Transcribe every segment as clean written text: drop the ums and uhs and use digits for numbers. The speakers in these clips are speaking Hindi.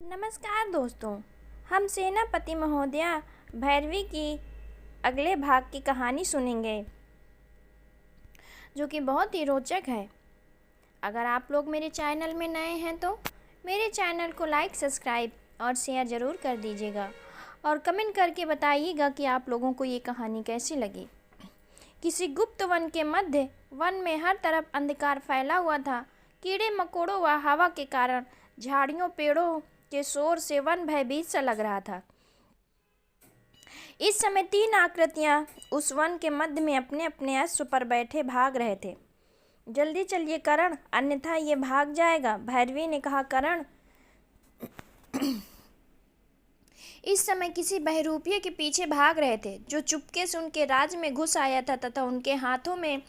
नमस्कार दोस्तों। हम सेनापति महोदया भैरवी की अगले भाग की कहानी सुनेंगे जो कि बहुत ही रोचक है। अगर आप लोग मेरे चैनल में नए हैं तो मेरे चैनल को लाइक, सब्सक्राइब और शेयर ज़रूर कर दीजिएगा और कमेंट करके बताइएगा कि आप लोगों को ये कहानी कैसी लगी। किसी गुप्त वन के मध्य वन में हर तरफ अंधकार फैला हुआ था। कीड़े मकोड़ों व हवा के कारण झाड़ियों पेड़ों के शोर से वन भयभीत सा लग रहा था। इस समय 3 आकृतियां उस वन के मध्य में अपने अपने अश्व पर बैठे भाग रहे थे। जल्दी चलिए करण, अन्यथा ये भाग जाएगा, भैरवी ने कहा। करण इस समय किसी बहरूपिये के पीछे भाग रहे थे जो चुपके से उनके राज्य में घुस आया था तथा उनके हाथों में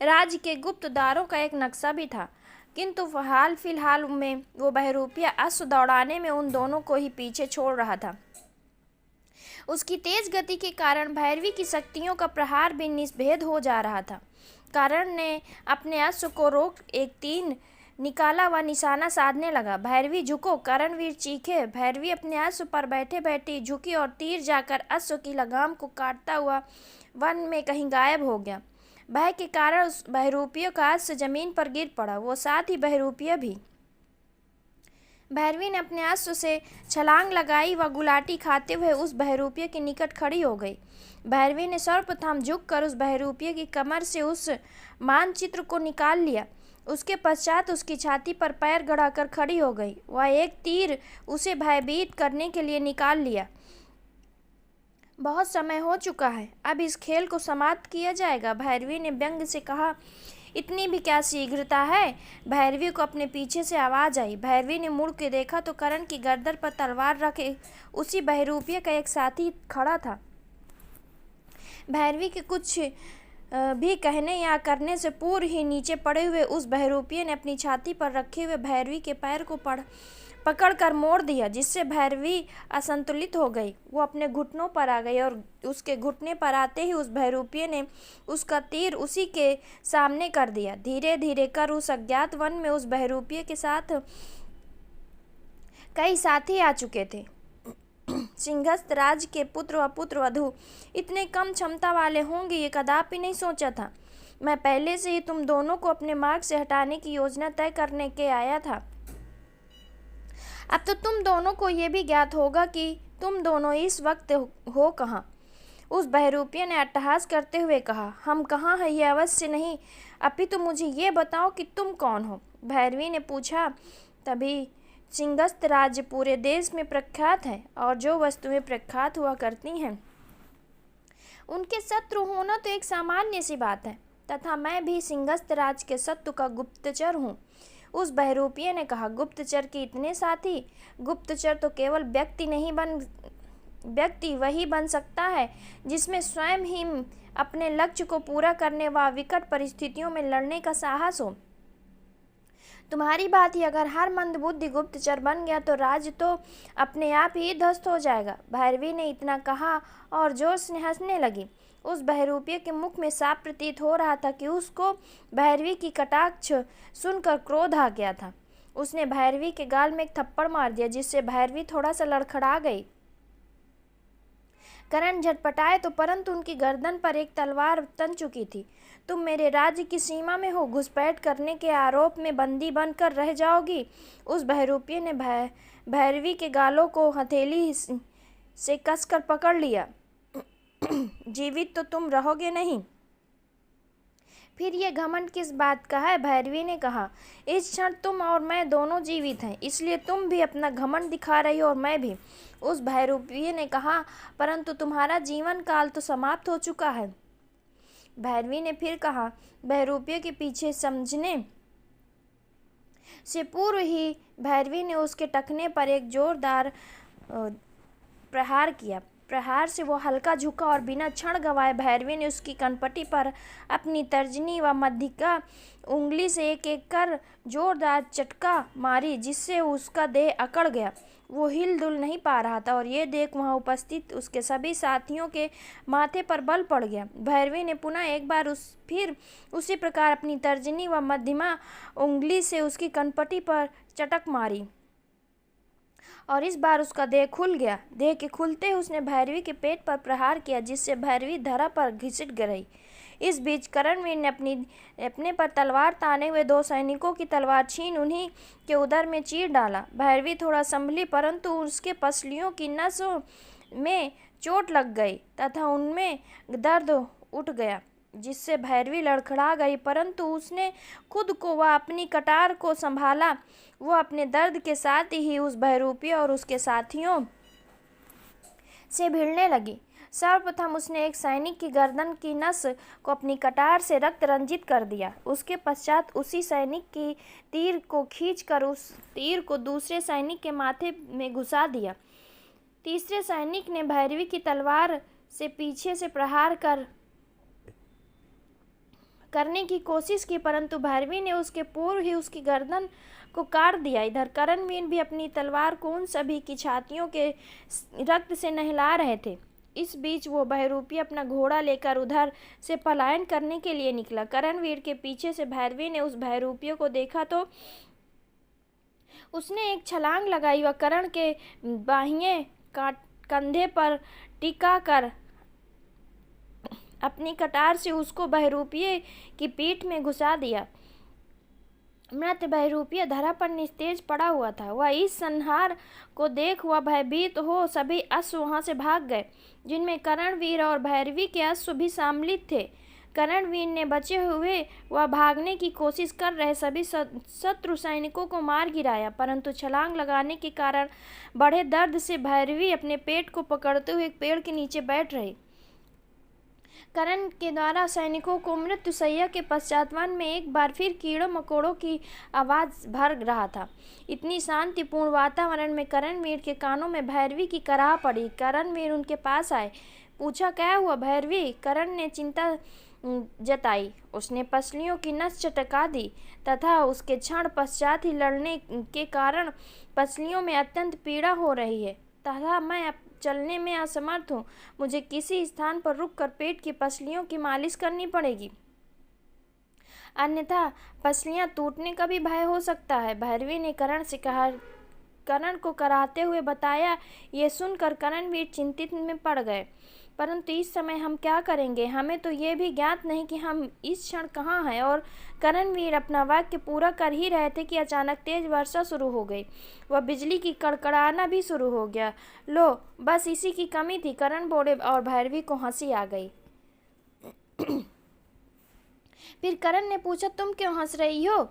राज्य के गुप्त द्वारों का एक नक्शा भी था। किंतु हाल फिलहाल में वो बहरूपिया अश्व दौड़ाने में उन दोनों को ही पीछे छोड़ रहा था। उसकी तेज गति के कारण भैरवी की शक्तियों का प्रहार भी निष्भेद हो जा रहा था। करण ने अपने अश्व को रोक एक तीर निकाला व निशाना साधने लगा। भैरवी झुको, करणवीर चीखे। भैरवी अपने अश्व पर बैठे बैठे झुकी और तीर जाकर अश्व की लगाम को काटता हुआ वन में कहीं गायब हो गया। भय के कारण उस बहरूपिये का अश्व जमीन पर गिर पड़ा, वो साथ ही बहरूपिया भी। भैरवी ने अपने अश्व से छलांग लगाई व गुलाटी खाते हुए उस बहरूपिये के निकट खड़ी हो गई। भैरवी ने सर्वप्रथम झुककर उस बहरूपिये की कमर से उस मानचित्र को निकाल लिया। उसके पश्चात उसकी छाती पर पैर गड़ाकर खड़ी हो गई। वह एक तीर उसे भयभीत करने के लिए निकाल लिया। बहुत समय हो चुका है, अब इस खेल को समाप्त किया जाएगा, भैरवी ने व्यंग से कहा। इतनी भी क्या शीघ्रता है? भैरवी को अपने पीछे से आवाज आई। भैरवी ने मुड़ के देखा तो करण की गर्दन पर तलवार रखे उसी बहरूपिये का एक साथी खड़ा था। भैरवी के कुछ भी कहने या करने से पूर्व ही नीचे पड़े हुए उस बहरूपिये ने अपनी छाती पर रखे हुए भैरवी के पैर को पकड़कर मोड़ दिया, जिससे भैरवी असंतुलित हो गई। वो अपने घुटनों पर आ गई और उसके घुटने पर आते ही उस बहरूपिये ने उसका तीर उसी के सामने कर दिया। धीरे धीरे कर उस अज्ञात वन में उस बहरूपिये के साथ कई साथी आ चुके थे। सिंहस्थ राज के पुत्र व पुत्र वधू इतने कम क्षमता वाले होंगे ये कदापि नहीं सोचा था। मैं पहले से ही तुम दोनों को अपने मार्ग से हटाने की योजना तय करने के आया था। अब तो तुम दोनों को ये भी ज्ञात होगा कि तुम दोनों इस वक्त हो कहाँ। उस बहरूपिये ने अट्टहास करते हुए कहा। हम कहाँ हैं ये अवश्य नहीं, अपितु मुझे ये बताओ कि तुम कौन हो, भैरवी ने पूछा। तभी सिंहस्थ राज्य पूरे देश में प्रख्यात है और जो वस्तुएं प्रख्यात हुआ करती हैं उनके शत्रु होना तो एक सामान्य सी बात है, तथा मैं भी सिंहस्थ राज्य के शत्रु का गुप्तचर हूँ, उस बहरूपिये ने कहा। गुप्तचर के इतने साथी? गुप्तचर तो केवल व्यक्ति वही बन सकता है जिसमें स्वयं ही अपने लक्ष्य को पूरा करने व विकट परिस्थितियों में लड़ने का साहस हो। तुम्हारी बात ही अगर हर मंदबुद्धि गुप्तचर बन गया तो राज्य तो अपने आप ही ध्वस्त हो जाएगा। भैरवी ने इतना कहा और जोर से हंसने लगी। उस बहरूपिये के मुख में साफ प्रतीत हो रहा था कि उसको भैरवी की कटाक्ष सुनकर क्रोध आ गया था। उसने भैरवी के गाल में एक थप्पड़ मार दिया, जिससे भैरवी थोड़ा सा लड़खड़ा गई। करण झटपटाए तो परंतु उनकी गर्दन पर एक तलवार तन चुकी थी। तुम मेरे राज्य की सीमा में हो, घुसपैठ करने के आरोप में बंदी बनकर रह जाओगी। उस बहरूपिये ने भैरवी के गालों को हथेली से कसकर पकड़ लिया। जीवित तो तुम रहोगे नहीं। फिर ये घमंड किस बात का है? भैरवी ने कहा। इस क्षण तुम और मैं दोनों जीवित हैं, इसलिए तुम भी अपना घमंड दिखा रही हो और मैं भी, उस बहरूपिये ने कहा। परंतु तुम्हारा जीवन काल तो समाप्त हो चुका है, भैरवी ने फिर कहा। बहरूपिये के पीछे समझने से पूर्व ही भैरवी ने उसके टखने पर एक जोरदार प्रहार किया। प्रहार से वो हल्का झुका और बिना क्षण गवाए भैरवी ने उसकी कनपटी पर अपनी तर्जनी व मध्यिका उंगली से एक एक कर जोरदार चटका मारी, जिससे उसका देह अकड़ गया। वो हिल-डुल नहीं पा रहा था और ये देख वहाँ उपस्थित उसके सभी साथियों के माथे पर बल पड़ गया। भैरवी ने पुनः एक बार फिर उसी प्रकार अपनी तर्जनी व मध्यमा उंगली से उसकी कनपटी पर चटक मारी और इस बार उसका देह खुल गया। देह के खुलते ही उसने भैरवी के पेट पर प्रहार किया, जिससे भैरवी धरा पर घिसट गई। इस बीच करणवीर ने अपने पर तलवार ताने हुए 2 सैनिकों की तलवार छीन उन्हीं के उदर में चीर डाला। भैरवी थोड़ा संभली, परंतु उसके पसलियों की नसों में चोट लग गई तथा उनमें दर्द उठ गया, जिससे भैरवी लड़खड़ा गई, परंतु उसने खुद को व अपनी कटार को संभाला। वो अपने दर्द के साथ ही उस बहरूपी और उसके साथियों से भिड़ने लगी। सर्वप्रथम उसने एक सैनिक की गर्दन की नस को अपनी कटार से रक्त रंजित कर दिया। उसके पश्चात उसी सैनिक की तीर को खींचकर उस तीर को दूसरे सैनिक के माथे में घुसा दिया। तीसरे सैनिक ने भैरवी की तलवार से पीछे से प्रहार करने की कोशिश की, परंतु भैरवी ने उसके पूर्व ही उसकी गर्दन को काट दिया। इधर करणवीर भी अपनी तलवार को उन सभी की छातियों के रक्त से नहला रहे थे। इस बीच वो बहरूपी अपना घोड़ा लेकर उधर से पलायन करने के लिए निकला। करणवीर के पीछे से भैरवी ने उस बहरूपी को देखा तो उसने एक छलांग लगाई व करण के बाहिए कंधे पर टिका कर अपनी कटार से उसको बहरूपी की पीठ में घुसा दिया। मृत बहरूपी धरा पर निस्तेज पड़ा हुआ था। वह इस संहार को देख हुआ भयभीत हो सभी अश्व वहां से भाग गए, जिनमें करणवीर और भैरवी के अश्व भी सम्मिलित थे। करणवीर ने बचे हुए व भागने की कोशिश कर रहे सभी शत्रु सैनिकों को मार गिराया, परंतु छलांग लगाने के कारण बड़े दर्द से भैरवी अपने पेट को पकड़ते हुए एक पेड़ के नीचे बैठ रही। करण के द्वारा सैनिकों को मृत्युशैया के पश्चात वन में एक बार फिर कीड़ों मकोड़ों की आवाज़ भर रहा था। इतनी शांतिपूर्ण वातावरण में करणवीर के कानों में भैरवी की कराह पड़ी। करणवीर उनके पास आए, पूछा, क्या हुआ भैरवी? करण ने चिंता जताई। उसने पसलियों की नस चटका दी तथा उसके क्षण पश्चात ही लड़ने के कारण पसलियों में अत्यंत पीड़ा हो रही है तथा मैं चलने में असमर्थ हूँ। मुझे किसी स्थान पर रुककर पेट की पसलियों की मालिश करनी पड़ेगी, अन्यथा पसलियां टूटने का भी भय हो सकता है। भैरवी ने करण से कहा, करण को कराहते हुए बताया। ये सुनकर करणवीर चिंतित में पड़ गए, परंतु इस समय हम क्या करेंगे? हमें तो ये भी ज्ञात नहीं कि हम इस क्षण कहाँ हैं। और करणवीर अपना वाक्य पूरा कर ही रहे थे कि अचानक तेज वर्षा शुरू हो गई। वह बिजली की कड़कड़ाना भी शुरू हो गया। लो, बस इसी की कमी थी। करण बोले और भैरवी को हंसी आ गई। फिर करण ने पूछा, तुम क्यों हंस रही हो?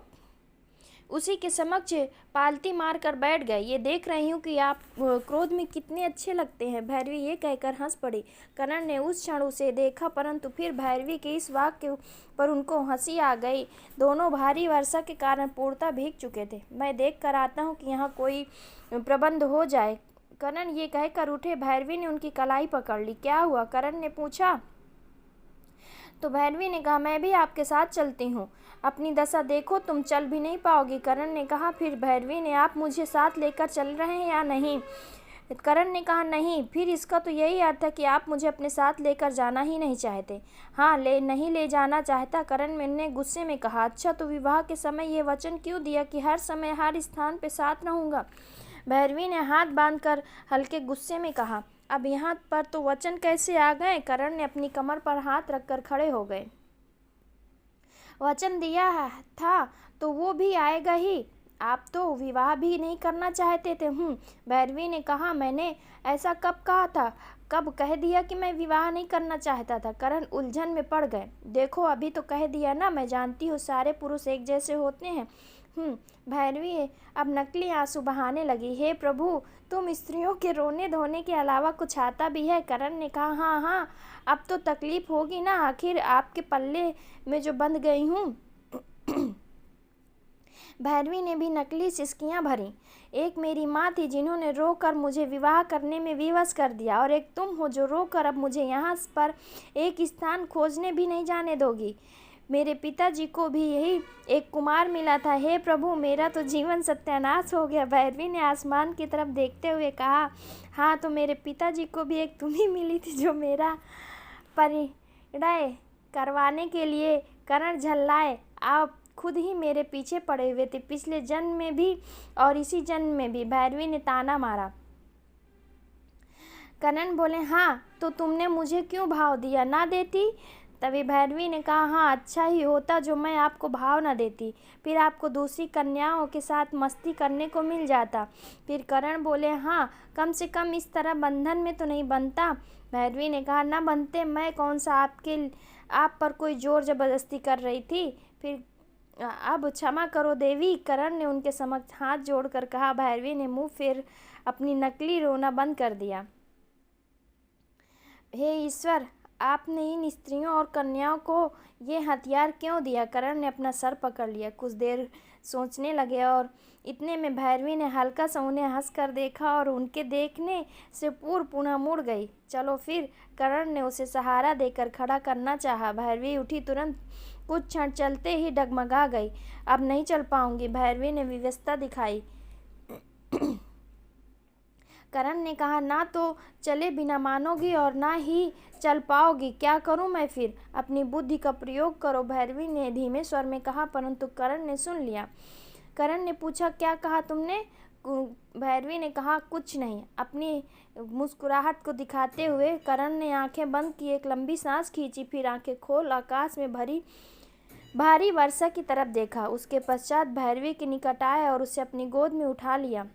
उसी के समक्ष पालती मारकर बैठ गए। ये देख रही हूँ कि आप क्रोध में कितने अच्छे लगते हैं। भैरवी ये कहकर हंस पड़ी। करण ने उस क्षण उसे देखा, परंतु फिर भैरवी के इस वाक्य पर उनको हंसी आ गई। दोनों भारी वर्षा के कारण पूर्णतः भीग चुके थे। मैं देख कर आता हूँ कि यहाँ कोई प्रबंध हो जाए। करण ये कहकर उठे। भैरवी ने उनकी कलाई पकड़ ली। क्या हुआ? करण ने पूछा। तो भैरवी ने कहा, मैं भी आपके साथ चलती हूँ। अपनी दशा देखो, तुम चल भी नहीं पाओगी। करण ने कहा। फिर भैरवी ने, आप मुझे साथ लेकर चल रहे हैं या नहीं? करण ने कहा, नहीं। फिर इसका तो यही अर्थ है कि आप मुझे अपने साथ लेकर जाना ही नहीं चाहते। हाँ, नहीं ले जाना चाहता। करण ने गुस्से में कहा। अच्छा, तो विवाह के समय ये वचन क्यों दिया कि हर समय हर स्थान पर साथ रहूँगा? भैरवी ने हाथ बांधकर हल्के गुस्से में कहा। अब यहाँ पर तो वचन कैसे आ गए? करण ने अपनी कमर पर हाथ रखकर खड़े हो गए। वचन दिया था तो वो भी आएगा ही। आप तो विवाह भी नहीं करना चाहते थे। भैरवी ने कहा, मैंने ऐसा कब कहा था? कब कह दिया कि मैं विवाह नहीं करना चाहता था? करण उलझन में पड़ गए। देखो, अभी तो कह दिया ना। मैं जानती हूँ सारे पुरुष एक जैसे होते हैं। भैरवी अब नकली आंसू बहाने लगी। हे प्रभु, तुम स्त्रियों के रोने धोने के अलावा कुछ आता भी है? करण ने कहा, हाँ हाँ, अब तो तकलीफ होगी ना। आखिर आपके पल्ले में जो बंध गई हूँ। भैरवी ने भी नकली सिसकियां भरी। एक मेरी माँ थी जिन्होंने रोकर मुझे विवाह करने में विवश कर दिया, और एक तुम हो जो रोकर अब मुझे यहाँ पर एक स्थान खोजने भी नहीं जाने दोगी। मेरे पिताजी को भी यही एक कुमार मिला था। हे प्रभु, मेरा तो जीवन सत्यानाश हो गया। भैरवी ने आसमान की तरफ देखते हुए कहा, हाँ, तो मेरे पिताजी को भी एक तुम्ही मिली थी जो मेरा परिणय करवाने के लिए करण झल्लाए। आप खुद ही मेरे पीछे पड़े हुए थे, पिछले जन्म में भी और इसी जन्म में भी। भैरवी ने ताना मारा। करण बोले, हाँ तो तुमने मुझे क्यों भाव दिया, ना देती? तभी भैरवी ने कहा, हाँ अच्छा ही होता जो मैं आपको भाव न देती, फिर आपको दूसरी कन्याओं के साथ मस्ती करने को मिल जाता। फिर करण बोले, हाँ कम से कम इस तरह बंधन में तो नहीं बनता। भैरवी ने कहा, ना बनते, मैं कौन सा आप पर कोई जोर जबरदस्ती कर रही थी। फिर अब क्षमा करो देवी, करण ने उनके समक्ष हाथ जोड़कर कहा। भैरवी ने मुंह फेर अपनी नकली रोना बंद कर दिया। हे ईश्वर, आपने इन स्त्रियों और कन्याओं को ये हथियार क्यों दिया? करण ने अपना सर पकड़ लिया। कुछ देर सोचने लगे और इतने में भैरवी ने हल्का सा उन्हें हंस कर देखा और उनके देखने से पुनः मुड़ गई। चलो फिर, करण ने उसे सहारा देकर खड़ा करना चाहा। भैरवी उठी, तुरंत कुछ क्षण चलते ही डगमगा गई। अब नहीं चल पाऊंगी, भैरवी ने विवशता दिखाई। करण ने कहा, ना तो चले बिना मानोगी और ना ही चल पाओगी, क्या करूं मैं फिर? अपनी बुद्धि का प्रयोग करो, भैरवी ने धीमे स्वर में कहा, परंतु करण ने सुन लिया। करण ने पूछा, क्या कहा तुमने? भैरवी ने कहा, कुछ नहीं। अपनी मुस्कुराहट को दिखाते हुए करण ने आंखें बंद की, एक लंबी सांस खींची, फिर आंखें खोल आकाश में भारी वर्षा की तरफ देखा। उसके पश्चात भैरवी के निकट आया और उसे अपनी गोद में उठा लिया।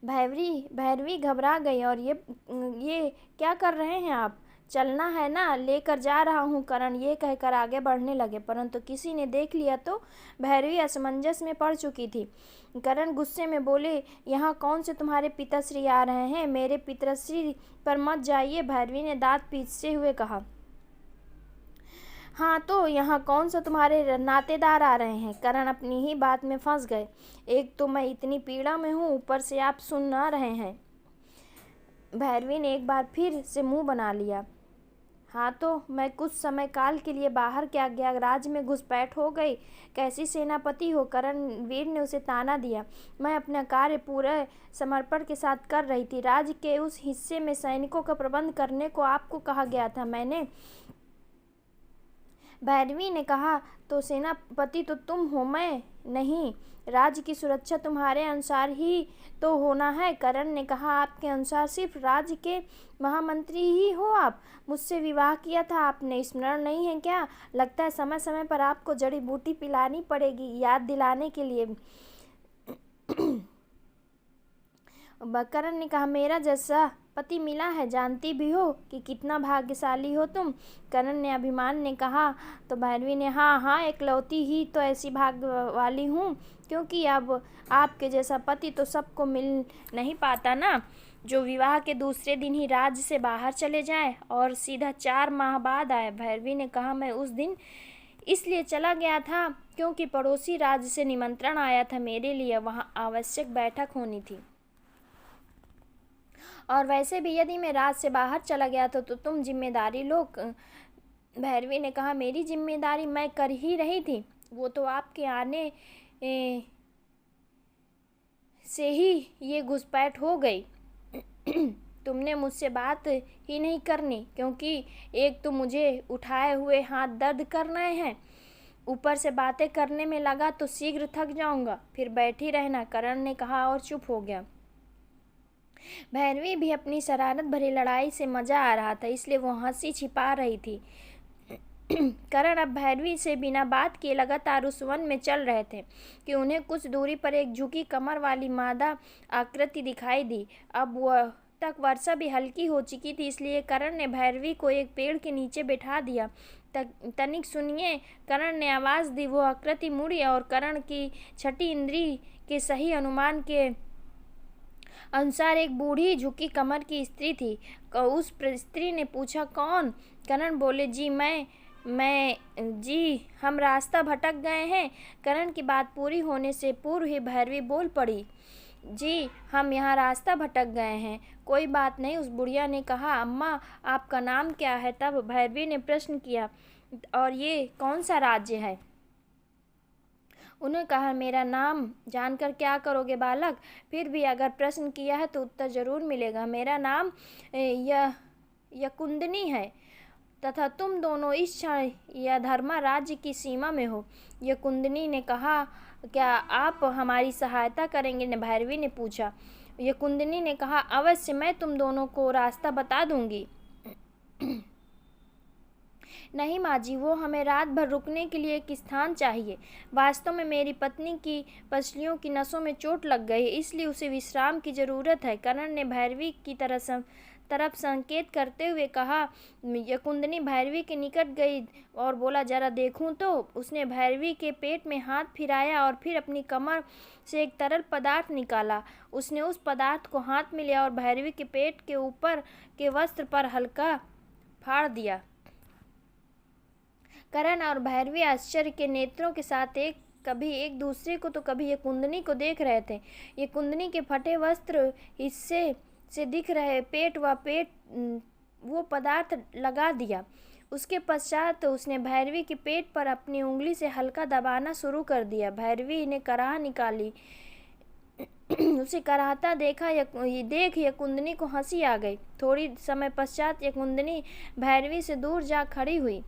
भैरवी घबरा गई। और ये क्या कर रहे हैं आप? चलना है ना, लेकर जा रहा हूँ, करण ये कहकर आगे बढ़ने लगे, परंतु किसी ने देख लिया तो? भैरवी असमंजस में पड़ चुकी थी। करण गुस्से में बोले, यहाँ कौन से तुम्हारे पिताश्री आ रहे हैं? मेरे पिताश्री पर मत जाइए, भैरवी ने दांत पीसते हुए कहा। हाँ तो यहाँ कौन सा तुम्हारे नातेदार आ रहे हैं? करण अपनी ही बात में फंस गए। एक तो मैं इतनी पीड़ा में हूँ, ऊपर से आप सुन ना रहे हैं। भैरवी ने एक बार फिर से मुंह बना लिया। हाँ तो मैं कुछ समय काल के लिए बाहर के आज्ञाराज में घुसपैठ हो गई। कैसी सेनापति हो? करणवीर ने उसे ताना दिया। मैं अपना कार्य पूरे समर्पण के साथ कर रही थी। राज्य के उस हिस्से में सैनिकों का प्रबंध करने को आपको कहा गया था। मैंने भैरवी ने कहा, तो सेनापति तो तुम हो, मैं नहीं। राज्य की सुरक्षा तुम्हारे अनुसार ही तो होना है। करण ने कहा, आपके अनुसार सिर्फ राज्य के महामंत्री ही हो आप? मुझसे विवाह किया था आपने, स्मरण नहीं है क्या? लगता है समय समय पर आपको जड़ी बूटी पिलानी पड़ेगी याद दिलाने के लिए। करण ने कहा, मेरा जैसा पति मिला है, जानती भी हो कि कितना भाग्यशाली हो तुम। करण ने अभिमान ने कहा। तो भैरवी ने, हाँ एकलौती ही तो ऐसी भाग्य वाली हूँ, क्योंकि अब आपके जैसा पति तो सबको मिल नहीं पाता ना, जो विवाह के दूसरे दिन ही राज्य से बाहर चले जाए और सीधा 4 माह बाद आए। भैरवी ने कहा, मैं उस दिन इसलिए चला गया था क्योंकि पड़ोसी राज्य से निमंत्रण आया था मेरे लिए, वहाँ आवश्यक बैठक होनी थी, और वैसे भी यदि मैं राज से बाहर चला गया तो तुम जिम्मेदारी लो। भैरवी ने कहा, मेरी जिम्मेदारी मैं कर ही रही थी, वो तो आपके आने से ही ये घुसपैठ हो गई। तुमने मुझसे बात ही नहीं करनी, क्योंकि एक तो मुझे उठाए हुए हाथ दर्द कर रहे हैं, ऊपर से बातें करने में लगा तो शीघ्र थक जाऊंगा, फिर बैठी रहना, करण ने कहा और चुप हो गया। भैरवी भी अपनी शरारत भरी लड़ाई से मजा आ रहा था, इसलिए वो हंसी छिपा रही थी। करण अब भैरवी से बिना बात किए लगातार उस वन में चल रहे थे कि उन्हें कुछ दूरी पर एक झुकी कमर वाली मादा आकृति दिखाई दी। अब वह तक वर्षा भी हल्की हो चुकी थी, इसलिए करण ने भैरवी को एक पेड़ के नीचे बैठा दिया। तनिक सुनिए, करण ने आवाज़ दी। वो आकृति मुड़ी और करण की छठी इंद्री के सही अनुमान के अनुसार एक बूढ़ी झुकी कमर की स्त्री थी। उस स्त्री ने पूछा, कौन? करण बोले, जी हम रास्ता भटक गए हैं। करण की बात पूरी होने से पूर्व ही भैरवी बोल पड़ी, जी हम यहाँ रास्ता भटक गए हैं। कोई बात नहीं, उस बुढ़िया ने कहा। अम्मा आपका नाम क्या है? तब भैरवी ने प्रश्न किया, और ये कौन सा राज्य है? उन्होंने कहा, मेरा नाम जानकर क्या करोगे बालक? फिर भी अगर प्रश्न किया है तो उत्तर जरूर मिलेगा। मेरा नाम यकुंदनी है। तथा तुम दोनों इस क्षण यमधर्मा राज्य की सीमा में हो। यकुंदनी ने कहा, क्या आप हमारी सहायता करेंगे? भैरवी ने पूछा। यकुंदनी ने कहा, अवश्य, मैं तुम दोनों को रास्ता बता दूंगी। नहीं माँ जी, वो हमें रात भर रुकने के लिए एक स्थान चाहिए। वास्तव में मेरी पत्नी की पसलियों की नसों में चोट लग गई, इसलिए उसे विश्राम की जरूरत है। करण ने भैरवी की तरफ संकेत करते हुए कहा। यकुंदनी भैरवी के निकट गई और बोला, जरा देखूं तो। उसने भैरवी के पेट में हाथ फिराया और फिर अपनी कमर से एक तरल पदार्थ निकाला। उसने उस पदार्थ को हाथ में लिया और भैरवी के पेट के ऊपर के वस्त्र पर हल्का फाड़ दिया। करण और भैरवी आश्चर्य के नेत्रों के साथ कभी एक दूसरे को तो कभी यकुंदनी को देख रहे थे। यकुंदनी के फटे वस्त्र हिस्से से दिख रहे पेट वो पदार्थ लगा दिया। उसके पश्चात उसने भैरवी के पेट पर अपनी उंगली से हल्का दबाना शुरू कर दिया। भैरवी ने कराह निकाली। उसे कराहता देख यकुंदनी को हंसी आ गई। थोड़ी समय पश्चात यकुंदनी भैरवी से दूर जा खड़ी हुई।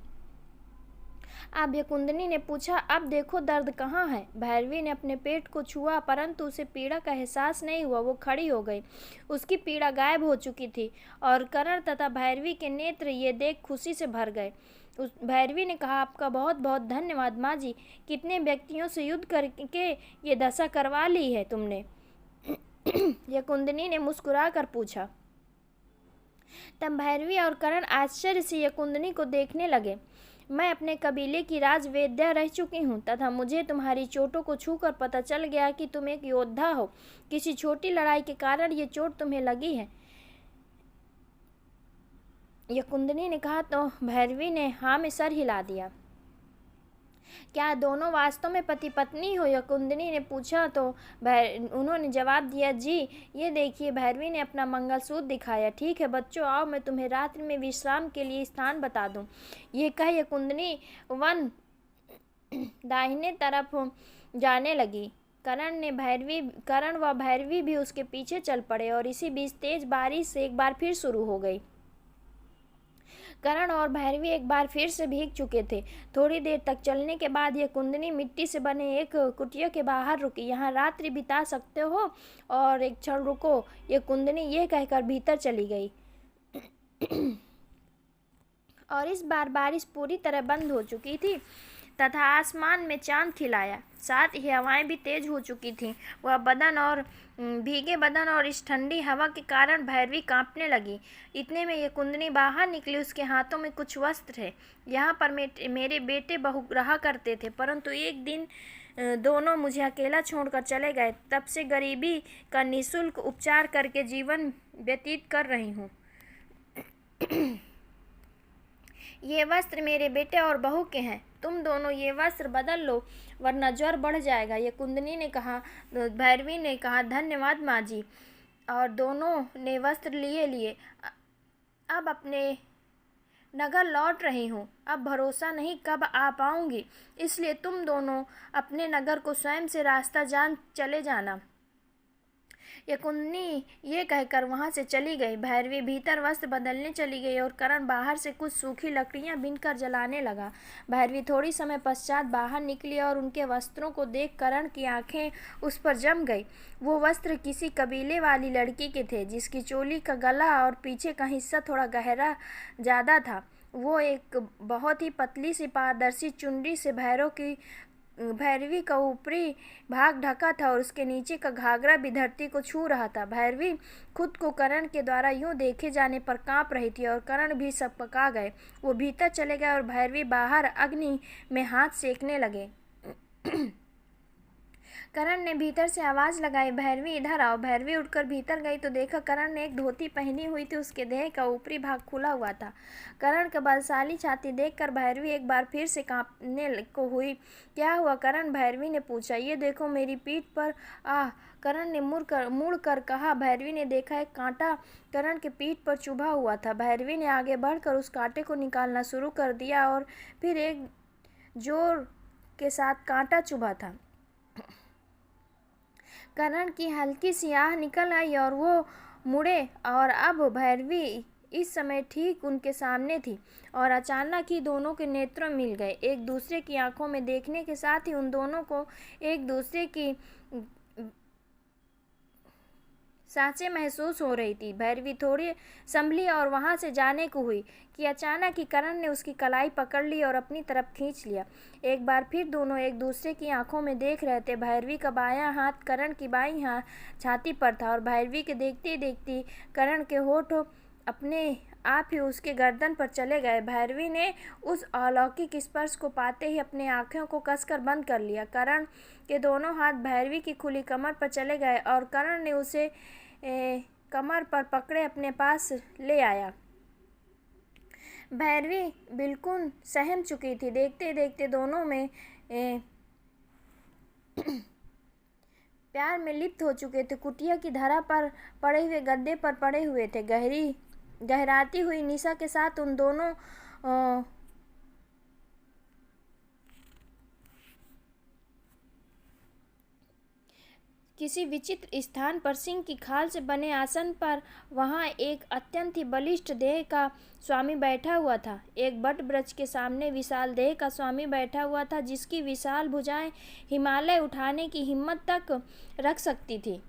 अब यकुंदनी ने पूछा, अब देखो दर्द कहाँ है? भैरवी ने अपने पेट को छुआ, परंतु उसे पीड़ा का एहसास नहीं हुआ। वो खड़ी हो गई। उसकी पीड़ा गायब हो चुकी थी और करण तथा भैरवी के नेत्र ये देख खुशी से भर गए। भैरवी ने कहा, आपका बहुत बहुत धन्यवाद माँ जी। कितने व्यक्तियों से युद्ध करके ये दशा करवा ली है तुमने? यकुंदनी ने मुस्कुरा कर पूछा। तब भैरवी और करण आश्चर्य से यकुंदनी को देखने लगे। मैं अपने कबीले की राजवेद्या रह चुकी हूँ तथा मुझे तुम्हारी चोटों को छूकर पता चल गया कि तुम एक योद्धा हो। किसी छोटी लड़ाई के कारण ये चोट तुम्हें लगी है। यकुंदनी ने कहा तो भैरवी ने हाँ में सर हिला दिया। क्या दोनों वास्तव में पति पत्नी हो? यकुंदनी ने पूछा तो उन्होंने जवाब दिया, जी। ये देखिए, भैरवी ने अपना मंगलसूत्र दिखाया। ठीक है बच्चों, आओ मैं तुम्हें रात्रि में विश्राम के लिए स्थान बता दूं। ये कह यकुंदनी वन दाहिने तरफ जाने लगी। करण व भैरवी भी उसके पीछे चल पड़े और इसी बीच तेज बारिश से एक बार फिर शुरू हो गई। करण और भैरवी एक बार फिर से भीग चुके थे। थोड़ी देर तक चलने के बाद यकुंदनी मिट्टी से बने एक कुटिया के बाहर रुकी। यहाँ रात्रि बिता सकते हो और एक क्षण रुको। यकुंदनी ये कहकर भीतर चली गई। और इस बार बारिश पूरी तरह बंद हो चुकी थी तथा आसमान में चांद खिलाया। साथ ही हवाएं भी तेज हो चुकी थीं। वह भीगे बदन और इस ठंडी हवा के कारण भैरवी कांपने लगी। इतने में यकुंदनी बाहर निकली। उसके हाथों में कुछ वस्त्र थे। यहाँ पर मेरे बेटे बहू रहा करते थे, परंतु एक दिन दोनों मुझे अकेला छोड़कर चले गए। तब से गरीबी का निःशुल्क उपचार करके जीवन व्यतीत कर रही हूँ। ये वस्त्र मेरे बेटे और बहू के हैं। तुम दोनों ये वस्त्र बदल लो वरना ज्वर बढ़ जाएगा। यकुंदनी ने कहा। भैरवी ने कहा, धन्यवाद माँ जी। और दोनों ने वस्त्र लिए। अब अपने नगर लौट रही हूँ। अब भरोसा नहीं कब आ पाऊंगी, इसलिए तुम दोनों अपने नगर को स्वयं से रास्ता जान चले जाना। यकुंदनी ये कहकर वहां से चली गई। भैरवी भीतर वस्त्र बदलने चली गई और करण बाहर से कुछ सूखी लकड़ियां बीनकर जलाने लगा। भैरवी थोड़ी समय पश्चात बाहर निकली और उनके वस्त्रों को देख करण की आंखें उस पर जम गई। वो वस्त्र किसी कबीले वाली लड़की के थे, जिसकी चोली का गला और पीछे का हिस्सा थोड़ा गहरा ज़्यादा था। वो एक बहुत ही पतली सी पारदर्शी चुनरी से भैरवी का ऊपरी भाग ढका था और उसके नीचे का घाघरा भी धरती को छू रहा था। भैरवी खुद को करण के द्वारा यूं देखे जाने पर कांप रही थी और करण भी सकपका गए। वो भीतर चले गए और भैरवी बाहर अग्नि में हाथ सेकने लगे। करण ने भीतर से आवाज लगाई, भैरवी इधर आओ। भैरवी उठकर भीतर गई तो देखा करण ने एक धोती पहनी हुई थी। उसके देह का ऊपरी भाग खुला हुआ था। करण का बलशाली छाती देखकर भैरवी एक बार फिर से कांपने को हुई। क्या हुआ करण? भैरवी ने पूछा। ये देखो मेरी पीठ पर। करण ने मुड़ कर कहा। भैरवी ने देखा एक कांटा करण के पीठ पर चुभा हुआ था। भैरवी ने आगे बढ़कर उस कांटे को निकालना शुरू कर दिया और फिर एक जोर के साथ कांटा चुभा था। करण की हल्की सी आह निकल आई और वो मुड़े और अब भैरवी इस समय ठीक उनके सामने थी और अचानक ही दोनों के नेत्र मिल गए। एक दूसरे की आंखों में देखने के साथ ही उन दोनों को एक दूसरे की सांसें महसूस हो रही थी। भैरवी थोड़ी संभली और वहां से जाने को हुई कि अचानक ही करण ने उसकी कलाई पकड़ ली और अपनी तरफ खींच लिया। एक बार फिर दोनों एक दूसरे की आंखों में देख रहे थे। भैरवी का बायां हाथ करण की बाईं छाती पर था और भैरवी के देखते देखते करण के होठ अपने आप ही उसके गर्दन पर चले गए। भैरवी ने उस अलौकिक स्पर्श को पाते ही अपने आंखों को कसकर बंद कर लिया। करण के दोनों हाथ भैरवी की खुली कमर पर चले गए और करण ने उसे कमर पर पकड़े अपने पास ले आया। भैरवी बिल्कुल सहम चुकी थी। देखते देखते दोनों में प्यार में लिप्त हो चुके थे। कुटिया की धरा पर पड़े हुए गद्दे पर पड़े हुए थे। गहराती हुई निशा के साथ उन दोनों किसी विचित्र स्थान पर सिंह की खाल से बने आसन पर वहां एक अत्यंत ही बलिष्ठ देह का स्वामी बैठा हुआ था। एक बट वृक्ष के सामने विशाल देह का स्वामी बैठा हुआ था, जिसकी विशाल भुजाएं हिमालय उठाने की हिम्मत तक रख सकती थी।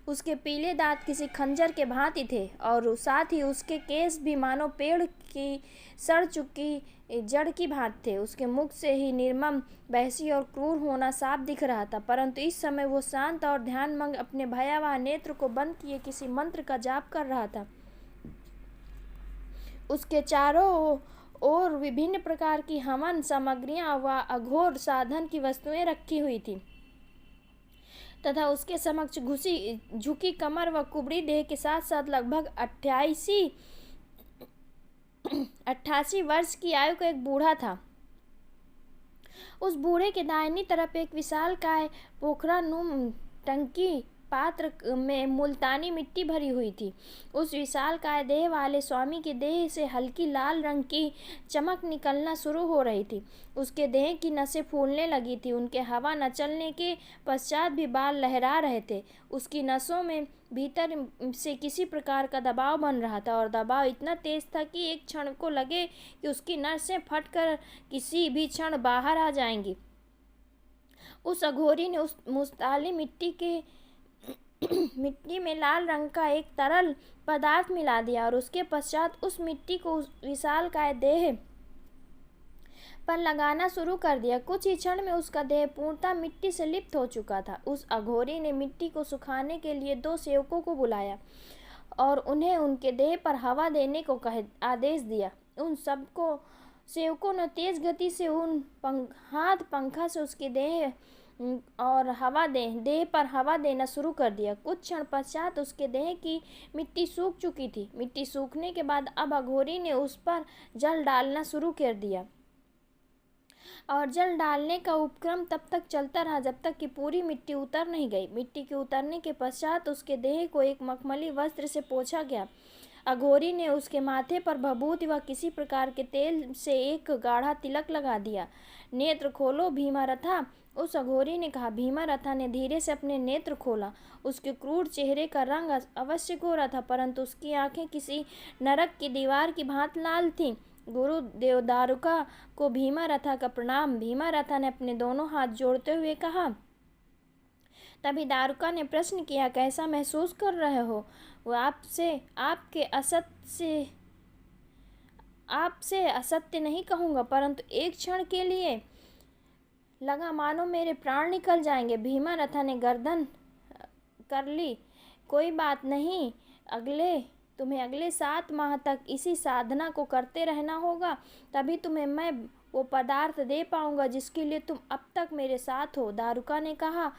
उसके पीले दांत किसी खंजर के भांति थे और साथ ही उसके केस भी मानो पेड़ की सड़ चुकी जड़ की भांति थे। उसके मुख से ही निर्मम, बहसी और क्रूर होना साफ दिख रहा था, परंतु इस समय वो शांत और ध्यानमग्न अपने भयावह नेत्र को बंद किए किसी मंत्र का जाप कर रहा था। उसके चारों ओर विभिन्न प्रकार की हवन सामग्रियां व अघोर साधन की वस्तुएं रखी हुई थी तथा उसके समक्ष झुकी कमर व कुबड़ी देह के साथ साथ लगभग 88 वर्ष की आयु का एक बूढ़ा था। उस बूढ़े के दाहिनी तरफ एक विशालकाय पोखरा नुम टंकी पात्र में मुल्तानी मिट्टी भरी हुई थी। उस विशालकाय देह वाले स्वामी के देह से हल्की लाल रंग की चमक निकलना शुरू हो रही थी। उसके देह की नसें फूलने लगी थी। उनके हवा न चलने के पश्चात भी बाल लहरा रहे थे। उसकी नसों में भीतर से किसी प्रकार का दबाव बन रहा था और दबाव इतना तेज था कि एक क्षण को लगे कि उसकी नसें फटकर किसी भी क्षण बाहर आ जाएंगी। उस अघोरी ने उस मुस्ताली मिट्टी में लाल रंग का एक तरल पदार्थ मिला दिया और उसके पश्चात उस मिट्टी को उस विशालकाय देह पर लगाना शुरू कर दिया। कुछ ही क्षण में उसका देह पूर्णतः मिट्टी से लिप्त हो चुका था। उस अघोरी ने मिट्टी को सुखाने के लिए 2 सेवकों को बुलाया और उन्हें उनके देह पर हवा देने को आदेश दिया। उन सबको सेवकों ने तेज गति से उन हाथ पंखा से उसके देह पर हवा देना शुरू कर दिया। कुछ क्षण पश्चात उसके देह की मिट्टी सूख चुकी थी। मिट्टी सूखने के बाद अब अघोरी ने उस पर जल डालना शुरू कर दिया और जल डालने का उपक्रम तब तक चलता रहा जब तक कि पूरी मिट्टी उतर नहीं गई। मिट्टी के उतरने के पश्चात उसके देह को एक मखमली वस्त्र से पोंछा गया। अघोरी ने उसके माथे पर भभूति व किसी प्रकार के तेल से एक गाढ़ा तिलक लगा दिया। नेत्र खोलो भीमारथा, उस अघोरी ने कहा। भीमारथा ने धीरे से अपने नेत्र खोला। उसके क्रूर चेहरे का रंग अवश्य गोरा था, परंतु उसकी आंखें किसी नरक की दीवार की भांति लाल थीं। गुरुदेव दारुका को भीमारथा का प्रणाम, भीमारथा ने अपने दोनों हाथ जोड़ते हुए कहा। तभी दारुका ने प्रश्न किया, कैसा महसूस कर रहे हो? वो आपसे असत्य नहीं कहूँगा, परंतु एक क्षण के लिए लगा मानो मेरे प्राण निकल जाएंगे। भीमारथा ने गर्दन कर ली। कोई बात नहीं, तुम्हें अगले 7 माह तक इसी साधना को करते रहना होगा, तभी तुम्हें मैं वो पदार्थ दे पाऊंगा जिसके लिए तुम अब तक मेरे साथ हो, दारुका ने कहा।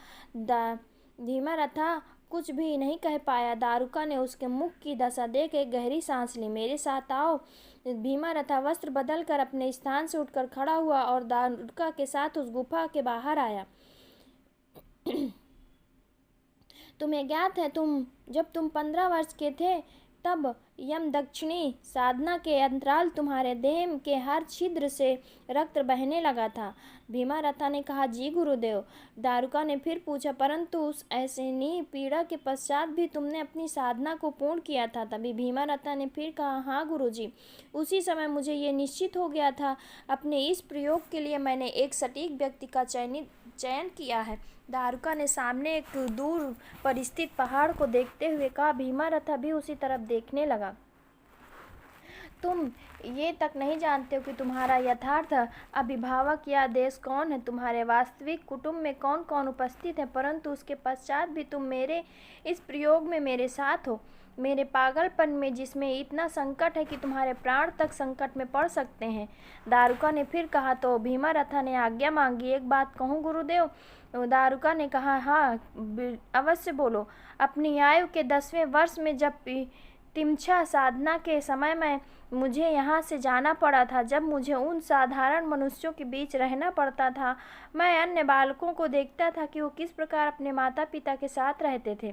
भीमारथा कुछ भी नहीं कह पाया। दारुका ने उसके मुख की दशा देख एक गहरी सांस ली। मेरे साथ आओ। भीमारथा वस्त्र बदल कर अपने स्थान से उठकर खड़ा हुआ और दारुका के साथ उस गुफा के बाहर आया। तुम्हें ज्ञात है जब तुम 15 वर्ष के थे तब यम दक्षिणी साधना के अंतराल तुम्हारे देह के हर छिद्र से रक्त बहने लगा था। भीमारथा ने कहा, जी गुरुदेव। दारुका ने फिर पूछा, परंतु उस ऐसी पीड़ा के पश्चात भी तुमने अपनी साधना को पूर्ण किया था। तभी भीमारथा ने फिर कहा, हाँ गुरुजी। उसी समय मुझे ये निश्चित हो गया था। अपने इस प्रयोग के लिए मैंने एक सटीक व्यक्ति का चयन किया है। दारुका ने सामने एक दूर पर स्थित पहाड़ को देखते हुए कहा। भीमारथा भी उसी तरफ देखने लगा। तुम ये तक नहीं जानते हो कि तुम्हारा यथार्थ अभिभावक या देश कौन है, तुम्हारे वास्तविक कुटुंब में कौन कौन उपस्थित है, परंतु उसके पश्चात भी तुम मेरे इस प्रयोग में मेरे साथ हो। मेरे पागलपन में, जिसमें इतना संकट है कि तुम्हारे प्राण तक संकट में पड़ सकते हैं। दारुका ने फिर कहा। तो भीमारथा ने आज्ञा मांगी, एक बात कहूँ गुरुदेव। दारुका ने कहा, हाँ अवश्य बोलो। अपनी आयु के 10वें वर्ष में जब तिम्क्षा साधना के समय में मुझे यहाँ से जाना पड़ा था, जब मुझे उन साधारण मनुष्यों के बीच रहना पड़ता था, मैं अन्य बालकों को देखता था कि वो किस प्रकार अपने माता पिता के साथ रहते थे।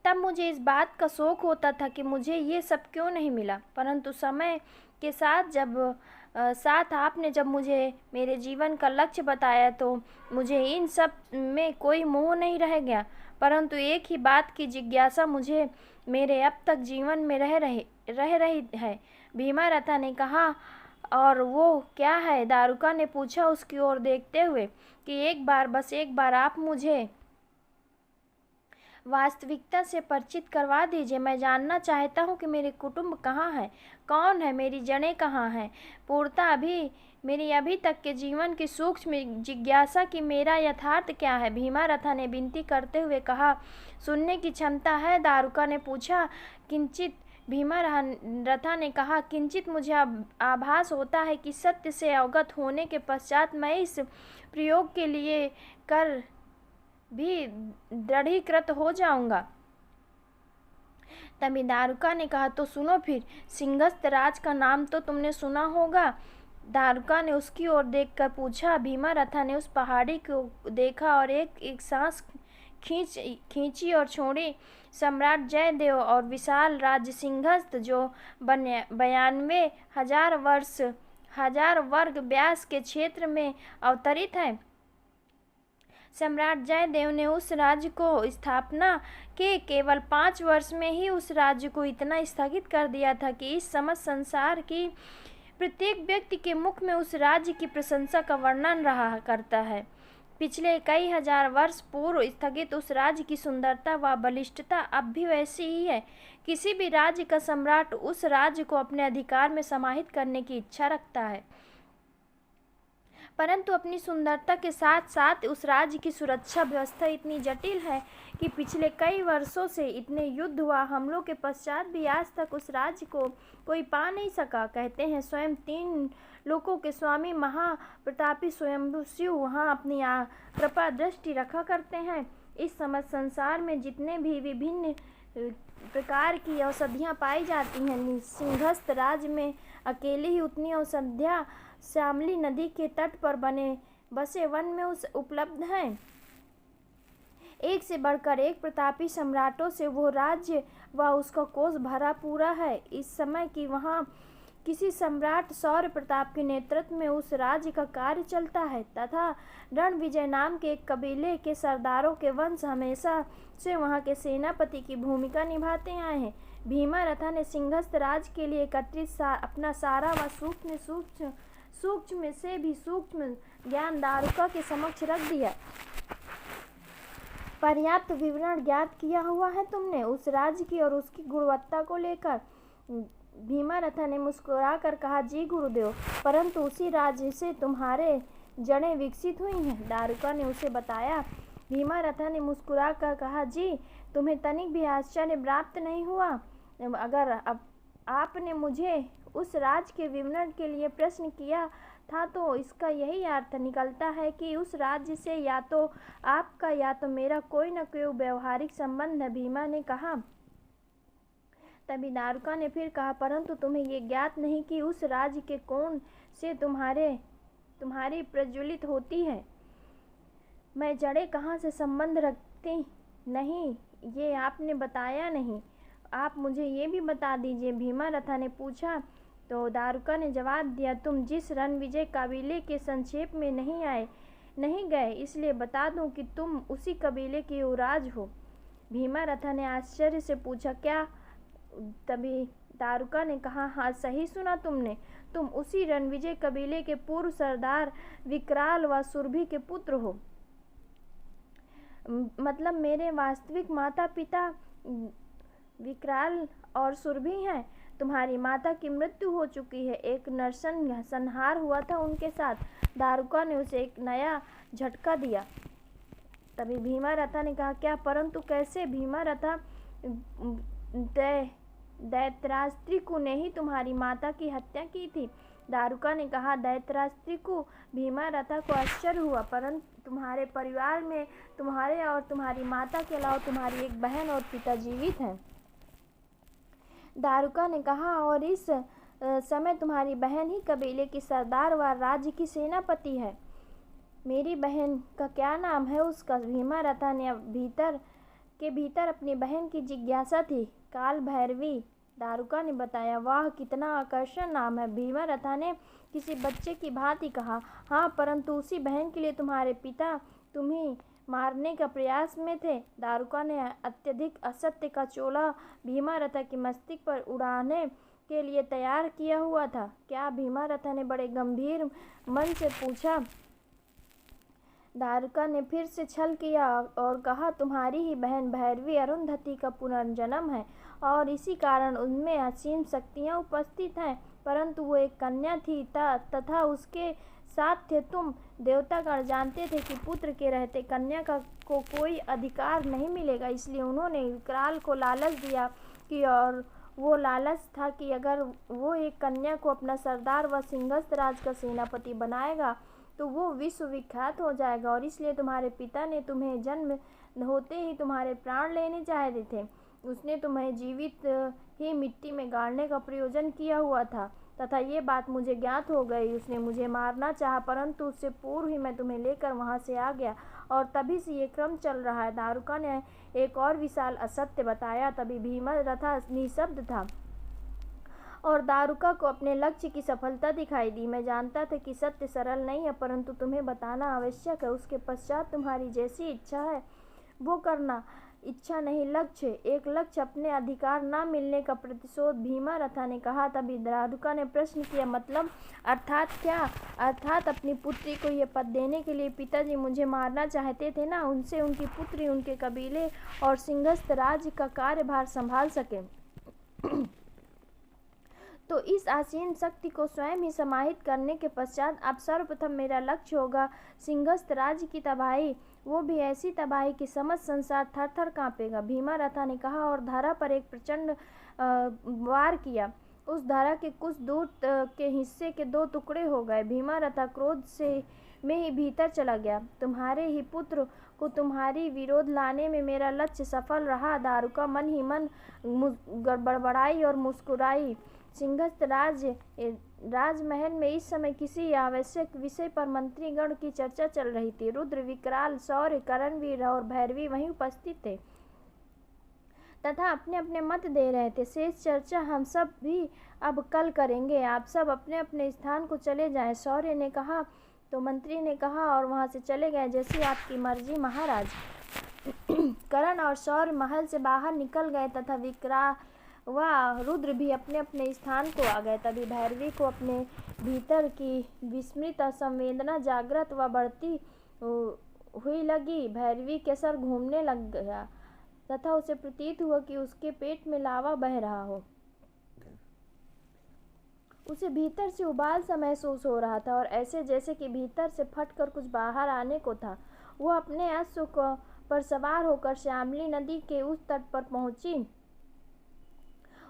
तब मुझे इस बात का शौक होता था कि मुझे ये सब क्यों नहीं मिला, परंतु समय के साथ आपने जब मुझे मेरे जीवन का लक्ष्य बताया तो मुझे इन सब में कोई मोह नहीं रह गया, परंतु एक ही बात की जिज्ञासा मुझे मेरे अब तक जीवन में रह रही है। भीमारथा ने कहा, और वो क्या है? दारुका ने पूछा उसकी ओर देखते हुए कि एक बार, बस एक बार आप मुझे वास्तविकता से परिचित करवा दीजिए। मैं जानना चाहता हूँ कि मेरे कुटुंब कहाँ है, कौन है, मेरी जड़ें कहाँ हैं। पूर्णतः मेरी अभी तक के जीवन की सूक्ष्म जिज्ञासा कि मेरा यथार्थ क्या है। भीमारथा ने विनती करते हुए कहा। सुनने की क्षमता है? दारुका ने पूछा। किंचित, भीमारथा ने कहा, किंचित मुझे आभास होता है कि सत्य से अवगत होने के पश्चात मैं इस प्रयोग के लिए कर भी दृढ़ीकृत हो जाऊंगा। तभी दारुका ने कहा, तो सुनो फिर, सिंहस्थ राज का नाम तो तुमने सुना होगा। दारुका ने उसकी ओर देखकर पूछा। भीमारथा ने उस पहाड़ी को देखा और एक सांस खींची और छोड़ी। सम्राट जयदेव और विशाल राज्य सिंहस्थ, जो 92,000 वर्ग व्यास के क्षेत्र में अवतरित है। सम्राट जयदेव ने उस राज्य को स्थापना के केवल 5 वर्ष में ही उस राज्य को इतना स्थगित कर दिया था कि इस समस्त संसार की प्रत्येक व्यक्ति के मुख में उस राज्य की प्रशंसा का वर्णन रहा करता है। पिछले कई हजार वर्ष पूर्व स्थगित उस राज्य की सुंदरता व बलिष्ठता अब भी वैसी ही है। किसी भी राज्य का सम्राट उस राज्य को अपने अधिकार में समाहित करने की इच्छा रखता है, परंतु अपनी सुंदरता के साथ साथ उस राज्य की सुरक्षा व्यवस्था इतनी जटिल है कि पिछले कई वर्षों से इतने युद्ध व हमलों के पश्चात भी आज तक उस राज्य को कोई पा नहीं सका। कहते हैं स्वयं 3 लोकों के स्वामी महाप्रतापी स्वयंभू शिव वहाँ अपनी कृपा दृष्टि रखा करते हैं। इस समस्त संसार में जितने भी विभिन्न प्रकार की औषधियाँ पाई जाती हैं, सिंहस्थ राज्य में अकेले ही उतनी औषधियाँ श्यामली नदी के तट पर बसे वन में उपलब्ध हैं। एक से बढ़कर एक प्रतापी सम्राटों से वो राज्य व उसका कोष भरा पूरा है। इस समय की वहाँ किसी सम्राट शौर्य प्रताप के नेतृत्व में उस राज्य का कार्य चलता है तथा रणविजय नाम के एक कबीले के सरदारों के वंश हमेशा से वहाँ के सेनापति की भूमिका निभाते आए हैं। भीमारथा ने सिंहस्थ राज्य के लिए एकत्रित अपना सारा व सूक्ष्म से भी सूक्ष्म ज्ञान दारुका के समक्ष रख दिया। पर्याप्त विवरण ज्ञात किया हुआ है तुमने उस राज्य की और उसकी गुणवत्ता को लेकर? भीमारथा ने मुस्कुराकर कहा, जी गुरुदेव, परंतु उसी राज्य से तुम्हारे जड़ें विकसित हुई हैं, दारुका ने उसे बताया। भीमारथा ने मुस्कुराकर कहा, जी तुम्हें तनिक भी आश्चर्य प्राप्त नहीं हुआ? अगर अब आपने मुझे उस राज्य के विवरण के लिए प्रश्न किया था तो इसका यही अर्थ निकलता है कि उस राज्य से या तो आपका या तो मेरा कोई न कोई व्यवहारिक संबंध है, भीमा ने कहा। तभी दारुका ने फिर कहा, परंतु तुम्हें ये ज्ञात नहीं कि उस राज्य के कौन से तुम्हारी प्रज्वलित होती है। मैं जड़ें कहाँ से संबंध रखती नहीं, ये आपने बताया नहीं। आप मुझे ये भी बता दीजिए, भीमारथा ने पूछा। तो दारुका ने जवाब दिया, तुम जिस रणविजय कबीले के संक्षेप में नहीं गए, इसलिए बता दूं कि तुम उसी कबीले के युवराज हो। भीमारथा ने आश्चर्य से पूछा, क्या? तभी दारुका ने कहा, हाँ सही सुना तुमने, तुम उसी रणविजय कबीले के पूर्व सरदार विकराल व सुरभि के पुत्र हो। मतलब मेरे वास्तविक माता पिता विकराल और सुरभि हैं। तुम्हारी माता की मृत्यु हो चुकी है, एक नरसंहार हुआ था उनके साथ। दारुका ने उसे एक नया झटका दिया। तभी भीमारथा ने कहा, क्या? परंतु कैसे? भीमारथा, दैत्यराष्ट्रिकु ने ही तुम्हारी माता की हत्या की थी। दारुका ने कहा, दैत्यराष्ट्रिकु? भीमारथा को आश्चर्य हुआ, परंतु तुम्हारे परिवार में तुम्हारे और तुम्हारी माता के अलावा तुम्हारी एक बहन और पिता जीवित हैं। दारुका ने कहा, और इस समय तुम्हारी बहन ही कबीले की सरदार व राज्य की सेनापति है। मेरी बहन का क्या नाम है उसका? भीमारथा ने भीतर अपनी बहन की जिज्ञासा थी। काल भैरवी, दारुका ने बताया। वाह, कितना आकर्षक नाम है, भीमारथा ने किसी बच्चे की भांति कहा। हाँ, परंतु उसी बहन के लिए तुम्हारे पिता तुम्हें मारने का प्रयास में थे। दारुका ने अत्यधिक असत्य का चोला भीमारथा की मस्तिष्क पर उड़ाने के लिए तैयार किया हुआ था। क्या? भीमारथा ने बड़े गंभीर मन से पूछा। दारुका ने फिर से छल किया और कहा, तुम्हारी ही बहन भैरवी अरुंधति का पुनर्जन्म है और इसी कारण उनमें असीम शक्तियाँ उपस्थित हैं, परंतु वो एक कन्या थी तथा उसके साथ थे तुम। देवतागण जानते थे कि पुत्र के रहते कन्या को कोई अधिकार नहीं मिलेगा, इसलिए उन्होंने विकराल को लालच दिया कि, और वो लालच था कि अगर वो एक कन्या को अपना सरदार व सिंहस्थ राज का सेनापति बनाएगा तो वो विश्व विख्यात हो जाएगा, और इसलिए तुम्हारे पिता ने तुम्हें जन्म होते ही तुम्हारे प्राण लेने चाहे थे। उसने तुम्हें जीवित ही मिट्टी में गाड़ने का प्रयोजन किया हुआ था तथा ये बात मुझे ज्ञात हो गई। उसने मुझे मारना चाहा, परंतु उससे पूर्व ही मैं तुम्हें लेकर वहाँ से आ गया और तभी से ये क्रम चल रहा है। दारुका ने एक और विशाल असत्य बताया। तभी भीमारथा निःशब्द था और दारुका को अपने लक्ष्य की सफलता दिखाई दी। मैं जानता था कि सत्य सरल नहीं है, परंतु तुम्हें बताना आवश्यक है। उसके पश्चात तुम्हारी जैसी इच्छा है वो करना। इच्छा नहीं, लक्ष्य। एक लक्ष्य अपने अधिकार न मिलने का प्रतिशोध, भीमारथा ने कहा। तभी दारुका ने प्रश्न किया, मतलब? अर्थात क्या? अर्थात अपनी पुत्री को यह पद देने के लिए पिताजी मुझे मारना चाहते थे ना, उनसे उनकी पुत्री उनके कबीले और सिंहस्थ राज्य का कार्यभार संभाल सके। तो इस असीम शक्ति को स्वयं ही समाहित करने के पश्चात अब सर्वप्रथम मेरा लक्ष्य होगा सिंहस्थ राज्य की तबाही, वो भी ऐसी तबाही कि समस्त संसार थर थर कांपेगा। भीमारथा ने कहा और धरा पर एक प्रचंड वार किया। उस धरा के कुछ दूर के हिस्से के दो टुकड़े हो गए। भीमारथा क्रोध से में ही भीतर चला गया। तुम्हारे ही पुत्र को तुम्हारी विरोध लाने में मेरा लक्ष्य सफल रहा। दारुका मन ही मन गड़बड़ाई और मुस्कुराई। सिंहस्थ राजमहल में इस समय किसी आवश्यक विषय पर मंत्रीगण की चर्चा चल रही थी। रुद्र, विकराल, शौर्य, करणवीर और भैरवी वहीं उपस्थित थे तथा अपने अपने मत दे रहे थे। शेष चर्चा हम सब भी अब कल करेंगे। आप सब अपने अपने स्थान को चले जाएं। शौर्य ने कहा तो मंत्री ने कहा और वहां से चले गए। जैसी आपकी मर्जी महाराज। करण और शौर्य महल से बाहर निकल गए तथा विकराल व रुद्र भी अपने अपने स्थान को आ गए। तभी भैरवी को अपने भीतर की विस्मृत संवेदना जागृत व बढ़ती हुई लगी। भैरवी के सर घूमने लग गया तथा उसे प्रतीत हुआ कि उसके पेट में लावा बह रहा हो। उसे भीतर से उबाल सा महसूस हो रहा था और ऐसे जैसे कि भीतर से फटकर कुछ बाहर आने को था। वह अपने अश्व पर सवार होकर श्यामली नदी के उस तट पर पहुंची।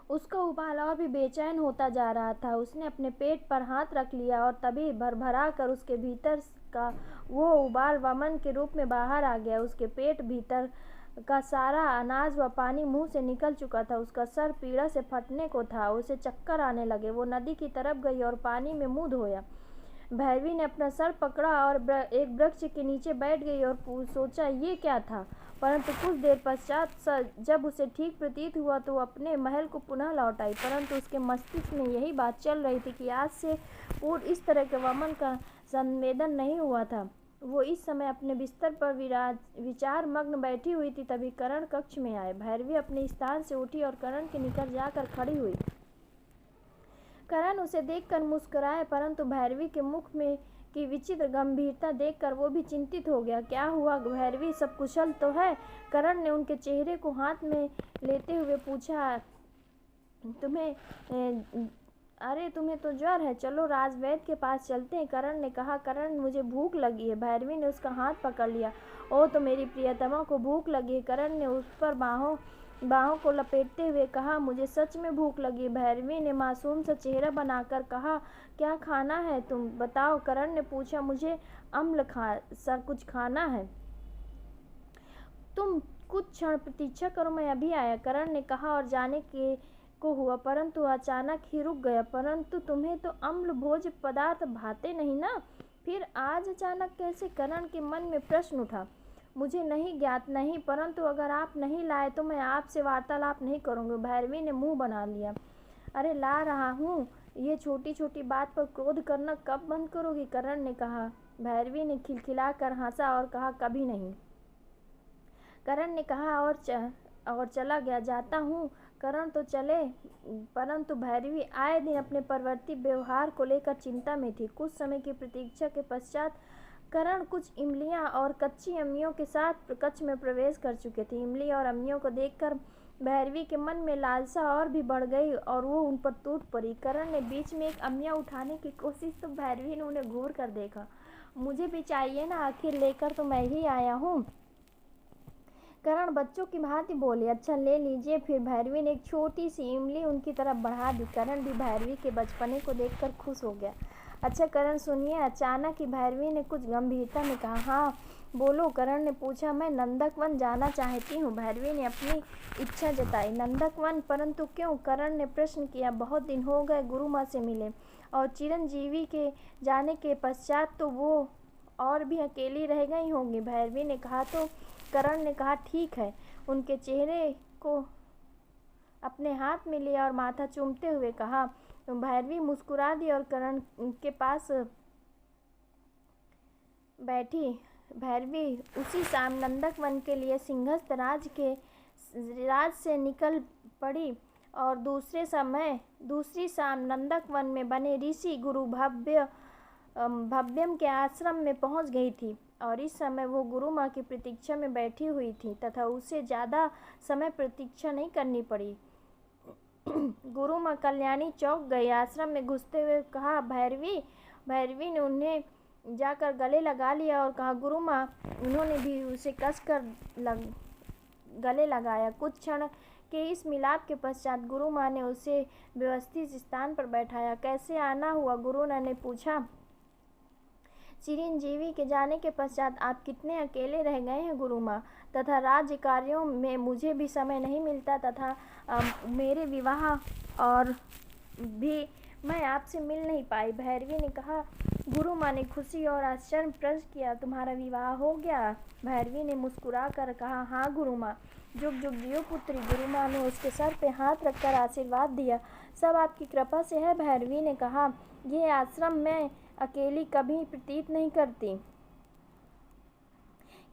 उसका उबाल और भी बेचैन होता जा रहा था। उसने अपने पेट पर हाथ रख लिया और तभी भरभरा कर उसके भीतर का वो उबाल वमन के रूप में बाहर आ गया। उसके पेट भीतर का सारा अनाज व पानी मुंह से निकल चुका था। उसका सर पीड़ा से फटने को था। उसे चक्कर आने लगे। वो नदी की तरफ गई और पानी में मुंह धोया। भैरवी ने अपना सर पकड़ा और एक वृक्ष के नीचे बैठ गई और सोचा ये क्या था। परंतु कुछ देर पश्चात जब उसे ठीक प्रतीत हुआ तो वो अपने महल को पुनः लौट आई। परंतु उसके मस्तिष्क में यही बात चल रही थी कि आज से पूर्व इस तरह के वमन का संवेदन नहीं हुआ था। वो इस समय अपने बिस्तर पर विचार मग्न बैठी हुई थी। तभी करण कक्ष में आए। भैरवी अपने स्थान से उठी और करण के निकट जाकर खड़ी हुई। करण उसे देखकर मुस्कुराए, परंतु भैरवी के मुख में की विचित्र गंभीरता देखकर वो भी चिंतित हो गया। क्या हुआ भैरवी, सब कुशल तो है? करण ने उनके चेहरे को हाथ में लेते हुए पूछा। तुम्हें तो ज्वर है, चलो राजवैद्य के पास चलते हैं, करण ने कहा। करण, मुझे भूख लगी है। भैरवी ने उसका हाथ पकड़ लिया। ओ, तो मेरी प्रियतमा को भूख लगी है। करण ने उस पर बाहों को लपेटते हुए कहा, मुझे सच में भूख लगी। भैरवी ने मासूम सा चेहरा बनाकर कहा, क्या खाना है तुम बताओ? करण ने पूछा, मुझे अम्ल सा कुछ खाना है। तुम कुछ क्षण प्रतीक्षा करो, मैं अभी आया, करण ने कहा और जाने को हुआ, परंतु अचानक ही रुक गया। परंतु तुम्हें तो अम्ल भोज्य पदार्थ भाते नहीं ना? फिर आज अचानक कैसे? करण के मन में प्रश्न उठा। मुझे नहीं ज्ञात नहीं, परंतु अगर आप नहीं लाए तो मैं आपसे वार्तालाप नहीं करूँगी। भैरवी ने मुंह बना लिया। अरे ला रहा हूँ, ये छोटी छोटी बात पर क्रोध करना कब बंद करोगी? करण ने कहा। भैरवी ने खिलखिला कर हंसा और कहा, कभी नहीं। करण ने कहा और चला गया। जाता हूँ। करण तो चले, परंतु भैरवी आए दिन अपने परवर्ती व्यवहार को लेकर चिंता में थी। कुछ समय की प्रतीक्षा के पश्चात करण कुछ इमलियां और कच्ची अम्मियों के साथ कक्ष में प्रवेश कर चुके थे। इमली और अम्मियों को देखकर भैरवी के मन में लालसा और भी बढ़ गई और वो उन पर टूट पड़ी। करण ने बीच में एक अम्मिया उठाने की कोशिश तो भैरवी ने उन्हें घूर कर देखा। मुझे भी चाहिए ना, आखिर लेकर तो मैं ही आया हूँ। करण बच्चों की भांति बोले, अच्छा ले लीजिए। फिर भैरवी ने एक छोटी सी इमली उनकी तरफ बढ़ा दी। करण भी भैरवी के बचपने को देखकर खुश हो गया। अच्छा करण सुनिए, अचानक ही भैरवी ने कुछ गंभीरता में कहा। हाँ बोलो, करण ने पूछा। मैं नंदकवन जाना चाहती हूँ, भैरवी ने अपनी इच्छा जताई। नंदकवन? परंतु क्यों? करण ने प्रश्न किया। बहुत दिन हो गए गुरु माँ से मिले और चिरंजीवी के जाने के पश्चात तो वो और भी अकेली रह गई होंगी, भैरवी ने कहा। तो करण ने कहा, ठीक है। उनके चेहरे को अपने हाथ में लिया और माथा चूमते हुए कहा। भैरवी मुस्कुरा दी और करण के पास बैठी। भैरवी उसी शाम नंदकवन के लिए सिंहस्थ राज से निकल पड़ी और दूसरी शाम नंदकवन में बने ऋषि गुरु भव्यम के आश्रम में पहुंच गई थी। और इस समय वो गुरु माँ की प्रतीक्षा में बैठी हुई थी तथा उसे ज़्यादा समय प्रतीक्षा नहीं करनी पड़ी। गुरु माँ कल्याणी चौंक गई। आश्रम में घुसते हुए कहा, भैरवी। भैरवी ने उन्हें जाकर गले लगा लिया और कहा, गुरु माँ। उन्होंने भी उसे कसकर गले लगाया। कुछ क्षण के इस मिलाप के पश्चात गुरु माँ ने उसे व्यवस्थित स्थान पर बैठाया। कैसे आना हुआ? गुरु ने पूछा। चिरंजीवी के जाने के पश्चात आप कितने अकेले रह गए हैं गुरु माँ, तथा राज्य कार्यों में मुझे भी समय नहीं मिलता तथा मेरे विवाह और भी मैं आपसे मिल नहीं पाई, भैरवी ने कहा। गुरु माँ ने खुशी और आश्चर्य प्रकट किया। तुम्हारा विवाह हो गया? भैरवी ने मुस्कुरा कर कहा, हाँ गुरु माँ। जुग जुग जियो पुत्री। गुरु माँ ने उसके सर पे हाथ रखकर आशीर्वाद दिया। सब आपकी कृपा से है, भैरवी ने कहा। ये आश्रम में अकेली कभी प्रतीत नहीं करती,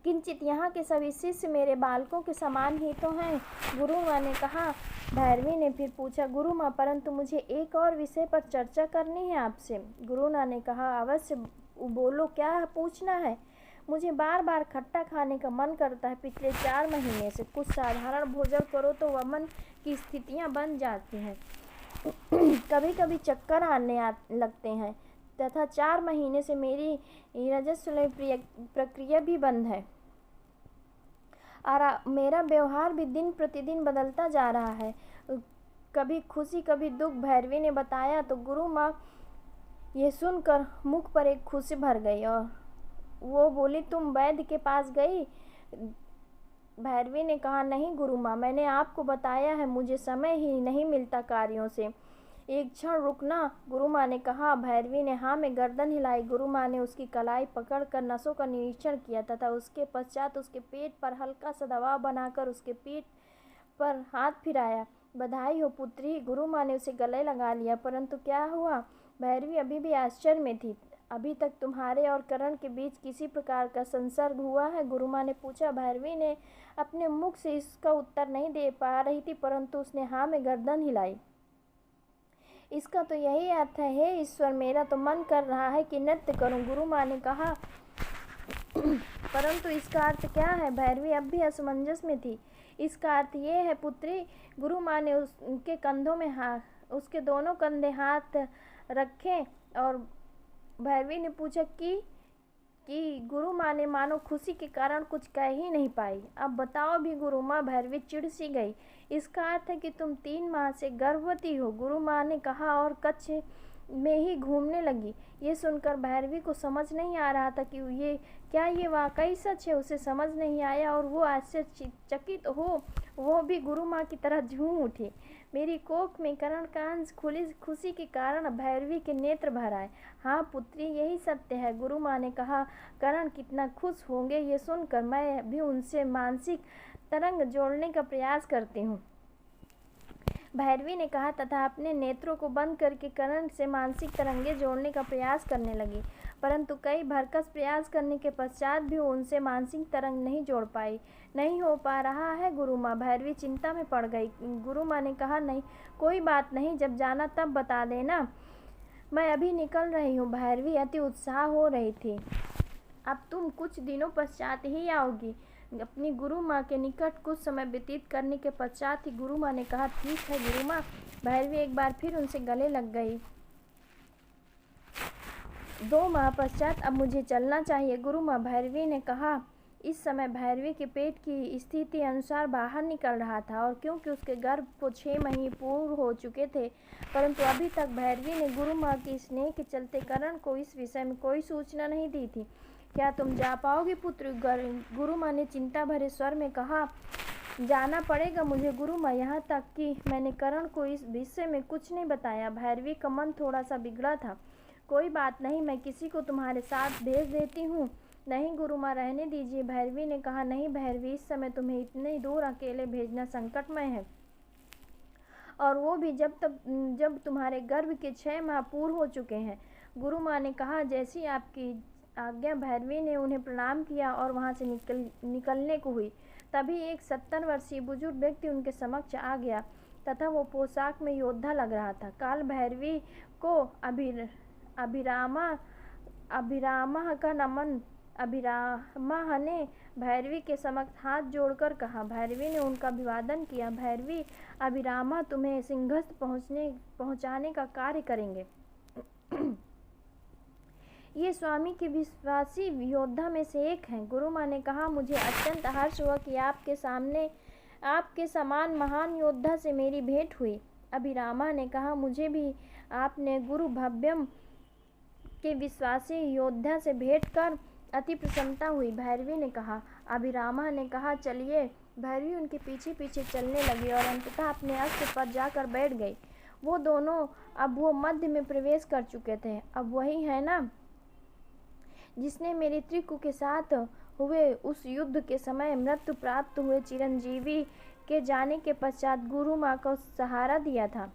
किंचित यहाँ के सभी शिष्य मेरे बालकों के समान ही तो हैं, गुरु माँ ने कहा। भैरवी ने फिर पूछा, गुरु माँ, परंतु मुझे एक और विषय पर चर्चा करनी है आपसे। गुरु माँ ने कहा, अवश्य बोलो, क्या पूछना है? मुझे बार बार खट्टा खाने का मन करता है। पिछले 4 महीने से कुछ साधारण भोजन करो तो वमन की स्थितियाँ बन जाती हैं। कभी कभी चक्कर आने लगते हैं तथा 4 महीने से मेरी रजस्वला प्रक्रिया भी बंद है और मेरा व्यवहार भी दिन प्रतिदिन बदलता जा रहा है, कभी खुशी कभी दुख, भैरवी ने बताया। तो गुरु माँ ये सुनकर मुख पर एक खुशी भर गई और वो बोली, तुम वैद्य के पास गई? भैरवी ने कहा, नहीं गुरु माँ, मैंने आपको बताया है, मुझे समय ही नहीं मिलता कार्यों से। एक क्षण रुकना, गुरु माँ ने कहा। भैरवी ने हाँ में गर्दन हिलाई। गुरु माँ ने उसकी कलाई पकड़कर नसों का निरीक्षण किया तथा उसके पश्चात उसके पेट पर हल्का सा दबाव बनाकर उसके पीठ पर हाथ फिराया। बधाई हो पुत्री, गुरु माँ ने उसे गले लगा लिया। परंतु क्या हुआ? भैरवी अभी भी आश्चर्य में थी। अभी तक तुम्हारे और करण के बीच किसी प्रकार का संसर्ग हुआ है? गुरु माँ ने पूछा। भैरवी ने अपने मुख से इसका उत्तर नहीं दे पा रही थी, परंतु उसने हाँ में गर्दन हिलाई। इसका तो यही अर्थ है, हे ईश्वर, मेरा तो मन कर रहा है कि नृत्य करूं, गुरु माँ ने कहा। परंतु इसका अर्थ क्या है? भैरवी अब भी असमंजस में थी। इसका अर्थ ये है पुत्री, गुरु माँ ने उसके कंधों में उसके दोनों कंधे हाथ रखे और भैरवी ने पूछा कि गुरु माँ ने मानो खुशी के कारण कुछ कह ही नहीं पाई। अब बताओ भी गुरु माँ, भैरवी चिढ़ सी गई। इसका अर्थ है कि तुम 3 माह से गर्भवती हो, गुरु माँ ने कहा और कक्ष में ही घूमने लगी। ये सुनकर भैरवी को समझ नहीं आ रहा था कि ये वाकई सच है। उसे समझ नहीं आया और वो आश्चर्यचकित हो वो भी गुरु माँ की तरह झूम उठी। मेरी कोख में करण का अंश खुशी के कारण भैरवी के नेत्र भर आए। हाँ पुत्री, यही सत्य है, गुरु माँ ने कहा। करण कितना खुश होंगे ये सुनकर। मैं भी उनसे मानसिक तरंग जोड़ने का प्रयास करती हूँ, भैरवी ने कहा तथा अपने नेत्रों को बंद करके करण से मानसिक तरंगे जोड़ने का प्रयास करने लगी। परंतु कई भरकस प्रयास करने के पश्चात भी उनसे मानसिक तरंग नहीं जोड़ पाई। नहीं हो पा रहा है गुरु माँ, भैरवी चिंता में पड़ गई। गुरु माँ ने कहा, नहीं, कोई बात नहीं, जब जाना तब बता देना, मैं अभी निकल रही हूँ। भैरवी अति उत्साह हो रही थी। अब तुम कुछ दिनों पश्चात ही आओगी। अपनी गुरु माँ के निकट कुछ समय व्यतीत करने के पश्चात ही गुरु माँ ने कहा, ठीक है गुरु माँ। भैरवी एक बार फिर उनसे गले लग गई। 2 माह पश्चात अब मुझे चलना चाहिए गुरु माँ, भैरवी ने कहा। इस समय भैरवी के पेट की स्थिति अनुसार बाहर निकल रहा था और क्योंकि उसके गर्भ को 6 महीने पूर्ण हो चुके थे, परंतु अभी तक भैरवी ने गुरु माँ की स्नेह के चलते करण को इस विषय में कोई सूचना नहीं दी थी। क्या तुम जा पाओगी पुत्र? गुरु माँ ने चिंता भरे स्वर में कहा। जाना पड़ेगा मुझे गुरु माँ, यहाँ तक कि मैंने करण को इस विषय में कुछ नहीं बताया। भैरवी का मन थोड़ा सा बिगड़ा था। कोई बात नहीं, मैं किसी को तुम्हारे साथ भेज देती हूँ। नहीं गुरु माँ, रहने दीजिए, भैरवी ने कहा। नहीं भैरवी, इस समय तुम्हें इतनी दूर अकेले भेजना संकटमय है, और वो भी जब तुम्हारे गर्भ के 6 माह पूर्ण हो चुके हैं, गुरु माँ ने कहा। जैसी आपकी आज्ञा। भैरवी ने उन्हें प्रणाम किया और वहाँ से निकलने को हुई। तभी एक 70 वर्षीय बुजुर्ग व्यक्ति उनके समक्ष आ गया तथा वो पोशाक में योद्धा लग रहा था। काल भैरवी को अभिरामा का नमन। अभिरामा ने भैरवी के समक्ष हाथ जोड़कर कहा। भैरवी ने उनका अभिवादन किया। भैरवी, अभिरामा तुम्हें सिंहस्थ पहुँचाने का कार्य करेंगे। ये स्वामी के विश्वासी योद्धा में से एक हैं। गुरु माँ ने कहा, मुझे अत्यंत हर्ष हुआ कि आपके समान महान योद्धा से मेरी भेंट हुई। अभिरामा ने कहा, मुझे भी आपने गुरु भव्यम के विश्वासी योद्धा से भेंट कर अति प्रसन्नता हुई, भैरवी ने कहा। अभिरामा ने कहा, चलिए। भैरवी उनके पीछे पीछे चलने लगी और अंततः अपने अस्त्र पर जाकर बैठ गई। वो दोनों अब वो मध्य में प्रवेश कर चुके थे। अब वही है ना जिसने मेरे त्रिकु के साथ हुए उस युद्ध के समय मृत्यु प्राप्त हुए चिरंजीवी के जाने के पश्चात गुरु माँ को सहारा दिया था।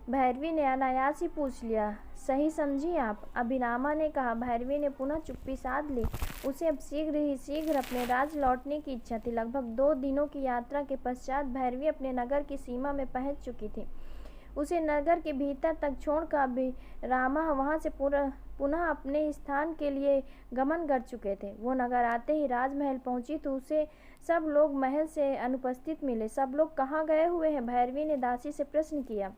भैरवी ने अनायास ही पूछ लिया, सही समझी आप? अभिरामा ने कहा। भैरवी ने पुनः चुप्पी साध ली। उसे अब शीघ्र अपने राज लौटने की इच्छा थी। लगभग 2 दिनों की यात्रा के पश्चात भैरवी अपने नगर की सीमा में पहुंच चुकी थी। उसे नगर के भीतर तक छोड़कर अभिरामा वहां से पुनः अपने स्थान के लिए गमन कर चुके थे। वो नगर आते ही राजमहल पहुंची तो उसे सब लोग महल से अनुपस्थित मिले। सब लोग कहाँ गए हुए हैं? भैरवी ने दासी से प्रश्न किया।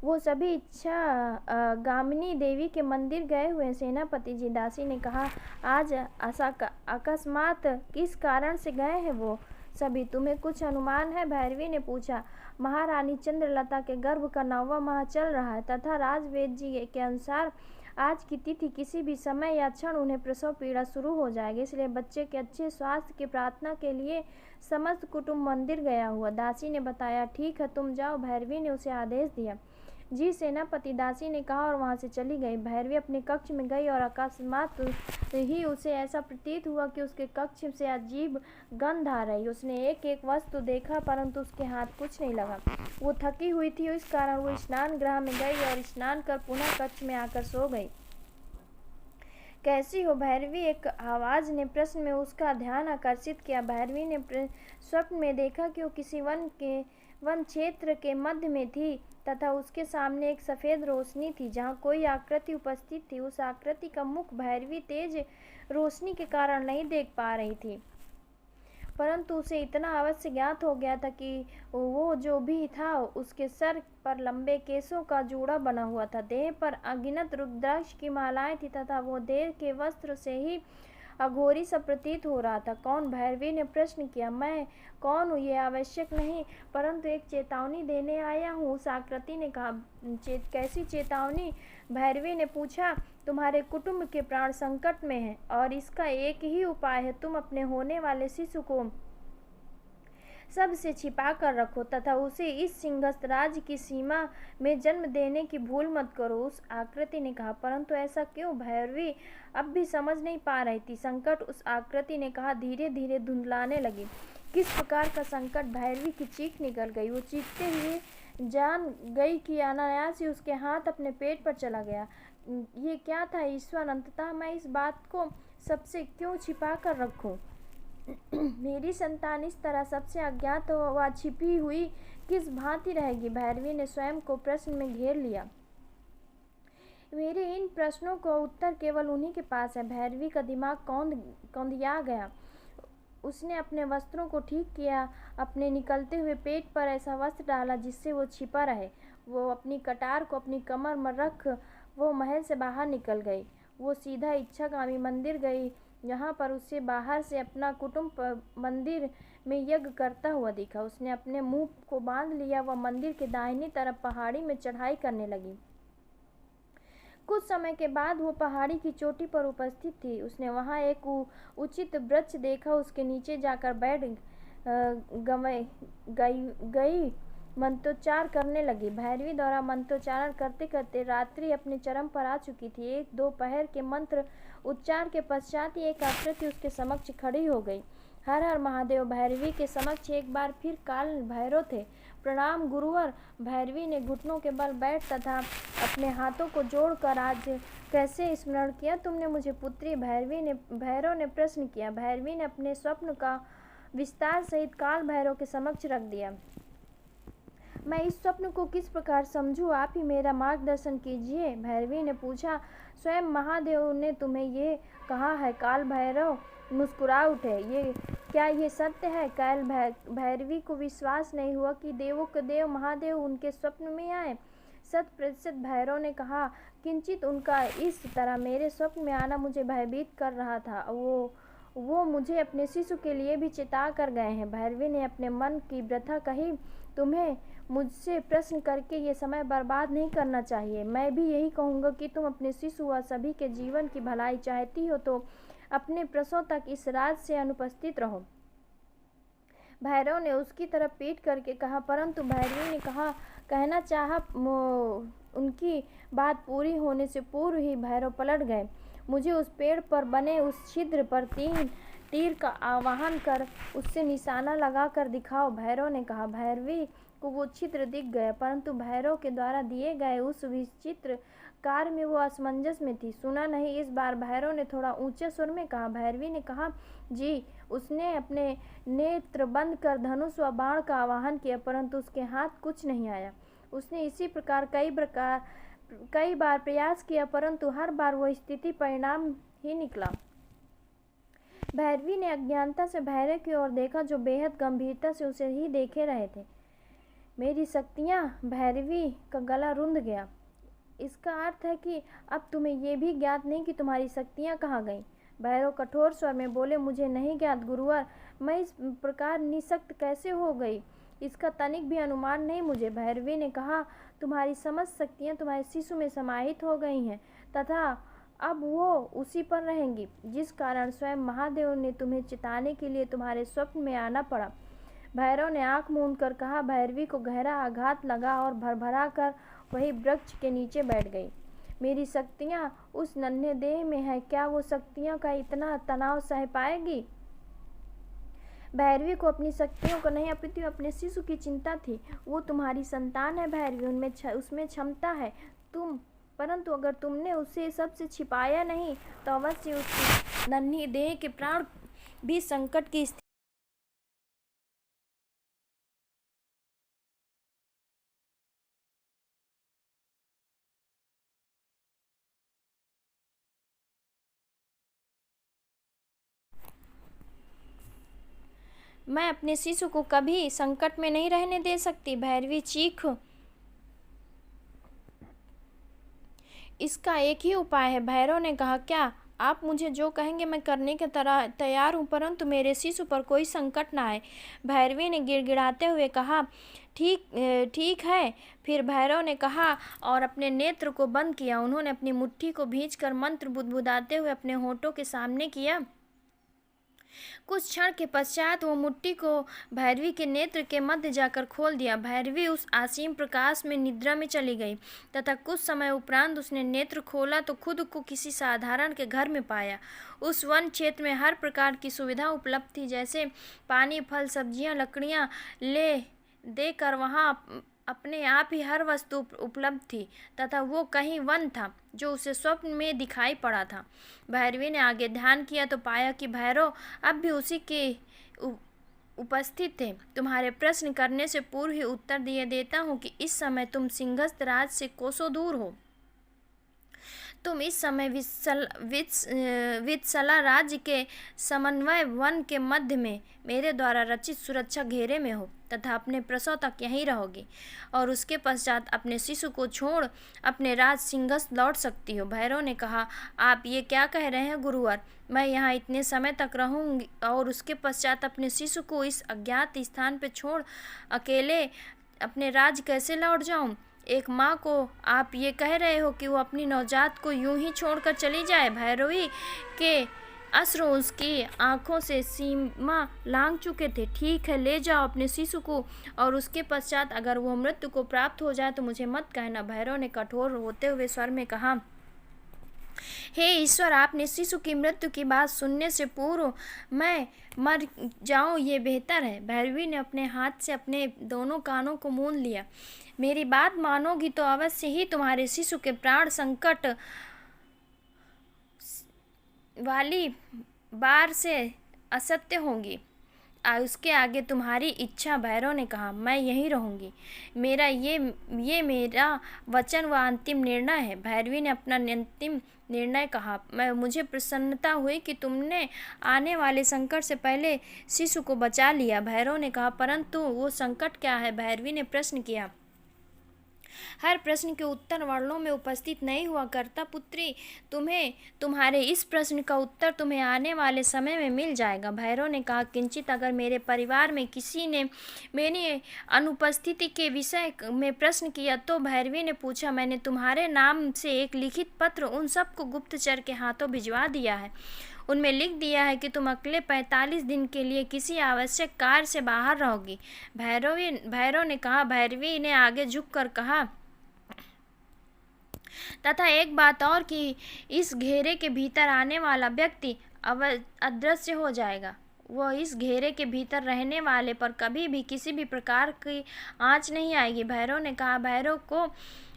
वो सभी इच्छा गामिनी देवी के मंदिर गए हुए हैं सेनापति जी, दासी ने कहा। आज अकस्मात किस कारण से गए हैं वो सभी? तुम्हें कुछ अनुमान है? भैरवी ने पूछा। महारानी चंद्रलता के गर्भ का 9वां माह चल रहा है तथा राजवेद जी के अनुसार आज की तिथि किसी भी समय या क्षण उन्हें प्रसव पीड़ा शुरू हो जाएगी, इसलिए बच्चे के अच्छे स्वास्थ्य की प्रार्थना के लिए समस्त कुटुंब मंदिर गया हुआ। दासी ने बताया, ठीक है तुम जाओ। भैरवी ने उसे आदेश दिया। जी सेनापति, दासी ने कहा और वहां से चली गई। भैरवी अपने कक्ष में गई और अकस्मात ही उसे ऐसा प्रतीत हुआ कि उसके कक्ष से अजीब गंध आ रही। उसने एक एक वस्तु देखा परंतु उसके हाथ कुछ नहीं लगा। वो थकी हुई थी, इस कारण वो स्नान गृह में गई और स्नान कर पुनः कक्ष में आकर सो गई। कैसी हो भैरवी? एक आवाज ने प्रश्न में उसका ध्यान आकर्षित किया। भैरवी ने स्वप्न में देखा कि वो किसी वन क्षेत्र के मध्य में थी तथा उसके सामने एक सफेद रोशनी थी जहाँ कोई आकृति उपस्थित थी। उस आकृति का मुख भैरवी तेज रोशनी के कारण नहीं देख पा रही थी, परंतु उसे इतना अवश्य ज्ञात हो गया था कि वो जो भी था उसके सर पर लंबे केसों का जूड़ा बना हुआ था। देह पर अगिनत रुद्राक्ष की मालाएं थी तथा वो देह के वस्त्र से ही अघोरी सा प्रतीत हो रहा था। कौन? भैरवी ने प्रश्न किया। मैं कौन हूँ ये आवश्यक नहीं, परंतु एक चेतावनी देने आया हूँ, उस आकृति ने कहा। कैसी चेतावनी? भैरवी ने पूछा। तुम्हारे कुटुंब के प्राण संकट में हैं और इसका एक ही उपाय है, तुम अपने होने वाले शिशु को सबसे छिपा कर रखो तथा उसे इस सिंहस्थ राज्य की सीमा में जन्म देने की भूल मत करो, उस आकृति ने कहा। परंतु ऐसा क्यों? भैरवी अब भी समझ नहीं पा रही थी। संकट? उस आकृति ने कहा, धीरे धीरे धुंधलाने लगी। किस प्रकार का संकट? भैरवी की चीख निकल गई। वो चीखते हुए जान गई कि अनायास ही उसके हाथ अपने पेट पर चला गया। ये क्या था ईश्वर? अंततः मैं इस बात को सबसे क्यों छिपा कर रखूं? मेरी संतान इस तरह सबसे अज्ञात व छिपी हुई किस भांति रहेगी? भैरवी ने स्वयं को प्रश्न में घेर लिया। मेरे इन प्रश्नों का उत्तर केवल उन्हीं के पास है। भैरवी का दिमाग कौंधिया गया। उसने अपने वस्त्रों को ठीक किया, अपने निकलते हुए पेट पर ऐसा वस्त्र डाला जिससे वो छिपा रहे। वो अपनी कटार को अपनी कमर में रख वो महल से बाहर निकल गई। वो सीधा इच्छागामी मंदिर गई। यहाँ पर उसे बाहर से अपना कुटुंब मंदिर में यज्ञ करता हुआ दिखा। उसने अपने मुंह को बांध लिया। वह मंदिर के दाहिनी तरफ पहाड़ी में चढ़ाई करने लगी। कुछ समय के बाद वो पहाड़ी की चोटी पर उपस्थित थी। उसने वहाँ एक उचित वृक्ष देखा। उसके नीचे जाकर बैठ गई मंत्रोच्चार करने लगी। भैरवी द्वारा मंत्रोच्चारण करते करते रात्रि अपने चरम पर आ चुकी थी। एक दो पहर के मंत्र उच्चार के पश्चात ही एक आकृति उसके समक्ष खड़ी हो गई। हर हर महादेव! भैरवी के समक्ष एक बार फिर काल भैरव थे। प्रणाम गुरुवर! भैरवी ने घुटनों के बल बैठ तथा अपने हाथों को जोड़कर, आज कैसे स्मरण किया तुमने मुझे पुत्री? भैरव ने प्रश्न किया। भैरवी ने अपने स्वप्न का विस्तार सहित काल भैरव के समक्ष रख दिया। मैं इस स्वप्न को किस प्रकार समझूं? आप ही मेरा मार्गदर्शन कीजिए, भैरवी ने पूछा। स्वयं महादेव ने तुम्हें ये कहा है? काल भैरव मुस्कुरा उठे। क्या ये सत्य है? काल भैरवी को विश्वास नहीं हुआ कि देवों के देव महादेव उनके स्वप्न में आए। 100% भैरव ने कहा। किंचित उनका इस तरह मेरे स्वप्न में आना मुझे भयभीत कर रहा था। वो मुझे अपने शिशु के लिए भी चेता कर गए हैं। भैरवी ने अपने मन की व्यथा कही। तुम्हें मुझसे प्रश्न करके ये समय बर्बाद नहीं करना चाहिए। मैं भी यही कहूँगा कि तुम अपने शिशु व सभी के जीवन की भलाई चाहती हो तो अपने प्रसव तक इस राज से अनुपस्थित रहो। भैरव ने उसकी तरफ पीट करके कहा। परंतु भैरवी ने कहना चाहा। उनकी बात पूरी होने से पूर्व ही भैरव पलट गए। मुझे उस पेड़ पर बने उस छिद्र पर 3 तीर का आवाहन कर उससे निशाना लगा कर दिखाओ, भैरव ने कहा। भैरवी को वो छिद्र दिख गया, परंतु भैरव के द्वारा दिए गए उस विचित्र कार्य में वो असमंजस में थी। सुना नहीं? इस बार भैरव ने थोड़ा ऊंचे स्वर में कहा। भैरवी ने कहा, जी। उसने अपने नेत्र बंद कर धनुष व बाण का आवाहन किया, परंतु उसके हाथ कुछ नहीं आया। उसने इसी प्रकार कई बार प्रयास किया, परंतु हर बार वो स्थिति परिणाम ही निकला। भैरवी ने अज्ञानता से भैरव की ओर देखा, जो बेहद गंभीरता से उसे ही देखे रहे थे। मेरी शक्तियाँ! भैरवी का गला रुंध गया। इसका अर्थ है कि अब तुम्हें ये भी ज्ञात नहीं कि तुम्हारी शक्तियाँ कहाँ गईं? भैरव कठोर स्वर में बोले, मुझे नहीं ज्ञात गुरुवर। मैं इस प्रकार निशक्त कैसे हो गई, इसका तनिक भी अनुमान नहीं मुझे। भैरवी ने कहा, तुम्हारी समस्त शक्तियाँ तुम्हारे शिशु में समाहित हो गई हैं। तथा अब वो उसी पर रहेंगी, जिस कारण स्वयं महादेव ने तुम्हें चिताने के लिए तुम्हारे स्वप्न में आना पड़ा। भैरव ने आंख मूंद कर कहा। भैरवी को गहरा आघात लगा और भरभरा कर वही वृक्ष के नीचे बैठ गई। मेरी शक्तियाँ उस नन्हे देह में है, क्या वो शक्तियों का इतना तनाव सह पाएगी? भैरवी को अपनी शक्तियों को नहीं अपितु अपने शिशु की चिंता थी। वो तुम्हारी संतान है भैरवी, उसमें क्षमता है परंतु अगर तुमने उसे सबसे छिपाया नहीं तो अवश्य उसकी नन्ही देह के प्राण भी संकट की स्थिति। मैं अपने शिशु को कभी संकट में नहीं रहने दे सकती। भैरवी चीख। इसका एक ही उपाय है, भैरव ने कहा। क्या? आप मुझे जो कहेंगे मैं करने के तैयार हूँ, परंतु मेरे शिशु पर कोई संकट ना आए। भैरवी ने गिड़गिड़ाते हुए कहा। ठीक है। फिर भैरव ने कहा और अपने नेत्र को बंद किया। उन्होंने अपनी मुट्ठी को भींचकर मंत्र बुदबुदाते हुए अपने होठों के सामने किया। कुछ क्षण के पश्चात वो मुट्ठी को भैरवी के नेत्र के मध्य जाकर खोल दिया। भैरवी उस असीम प्रकाश में निद्रा में चली गई तथा कुछ समय उपरांत उसने नेत्र खोला तो खुद को किसी साधारण के घर में पाया। उस वन क्षेत्र में हर प्रकार की सुविधा उपलब्ध थी, जैसे पानी, फल, सब्जियां, लकड़ियां ले देकर वहाँ अपने आप ही हर वस्तु उपलब्ध थी तथा वो कहीं वन था जो उसे स्वप्न में दिखाई पड़ा था। भैरवी ने आगे ध्यान किया तो पाया कि भैरव अब भी उसी के उपस्थित थे। तुम्हारे प्रश्न करने से पूर्व ही उत्तर दिए देता हूँ कि इस समय तुम सिंहस्थ राज से कोसों दूर हो। तुम इस समय वित्सला राज्य के समन्वय वन के मध्य में मेरे द्वारा रचित सुरक्षा घेरे में हो तथा अपने प्रसव तक यहीं रहोगी और उसके पश्चात अपने शिशु को छोड़ अपने राज सिंहस्थ लौट सकती हो। भैरव ने कहा। आप ये क्या कह रहे हैं गुरुवर? मैं यहाँ इतने समय तक रहूँगी और उसके पश्चात अपने शिशु को इस अज्ञात स्थान पर छोड़ अकेले अपने राज कैसे लौट जाऊँ? एक माँ को आप ये कह रहे हो कि वो अपनी नवजात को यूं ही छोड़कर चली जाए? भैरवी के अश्रु उसकी आंखों से सीमा लांघ चुके थे। ठीक है, ले जाओ अपने शिशु को और उसके पश्चात अगर वो मृत्यु को प्राप्त हो जाए तो मुझे मत कहना। भैरव ने कठोर होते हुए स्वर में कहा। हे ईश्वर, आपने शिशु की मृत्यु की बात सुनने से पूर्व मैं मर जाऊं ये बेहतर है। भैरवी ने अपने हाथ से अपने दोनों कानों को मूंद लिया। मेरी बात मानोगी तो अवश्य ही तुम्हारे शिशु के प्राण संकट वाली बार से असत्य होंगी। उसके आगे तुम्हारी इच्छा। भैरव ने कहा। मैं यहीं रहूंगी। ये मेरा वचन व अंतिम निर्णय है। भैरवी ने अपना अंतिम निर्णय कहा। मुझे प्रसन्नता हुई कि तुमने आने वाले संकट से पहले शिशु को बचा लिया। भैरव ने कहा। परंतु वो संकट क्या है? भैरवी ने प्रश्न किया। हर प्रश्न के उत्तर वर्णों में उपस्थित नहीं हुआ करता पुत्री। तुम्हारे इस प्रश्न का उत्तर तुम्हें आने वाले समय में मिल जाएगा। भैरव ने कहा। किंचित अगर मेरे परिवार में किसी ने मेरी अनुपस्थिति के विषय में प्रश्न किया तो? भैरवी ने पूछा। मैंने तुम्हारे नाम से एक लिखित पत्र उन सबको गुप्तचर के हाथों भिजवा दिया है। उनमें लिख दिया है कि तुम अगले 45 दिन के लिए किसी आवश्यक कार्य से बाहर रहोगी। भैरव ने कहा। भैरवी ने आगे झुककर कहा। तथा एक बात और कि इस घेरे के भीतर आने वाला व्यक्ति अदृश्य हो जाएगा। वह इस घेरे के भीतर रहने वाले पर कभी भी किसी भी प्रकार की आँच नहीं आएगी। भैरव ने कहा।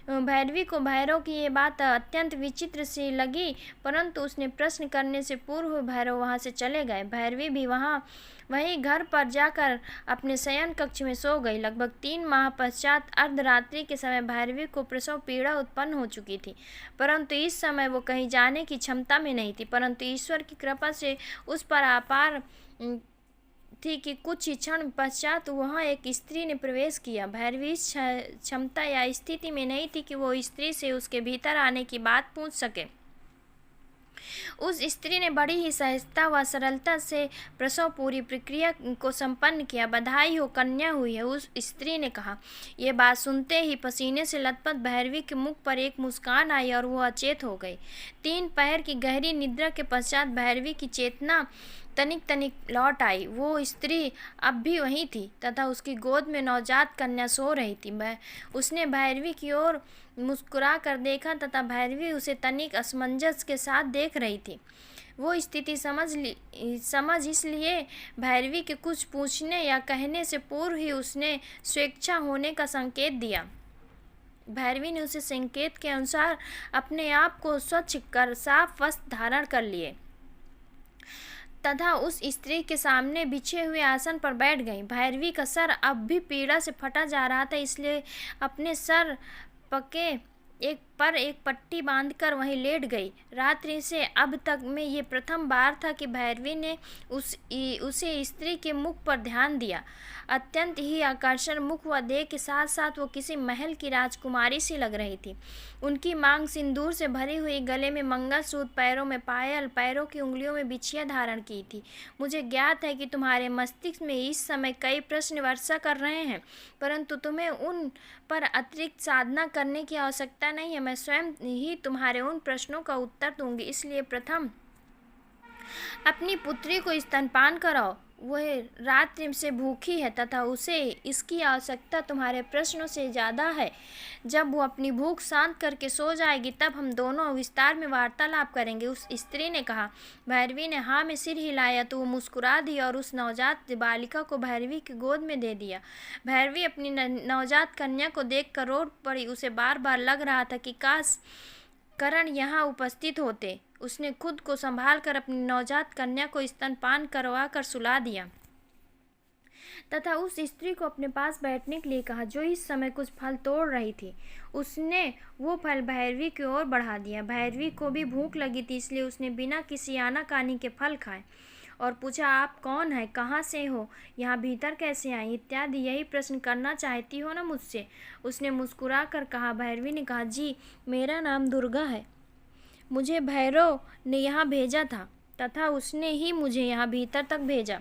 भैरवी को भैरव की ये बात अत्यंत विचित्र सी लगी, परंतु उसने प्रश्न करने से पूर्व भैरव वहाँ से चले गए। भैरवी भी वहीं घर पर जाकर अपने शयन कक्ष में सो गई। लगभग 3 माह पश्चात अर्धरात्रि के समय भैरवी को प्रसव पीड़ा उत्पन्न हो चुकी थी, परंतु इस समय वो कहीं जाने की क्षमता में नहीं थी। परंतु ईश्वर की कृपा से उस पर अपार थी कि कुछ ही क्षण पश्चात वहाँ एक स्त्री ने प्रवेश किया। भैरवी इस क्षमता या स्थिति में नहीं थी कि वो स्त्री से उसके भीतर आने की बात पूछ सके। उस स्त्री ने बड़ी ही सहजता व सरलता से प्रसव पूरी प्रक्रिया को संपन्न किया। बधाई हो, कन्या हुई है, उस स्त्री ने कहा। ये बात सुनते ही पसीने से लथपथ भैरवी के मुख पर एक मुस्कान आई और वो अचेत हो गई। 3 पहर की गहरी निद्रा के पश्चात भैरवी की चेतना तनिक तनिक लौट आई। वो स्त्री अब भी वहीं थी तथा उसकी गोद में नवजात कन्या सो रही थी। उसने भैरवी की ओर मुस्कुरा कर देखा तथा भैरवी उसे तनिक असमंजस के साथ देख रही थी। वो स्थिति समझ इसलिए भैरवी के कुछ पूछने या कहने से पूर्व ही उसने स्वेच्छा होने का संकेत दिया। भैरवी ने उसे संकेत के अनुसार अपने आप को स्वच्छ कर साफ वस्त्र धारण कर लिए तथा उस स्त्री के सामने बिछे हुए आसन पर बैठ गई। भैरवी का सर अब भी पीड़ा से फटा जा रहा था, इसलिए अपने सर पके एक पट्टी बांधकर वहीं लेट गई। रात्रि से अब तक में ये प्रथम बार था कि भैरवी ने उसे स्त्री के मुख पर ध्यान दिया। अत्यंत ही आकर्षण मुख व देह के साथ साथ वो किसी महल की राजकुमारी सी लग रही थी। उनकी मांग सिंदूर से भरी हुई, गले में मंगलसूत्र, पैरों में पायल, पैरों की उंगलियों में बिछिया धारण की थी। मुझे ज्ञात है कि तुम्हारे मस्तिष्क में इस समय कई प्रश्न वर्षा कर रहे हैं, परंतु तुम्हें उन पर अतिरिक्त साधना करने की आवश्यकता नहीं है। मैं स्वयं ही तुम्हारे उन प्रश्नों का उत्तर दूंगी। इसलिए प्रथम अपनी पुत्री को स्तनपान कराओ। वह रात्रि से भूखी है तथा उसे इसकी आवश्यकता तुम्हारे प्रश्नों से ज़्यादा है। जब वो अपनी भूख शांत करके सो जाएगी तब हम दोनों विस्तार में वार्तालाप करेंगे, उस स्त्री ने कहा। भैरवी ने हाँ में सिर हिलाया तो वो मुस्कुरा दी और उस नवजात बालिका को भैरवी की गोद में दे दिया। भैरवी अपनी नवजात कन्या को देख कर रो पड़ी। उसे बार बार लग रहा था कि काश करण यहाँ उपस्थित होते। उसने खुद को संभाल कर अपनी नवजात कन्या को स्तनपान करवा कर सुला दिया तथा उस स्त्री को अपने पास बैठने के लिए कहा जो इस समय कुछ फल तोड़ रही थी। उसने वो फल भैरवी की ओर बढ़ा दिया। भैरवी को भी भूख लगी थी, इसलिए उसने बिना किसी आनाकानी के फल खाए और पूछा, आप कौन है, कहाँ से हो, यहाँ भीतर कैसे आई, इत्यादि। यही प्रश्न करना चाहती हो ना मुझसे? उसने मुस्कुरा कर कहा। भैरवी ने कहा, जी मेरा नाम दुर्गा है। मुझे भैरव ने यहाँ भेजा था तथा उसने ही मुझे यहाँ भीतर तक भेजा।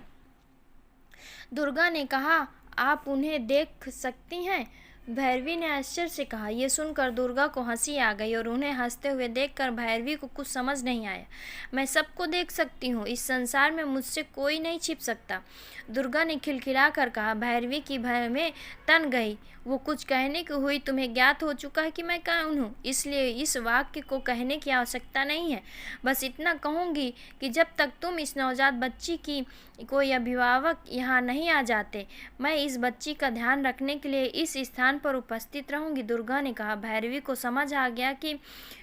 दुर्गा ने कहा, आप उन्हें देख सकती हैं? भैरवी ने आश्चर्य से कहा। यह सुनकर दुर्गा को हंसी आ गई और उन्हें हंसते हुए देखकर भैरवी को कुछ समझ नहीं आया। मैं सबको देख सकती हूँ, इस संसार में मुझसे कोई नहीं छिप सकता, दुर्गा ने खिलखिला कर कहा। भैरवी की भय में तन गई। वो कुछ कहने की हुई, तुम्हें ज्ञात हो चुका है कि मैं कौन हूँ, इसलिए इस वाक्य को कहने की आवश्यकता नहीं है। बस इतना कहूँगी कि जब तक तुम इस नवजात बच्ची की कोई अभिभावक यहाँ नहीं आ जाते, मैं इस बच्ची का ध्यान रखने के लिए इस स्थान पर उपस्थित रहूंगी, दुर्गा ने कहा। भैरवी को समझ आ गया कि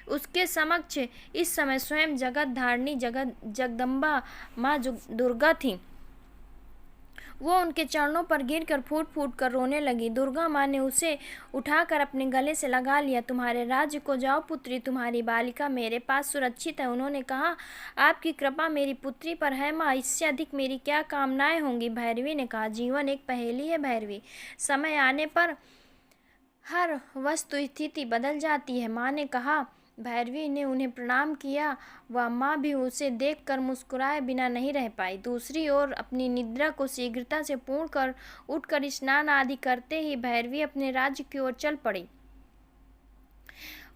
उसके समक्ष इस समय स्वयं जगत धारिणी जगदम्बा माँ दुर्गा थी। वो उनके चरणों पर गिरकर फूट फूट कर रोने लगी। दुर्गा माँ ने उसे उठाकर अपने गले से लगा लिया। तुम्हारे राज्य को जाओ पुत्री, तुम्हारी बालिका मेरे पास सुरक्षित है। उन्होंने कहा, आपकी कृपा मेरी पुत्री पर है माँ, इससे अधिक मेरी क्या कामनाएं होंगी। भैरवी ने कहा, जीवन एक पहेली है भैरवी, समय आने पर हर वस्तु स्थिति बदल जाती है, माँ ने कहा। भैरवी ने उन्हें प्रणाम किया। वह माँ भी उसे देखकर मुस्कुराए बिना नहीं रह पाई। दूसरी ओर अपनी निद्रा को शीघ्रता से पूर्ण कर उठकर स्नान आदि करते ही भैरवी अपने राज्य की ओर चल पड़ी।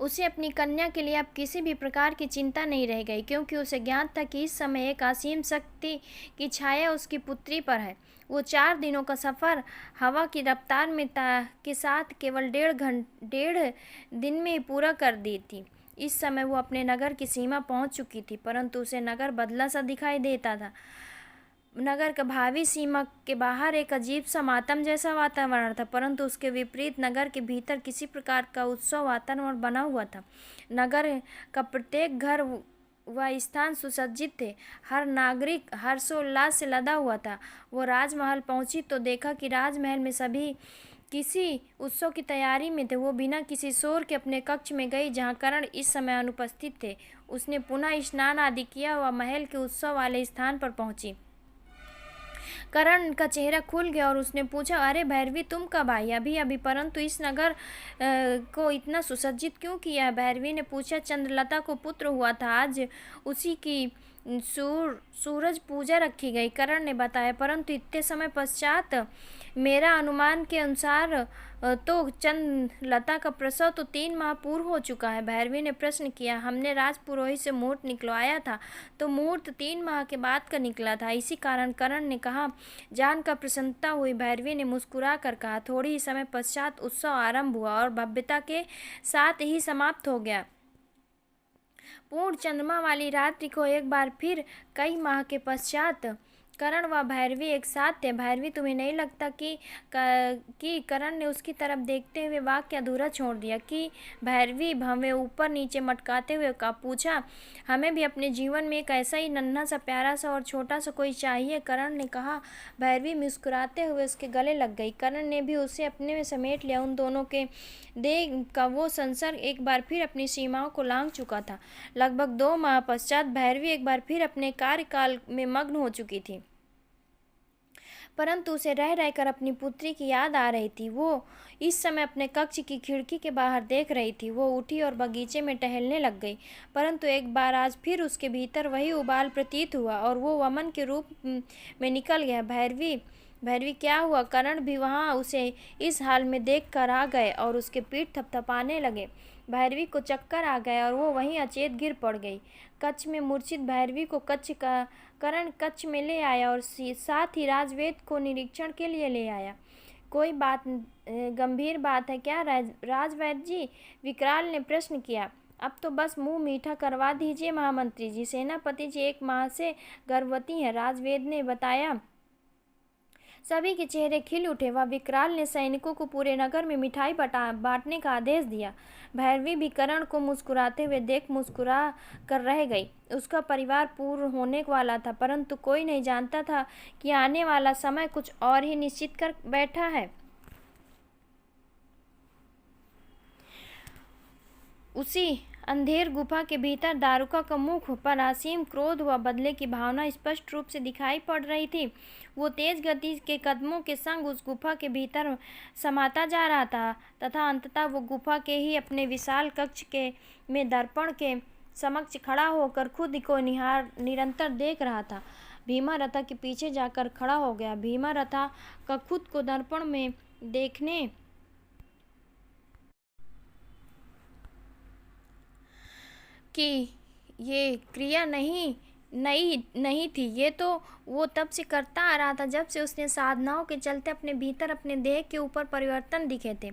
उसे अपनी कन्या के लिए अब किसी भी प्रकार की चिंता नहीं रह गई, क्योंकि उसे ज्ञात था कि इस समय एक असीम शक्ति की छाया उसकी पुत्री पर है। वो 4 दिनों का सफ़र हवा की रफ्तार में के साथ केवल 1.5 दिन में ही पूरा कर दी थी। इस समय वो अपने नगर की सीमा पहुंच चुकी थी, परंतु उसे नगर बदला सा दिखाई देता था। नगर के भावी सीमा के बाहर एक अजीब सा मातम जैसा वातावरण था, परंतु उसके विपरीत नगर के भीतर किसी प्रकार का उत्सव वातावरण बना हुआ था। नगर का प्रत्येक घर वह स्थान सुसज्जित थे। हर नागरिक हर्षोल्लास से लदा हुआ था। वो राजमहल पहुंची तो देखा कि राजमहल में सभी किसी उत्सव की तैयारी में थे। वो बिना किसी शोर के अपने कक्ष में गई, जहां करण इस समय अनुपस्थित थे। उसने पुनः स्नान आदि किया व महल के उत्सव वाले स्थान पर पहुंची। कर्ण का चेहरा खुल गया और उसने पूछा, अरे भैरवी, तुम कब आई? अभी अभी, परंतु इस नगर को इतना सुसज्जित क्यों किया? भैरवी ने पूछा, चंद्रलता को पुत्र हुआ था, आज उसी की सूरज पूजा रखी गई। कर्ण ने बताया, परंतु इतने समय पश्चात? मेरा अनुमान के अनुसार तो चंद्रलता का प्रसव तो 3 माह पूर्व हो चुका है। भैरवी ने प्रश्न किया, हमने राजपुरोहित से मुहूर्त निकलवाया था, तो मुहूर्त 3 माह के बाद का निकला था। इसी कारण कर्ण ने कहा। जानकर प्रसन्नता हुई भैरवी ने मुस्कुरा कर कहा, थोड़ी ही समय पश्चात उत्सव आरंभ हुआ और भव्यता के साथ ही समाप्त हो गया। पूर्ण चंद्रमा वाली रात्रि को एक बार फिर कई माह के पश्चात कर्ण व भैरवी एक साथ थे। भैरवी, तुम्हें नहीं लगता कि कर्ण ने उसकी तरफ देखते हुए वाक्य अधूरा छोड़ दिया? कि भैरवी हमें ऊपर नीचे मटकाते हुए पूछा, हमें भी अपने जीवन में एक ऐसा ही नन्हा सा, प्यारा सा और छोटा सा कोई चाहिए, कर्ण ने कहा। भैरवी मुस्कुराते हुए उसके गले लग गई। कर्ण ने भी उसे अपने में समेट लिया। उन दोनों के देह का वो संसर्ग एक बार फिर अपनी सीमाओं को लांघ चुका था। लगभग 2 माह पश्चात भैरवी एक बार फिर अपने कार्यकाल में मग्न हो चुकी थी, परंतु उसे रह रहकर अपनी पुत्री की याद आ रही थी। वो इस समय अपने कक्ष की खिड़की के बाहर देख रही थी। वो उठी और बगीचे में टहलने लग गई, परंतु एक बार आज फिर उसके भीतर वही उबाल प्रतीत हुआ और वो वमन के रूप में निकल गया। भैरवी, क्या हुआ? कर्ण भी वहाँ उसे इस हाल में देख कर आ गए और उसके पीठ थपथपाने लगे। भैरवी को चक्कर आ गया और वो वहीं अचेत गिर पड़ गई। कच्छ में मूर्छित भैरवी को कर्ण कच्छ में ले आया और साथ ही राजवेद को निरीक्षण के लिए ले आया। कोई गंभीर बात है क्या राजवैद्य जी? विकराल ने प्रश्न किया। अब तो बस मुंह मीठा करवा दीजिए महामंत्री जी, सेनापति जी 1 माह से गर्भवती हैं, राजवेद ने बताया। सभी के चेहरे खिल उठे। वह विकराल ने सैनिकों को पूरे नगर में मिठाई बांटने का आदेश दिया। भैरवी भी कर्ण को मुस्कुराते हुए देख मुस्कुरा कर रह गई। उसका परिवार पूर्ण होने वाला था, परंतु कोई नहीं जानता था कि आने वाला समय कुछ और ही निश्चित कर बैठा है। उसी अंधेर गुफा के भीतर दारुका का मुख पर असीम क्रोध व बदले की भावना स्पष्ट रूप से दिखाई पड़ रही थी। वो तेज गति के कदमों के संग उस गुफा के भीतर समाता जा रहा था तथा अंततः वो गुफा के ही अपने विशाल कक्ष में दर्पण के समक्ष खड़ा होकर खुद को निरंतर देख रहा था। भीमा रथा के पीछे जाकर खड़ा हो गया। भीमा रथा का खुद को दर्पण में देखने कि ये क्रिया नहीं थी। ये तो वो तब से करता आ रहा था जब से उसने साधनाओं के चलते अपने भीतर अपने देह के ऊपर परिवर्तन दिखे थे।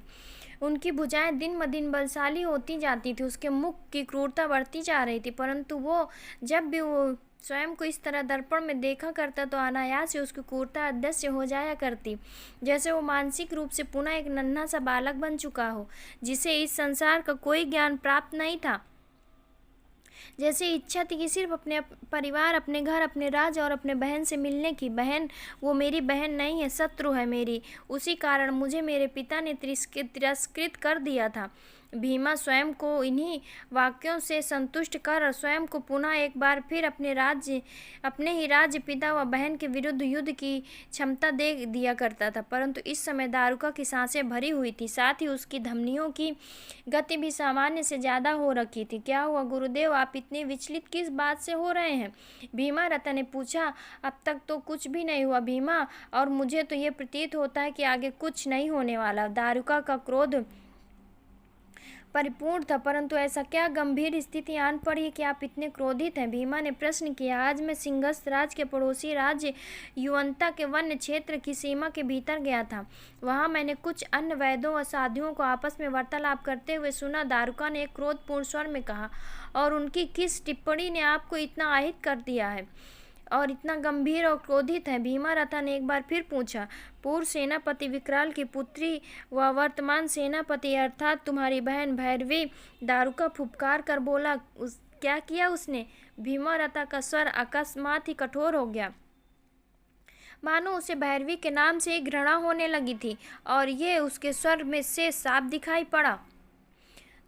उनकी भुजाएं दिन ब दिन बलशाली होती जाती थी, उसके मुख की क्रूरता बढ़ती जा रही थी, परंतु वो जब भी वो स्वयं को इस तरह दर्पण में देखा करता तो अनायास से उसकी क्रूरता अदृश्य हो जाया करती, जैसे वो मानसिक रूप से पुनः एक नन्हा सा बालक बन चुका हो, जिसे इस संसार का कोई ज्ञान प्राप्त नहीं था। जैसे इच्छा थी कि सिर्फ अपने परिवार, अपने घर, अपने राज और अपने बहन से मिलने की। बहन, वो मेरी बहन नहीं है, शत्रु है मेरी। उसी कारण मुझे मेरे पिता ने तिरस्कृत कर दिया था। भीमा स्वयं को इन्हीं वाक्यों से संतुष्ट कर स्वयं को पुनः एक बार फिर अपने ही राज्य, पिता व बहन के विरुद्ध युद्ध की क्षमता दे दिया करता था। परंतु इस समय दारुका की सांसें भरी हुई थी, साथ ही उसकी धमनियों की गति भी सामान्य से ज्यादा हो रखी थी। क्या हुआ गुरुदेव, आप इतने विचलित किस बात से हो रहे हैं? भीमा रथा ने पूछा। अब तक तो कुछ भी नहीं हुआ भीमा, और मुझे तो ये प्रतीत होता है कि आगे कुछ नहीं होने वाला। दारुका का क्रोध परिपूर्ण था, परंतु ऐसा क्या गंभीर स्थिति आन पड़ी है कि आप इतने क्रोधित हैं? भीमा ने प्रश्न किया। आज मैं सिंहस्थ राज के पड़ोसी राज्य युवंता के वन्य क्षेत्र की सीमा के भीतर गया था। वहां मैंने कुछ अन्य वैद्यों और साधुओं को आपस में वार्तालाप करते हुए सुना। दारुका ने एक क्रोधपूर्ण स्वर में कहा। और उनकी किस टिप्पणी ने आपको इतना आहित कर दिया है और इतना गंभीर और क्रोधित है? भीमा रथा ने एक बार फिर पूछा। पूर्व सेनापति विकराल की पुत्री व वर्तमान सेनापति अर्थात तुम्हारी बहन भैरवी, दारुका फुफकार कर बोला। क्या किया उसने? भीमा रथा का स्वर अकस्मात ही कठोर हो गया, मानो उसे भैरवी के नाम से घृणा होने लगी थी, और ये उसके स्वर में से साफ दिखाई पड़ा।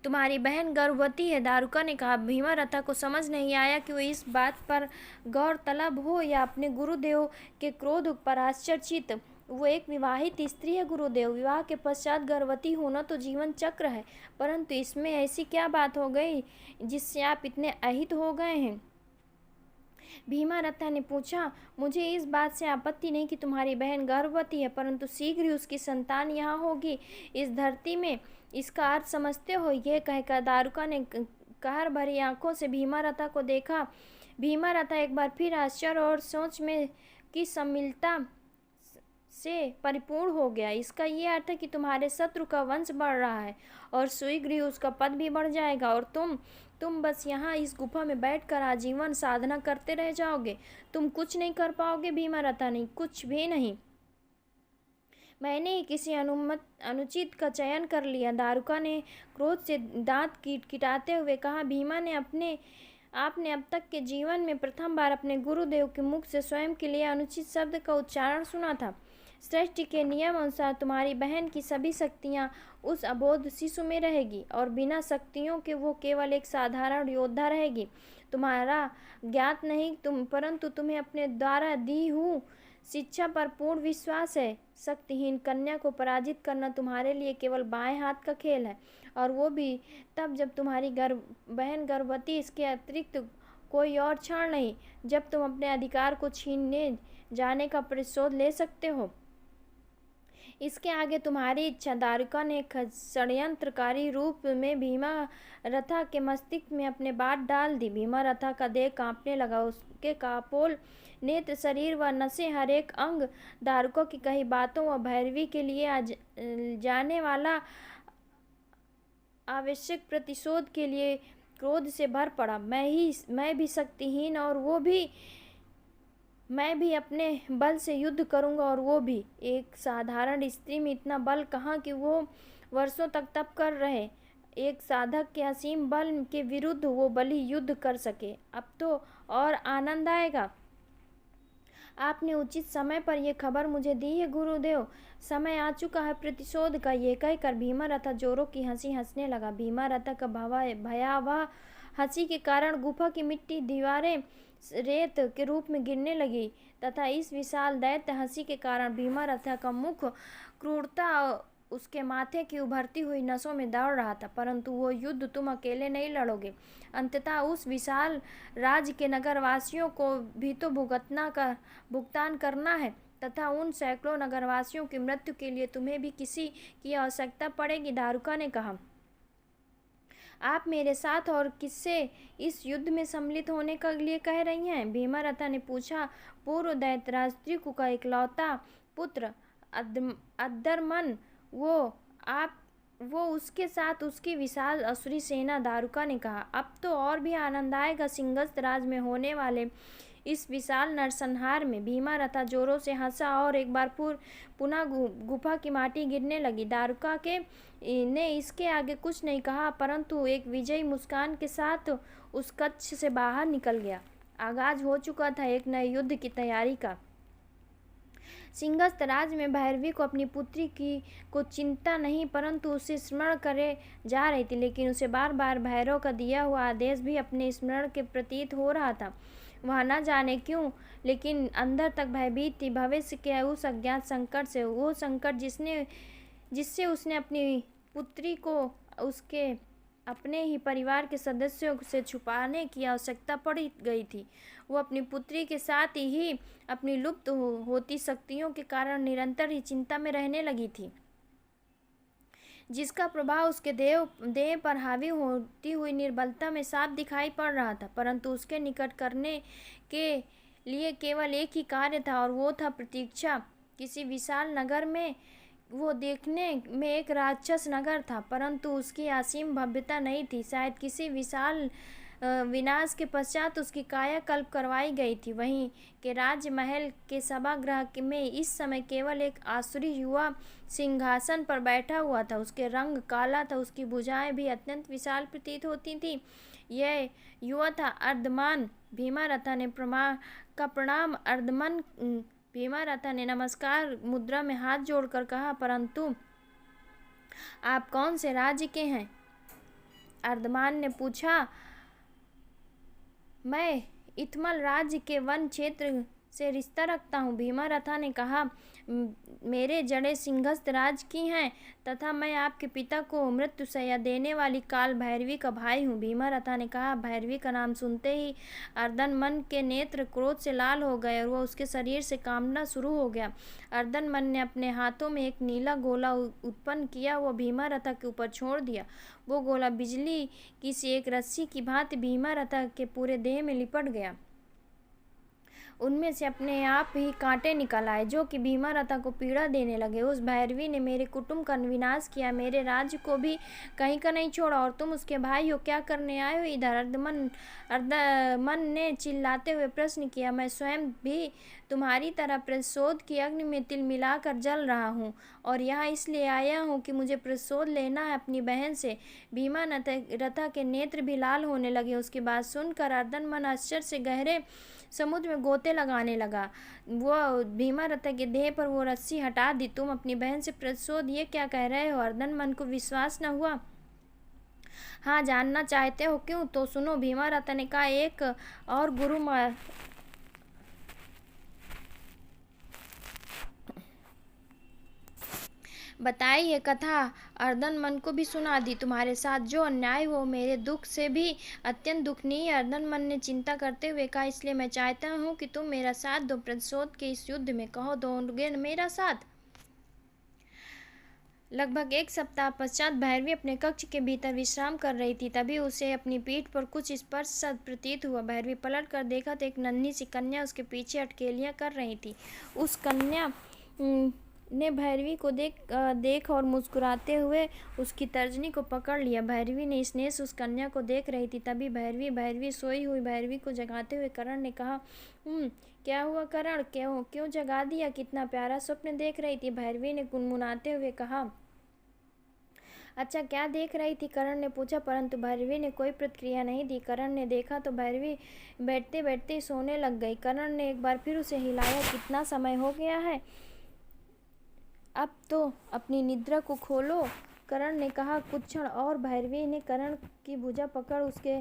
तुम्हारी बहन गर्भवती है, दारुका ने कहा। भीमारथा को समझ नहीं आया कि वो इस बात पर गौरतलब हो या अपने गुरुदेव के क्रोध पर आश्चर्यचकित। वो एक विवाहित स्त्री है गुरुदेव, विवाह के पश्चात गर्भवती होना तो जीवन चक्र है, परंतु इसमें ऐसी क्या बात हो गई जिससे आप इतने अहित हो गए हैं? भीमारथा ने पूछा। मुझे इस बात से आपत्ति नहीं कि तुम्हारी बहन गर्भवती है, परंतु शीघ्र ही उसकी संतान यहाँ होगी इस धरती में। इसका अर्थ समझते हो? यह कहकर दारुका ने कहर भरी आंखों से भीमारथा को देखा। भीमारथा एक बार फिर आश्चर्य और सोच में की सम्मिलितता से परिपूर्ण हो गया। इसका ये अर्थ है कि तुम्हारे शत्रु का वंश बढ़ रहा है और शीघ्र ही उसका पद भी बढ़ जाएगा, और तुम बस यहाँ इस गुफा में बैठकर आजीवन साधना करते रह जाओगे। तुम कुछ नहीं कर पाओगे भीमारथा, नहीं, कुछ भी नहीं। मैंने ही किसी अनुचित का चयन कर लिया, दारुका ने क्रोध से दांत किटकिटाते हुए कहा। भीमा ने आपने अब तक के जीवन में प्रथम बार अपने गुरुदेव के मुख से स्वयं के लिए अनुचित शब्द का उच्चारण सुना था। सृष्टि के नियम अनुसार तुम्हारी बहन की सभी शक्तियाँ उस अबोध शिशु में रहेगी और बिना शक्तियों के वो केवल एक साधारण योद्धा रहेगी। तुम्हारा ज्ञात नहीं परंतु तुम्हें अपने द्वारा दी हुई शिक्षा पर पूर्ण विश्वास है। शक्तिहीन कन्या को पराजित करना तुम्हारे लिए केवल बाएं हाथ का खेल है, और वो भी तब जब तुम्हारी बहन गर्भवती। इसके अतिरिक्त कोई और क्षण नहीं जब तुम अपने अधिकार को छीनने जाने का प्रतिशोध ले सकते हो। इसके आगे तुम्हारी इच्छा। दारुका ने षड्यंत्रकारी रूप में भीमारथा के मस्तिष्क में अपने बात डाल दी। भीमारथा का देह कांपने लगा। उसके कापोल नेत्र, शरीर व नसें, हर एक अंग दारुका की कही बातों व भैरवी के लिए जाने वाला आवश्यक प्रतिशोध के लिए क्रोध से भर पड़ा। मैं भी शक्तिहीन, और मैं भी अपने बल से युद्ध करूंगा, और वो भी। एक साधारण स्त्री में इतना बल कहाँ कि वो वर्षों तक तप कर रहे। एक साधक के असीम बल के विरुद्ध वो बली युद्ध कर सके। अब तो और आनंद आएगा। आपने उचित समय पर यह खबर मुझे दी है गुरुदेव। समय आ चुका है प्रतिशोध का। ये कहकर भीमारथा जोरों की हंसी हंसने लगा। भीमारथा का भयावह हंसी के कारण गुफा की मिट्टी दीवारें रेत के रूप में गिरने लगी, तथा इस विशाल दैत्य हंसी के कारण भीमारथा का मुख क्रूरता उसके माथे की उभरती हुई नसों में दौड़ रहा था। परंतु वो युद्ध तुम अकेले नहीं लड़ोगे। अंततः उस विशाल राज्य के नगरवासियों को भी तो भुगतान करना है, तथा उन सैकड़ों नगरवासियों की मृत्यु के लिए तुम्हें भी किसी की आवश्यकता पड़ेगी। दारुका ने कहा। आप मेरे साथ और किससे इस युद्ध में सम्मिलित होने के लिए कह रही हैं? भीमारथा ने पूछा। पूर्व दैत्यराज त्रिकु का इकलौता पुत्र अद्रमन, वो उसके साथ उसकी विशाल असुरी सेना। दारुका ने कहा। अब तो और भी आनंद आएगा सिंहस्थ राज में होने वाले इस विशाल नरसंहार में। भीमारथा जोरों से हंसा और एक बार पुनः गुफा की माटी गिरने लगी। दारुका ने इसके आगे कुछ नहीं कहा, परंतु एक विजयी मुस्कान के साथ उस कक्ष से बाहर निकल गया। आगाज हो चुका था एक नए युद्ध की तैयारी का। सिंहस्थ राज में भैरवी को अपनी पुत्री को चिंता नहीं, परंतु उसे स्मरण करे जा रही थी, लेकिन उसे बार बार भैरव का दिया हुआ आदेश भी अपने स्मरण के प्रतीत हो रहा था। वह न जाने क्यों, लेकिन अंदर तक भयभीत थी भविष्य के उस अज्ञात संकट से। वो संकट जिससे उसने अपनी पुत्री को उसके अपने ही परिवार के सदस्यों से छुपाने की आवश्यकता पड़ गई थी। वो अपनी पुत्री के साथ ही अपनी लुप्त होती शक्तियों के कारण निरंतर ही चिंता में रहने लगी थी, जिसका प्रभाव उसके देह पर हावी होती हुई निर्बलता में साफ दिखाई पड़ रहा था। परंतु उसके निकट करने के लिए केवल एक ही कार्य था, और वो था प्रतीक्षा। किसी विशाल नगर में वो देखने में एक राक्षस नगर था, परंतु उसकी असीम भव्यता नहीं थी। शायद किसी विशाल विनाश के पश्चात उसकी कायाकल्प करवाई गई थी। वहीं के राजमहल के सभागृह में इस समय केवल एक आसुरी युवा सिंहासन पर बैठा हुआ था। उसके रंग काला था, उसकी भुजाएं भी अत्यंत विशाल प्रतीत होती थी। यह युवा था अर्धमान। भीमारथा ने प्रणाम। अर्धमान भीमारथा ने नमस्कार मुद्रा में हाथ जोड़कर कहा, परंतु आप कौन से राज्य के हैं? अर्धमान ने पूछा। मैं इथमल राज्य के वन क्षेत्र से रिश्ता रखता हूँ। भीमारथा ने कहा, मेरे जड़ें सिंहस्थ राज की हैं तथा मैं आपके पिता को मृत्युशैया देने वाली काल भैरवी का भाई हूँ। भीमारथा ने कहा। भैरवी का नाम सुनते ही अर्दनमन के नेत्र क्रोध से लाल हो गए और वह उसके शरीर से कांपना शुरू हो गया। अर्दनमन ने अपने हाथों में एक नीला गोला उत्पन्न किया, वह भीमारथा के ऊपर छोड़ दिया। वो गोला बिजली की सी एक रस्सी की भांति भीमारथा के पूरे देह में लिपट गया। उनमें से अपने आप ही कांटे निकल आए जो कि भीमारथा को पीड़ा देने लगे। उस भैरवी ने मेरे कुटुंब का विनाश किया, मेरे राज्य को भी कहीं का नहीं छोड़ा, और तुम उसके भाई हो, क्या करने आए हो इधर? अर्दमन ने चिल्लाते हुए प्रश्न किया। मैं स्वयं भी तुम्हारी तरह प्रतिशोध की अग्नि में तिल मिलाकर जल रहा हूँ और यहाँ इसलिए आया हूँ कि मुझे प्रतिशोध लेना है अपनी बहन से। भीमारथा के नेत्र भी लाल होने लगे। उसकी बात सुनकर अर्दनमन आश्चर्य से गहरे समुद्र में गोते लगाने लगा। वो भीमारथा के देह पर वो रस्सी हटा दी। तुम अपनी बहन से प्रतिशोध, ये क्या कह रहे हो? अर्दनमन को विश्वास न हुआ। हाँ, जानना चाहते हो क्यों? तो सुनो। भीमारथा ने कहा। एक और गुरु बताई ये कथा अर्दनमन को भी सुना दी। तुम्हारे साथ जो अन्याय हो मेरे दुख से भी अत्यंत दुखनीय है। अर्दनमन ने चिंता करते हुए कहा, इसलिए मैं चाहता हूँ कि तुम मेरा साथ दो प्रतिशोध के इस युद्ध में। कहो, दोगे मेरा साथ? लगभग एक सप्ताह पश्चात भैरवी अपने कक्ष के भीतर विश्राम कर रही थी। तभी उसे अपनी पीठ पर कुछ स्पर्श सा प्रतीत हुआ। भैरवी पलट कर देखा तो एक नन्ही सी कन्या उसके पीछे अटकेलियां कर रही थी। उस कन्या ने भैरवी को देख और मुस्कुराते हुए उसकी तर्जनी को पकड़ लिया। भैरवी ने स्नेह से उस कन्या को देख रही थी। तभी भैरवी सोई हुई भैरवी को जगाते हुए करण ने कहा, क्या हुआ करण? क्यों जगा दिया? कितना प्यारा स्वप्न देख रही थी? भैरवी ने गुनगुनाते हुए कहा। अच्छा, क्या देख रही थी? करण ने पूछा, परंतु भैरवी ने कोई प्रतिक्रिया नहीं दी। करण ने देखा तो भैरवी बैठते बैठते सोने लग गई। करण ने एक बार फिर उसे हिलाया। कितना समय हो गया है, अब तो अपनी निद्रा को खोलो, करण ने कहा। कुछ क्षण और। भैरवी ने करण की भुजा पकड़ उसके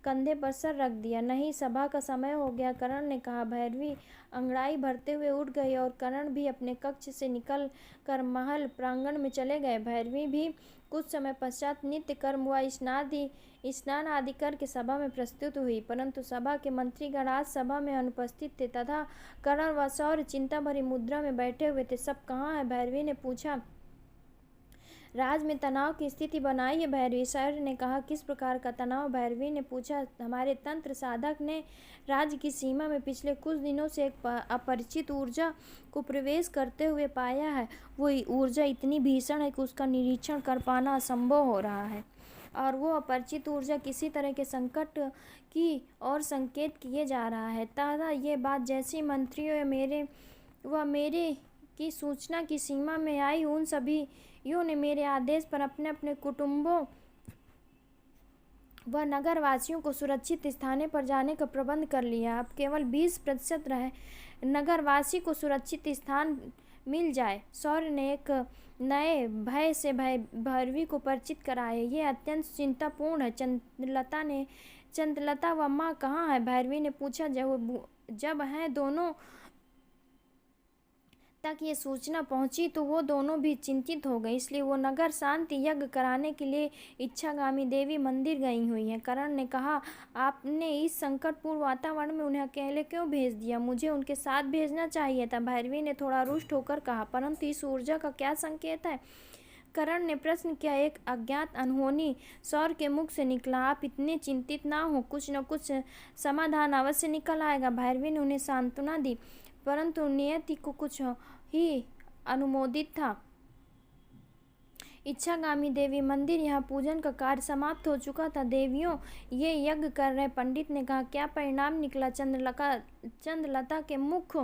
कंधे पर सर रख दिया। नहीं, सभा का समय हो गया, करण ने कहा। भैरवी अंगड़ाई भरते हुए उठ गई और करण भी अपने कक्ष से निकल कर महल प्रांगण में चले गए। भैरवी भी कुछ समय पश्चात नित्य कर्म व स्नान आदि करके सभा में प्रस्तुत हुई, परंतु सभा के मंत्रीगण आज सभा में अनुपस्थित थे तथा करण व सौर्य चिंता भरी मुद्रा में बैठे हुए थे। सब कहाँ है? भैरवी ने पूछा। राज में तनाव की स्थिति बनाई है, भैरवी सर ने कहा। किस प्रकार का तनाव? भैरवी ने पूछा। हमारे तंत्र साधक ने राज्य की सीमा में पिछले कुछ दिनों से एक अपरिचित ऊर्जा को प्रवेश करते हुए पाया है। वो ऊर्जा इतनी भीषण है कि उसका निरीक्षण कर पाना असंभव हो रहा है, और वो अपरिचित ऊर्जा किसी तरह के संकट की और संकेत किए जा रहा है। तथा ये बात जैसी मंत्रियों या मेरे की सूचना की सीमा में आई, उन सभी ने मेरे आदेश पर अपने अपने कुटुंबों व नगरवासियों को सुरक्षित स्थानों पर जाने का प्रबंध कर लिया। अब केवल 20% रहे नगरवासी को सुरक्षित स्थान मिल जाए। सौर्य ने एक नए भय से भैरवी को परिचित कराया। ये अत्यंत चिंतापूर्ण है। चंद्रलता व माँ कहाँ है? भैरवी ने पूछा। जब हैं दोनों तक ये सूचना पहुंची तो वो दोनों भी चिंतित हो गए, इसलिए वो नगर शांति यज्ञ कराने के लिए इच्छागामी देवी मंदिर गई हुई हैं। करण ने कहा, आपने इस संकटपूर्ण वातावरण में उन्हें अकेले क्यों भेज दिया? मुझे उनके साथ भेजना चाहिए था, भैरवी ने थोड़ा रुष्ट होकर कहा। परंतु इस ऊर्जा का क्या संकेत है? करण ने प्रश्न किया। एक अज्ञात अनहोनी सौर के मुख से निकला। आप इतने चिंतित ना हो, कुछ न कुछ समाधान अवश्य निकल आएगा, भैरवी ने उन्हें सांत्वना दी। परंतु नियति को कुछ ही अनुमोदित था। इच्छागामी देवी मंदिर, यहाँ पूजन का कार्य समाप्त हो चुका था। देवियों ये यज्ञ कर रहे। पंडित ने कहा। क्या परिणाम निकला? चंद्रलता के मुख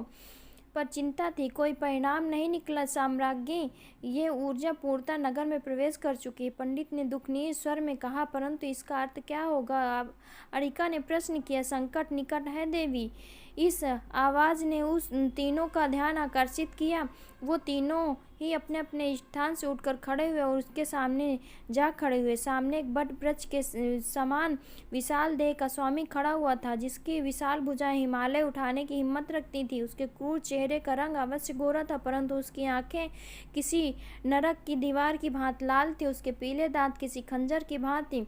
पर चिंता थी। कोई परिणाम नहीं निकला साम्राज्ञी, ये ऊर्जा पूर्णतः नगर में प्रवेश कर चुकी है, पंडित ने दुखनीय स्वर में कहा। परंतु इसका अर्थ क्या होगा? अरिका ने प्रश्न किया। संकट निकट है देवी। इस आवाज ने उस तीनों का ध्यान आकर्षित किया। वो तीनों ही अपने अपने स्थान से उठकर खड़े हुए और उसके सामने जा खड़े हुए। सामने एक बट वृक्ष के समान विशाल देह का स्वामी खड़ा हुआ था, जिसकी विशाल भुजाएं हिमालय उठाने की हिम्मत रखती थी। उसके क्रूर चेहरे का रंग अवश्य गोरा था, परंतु उसकी आंखें किसी नरक की दीवार की भांति लाल थी। उसके पीले दांत किसी खंजर की भांति।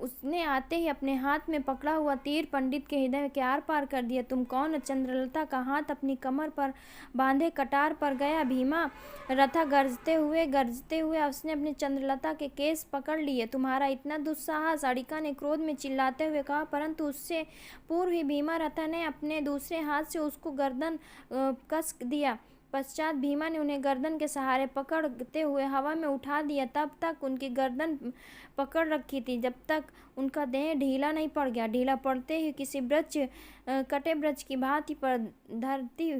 उसने आते ही अपने हाथ में पकड़ा हुआ तीर पंडित के हृदय के आर पार कर दिया। तुम कौन? चंद्रलता का हाथ अपनी कमर पर बांधे कटार पर गया। भीमा रथा गरजते हुए उसने अपनी चंद्रलता के केस पकड़ लिए। तुम्हारा इतना दुस्साहस? अड़िका ने क्रोध में चिल्लाते हुए कहा, परंतु उससे पूर्व ही भीमा रथा ने अपने दूसरे हाथ से उसको गर्दन कस दिया। पश्चात भीमा ने उन्हें गर्दन के सहारे पकड़ते हुए हवा में उठा दिया। तब तक उनकी गर्दन पकड़ रखी थी जब तक उनका देह ढीला नहीं पड़ गया। ढीला पड़ते ही किसी कटे वृक्ष की भांति पर धरती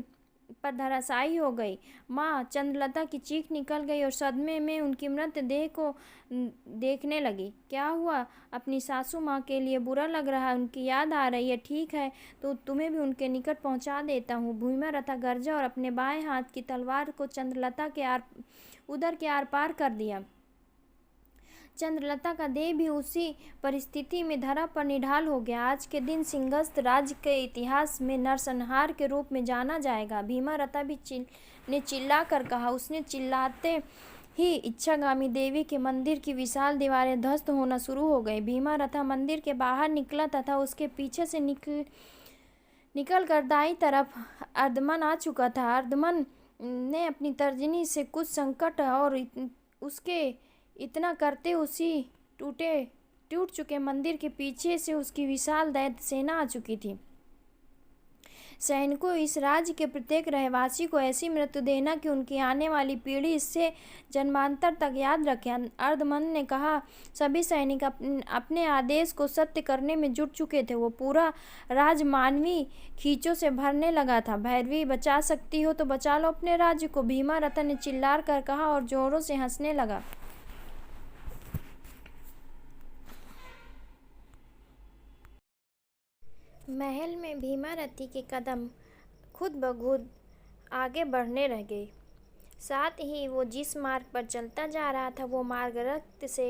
पर धराशायी हो गई। माँ! चंद्रलता की चीख निकल गई और सदमे में उनकी मृत देह को देखने लगी। क्या हुआ? अपनी सासू माँ के लिए बुरा लग रहा है, उनकी याद आ रही है। ठीक है, तो तुम्हें भी उनके निकट पहुँचा देता हूँ। भीमा रथा गरजा और अपने बाएं हाथ की तलवार को चंद्रलता के उदर के आर पार कर दिया। चंद्रलता का देह भी उसी परिस्थिति में धरा पर निढाल हो गया। आज के दिन सिंहस्थ राज्य के इतिहास में नरसंहार के रूप में जाना जाएगा। भीमा रथा भी ने चिल्ला कर कहा। उसने चिल्लाते ही इच्छागामी देवी के मंदिर की विशाल दीवारें ध्वस्त होना शुरू हो गई। भीमा रथा मंदिर के बाहर निकला तथा उसके पीछे से निकल कर दाई तरफ अर्धमन आ चुका था। अर्धमन ने अपनी तर्जनी से कुछ संकट और उसके इतना करते उसी टूट चुके मंदिर के पीछे से उसकी विशाल दैत्य सेना आ चुकी थी। सैनिकों, इस राज्य के प्रत्येक रहवासी को ऐसी मृत्यु देना कि उनकी आने वाली पीढ़ी इससे जन्मांतर तक याद रखे। अर्धमन ने कहा। सभी सैनिक अपने आदेश को सत्य करने में जुट चुके थे। वो पूरा राज्य मानवीय खींचों से भरने लगा था। भैरवी, बचा सकती हो तो बचा लो अपने राज्य को, भीमा रथा ने चिल्ला कर कहा और जोरों से हंसने लगा। महल में भीमा रथी के कदम खुद ब खुद आगे बढ़ने रह गए। साथ ही वो जिस मार्ग पर चलता जा रहा था वो मार्ग रक्त से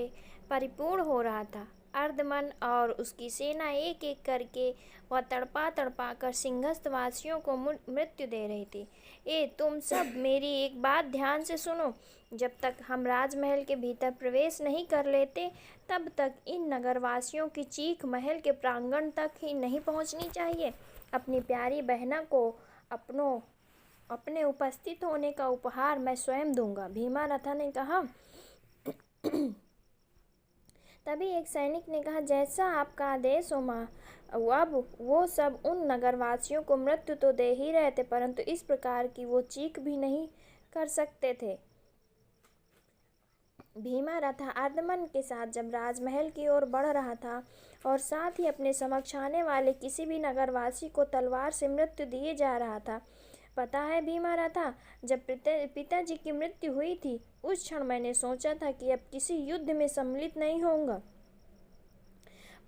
परिपूर्ण हो रहा था। अर्धमन और उसकी सेना एक एक करके वह तड़पा कर सिंहस्थ वासियों को मृत्यु दे रही थी। तुम सब मेरी एक बात ध्यान से सुनो। जब तक हम राजमहल के भीतर प्रवेश नहीं कर लेते तब तक इन नगरवासियों की चीख महल के प्रांगण तक ही नहीं पहुंचनी चाहिए। अपनी प्यारी बहना को अपने उपस्थित होने का उपहार मैं स्वयं दूंगा, भीमा रथा ने कहा। तभी एक सैनिक ने कहा, जैसा आपका आदेश हो माँ। अब वो सब उन नगरवासियों को मृत्यु तो दे ही रहे थे, परंतु इस प्रकार की वो चीख भी नहीं कर सकते थे। भीमा रथा अर्धमन के साथ जब राजमहल की ओर बढ़ रहा था और साथ ही अपने समक्ष आने वाले किसी भी नगरवासी को तलवार से मृत्यु दिए जा रहा था। पता है भीमा रथा, जब पिताजी की मृत्यु हुई थी उस क्षण मैंने सोचा था कि अब किसी युद्ध में सम्मिलित नहीं होऊंगा,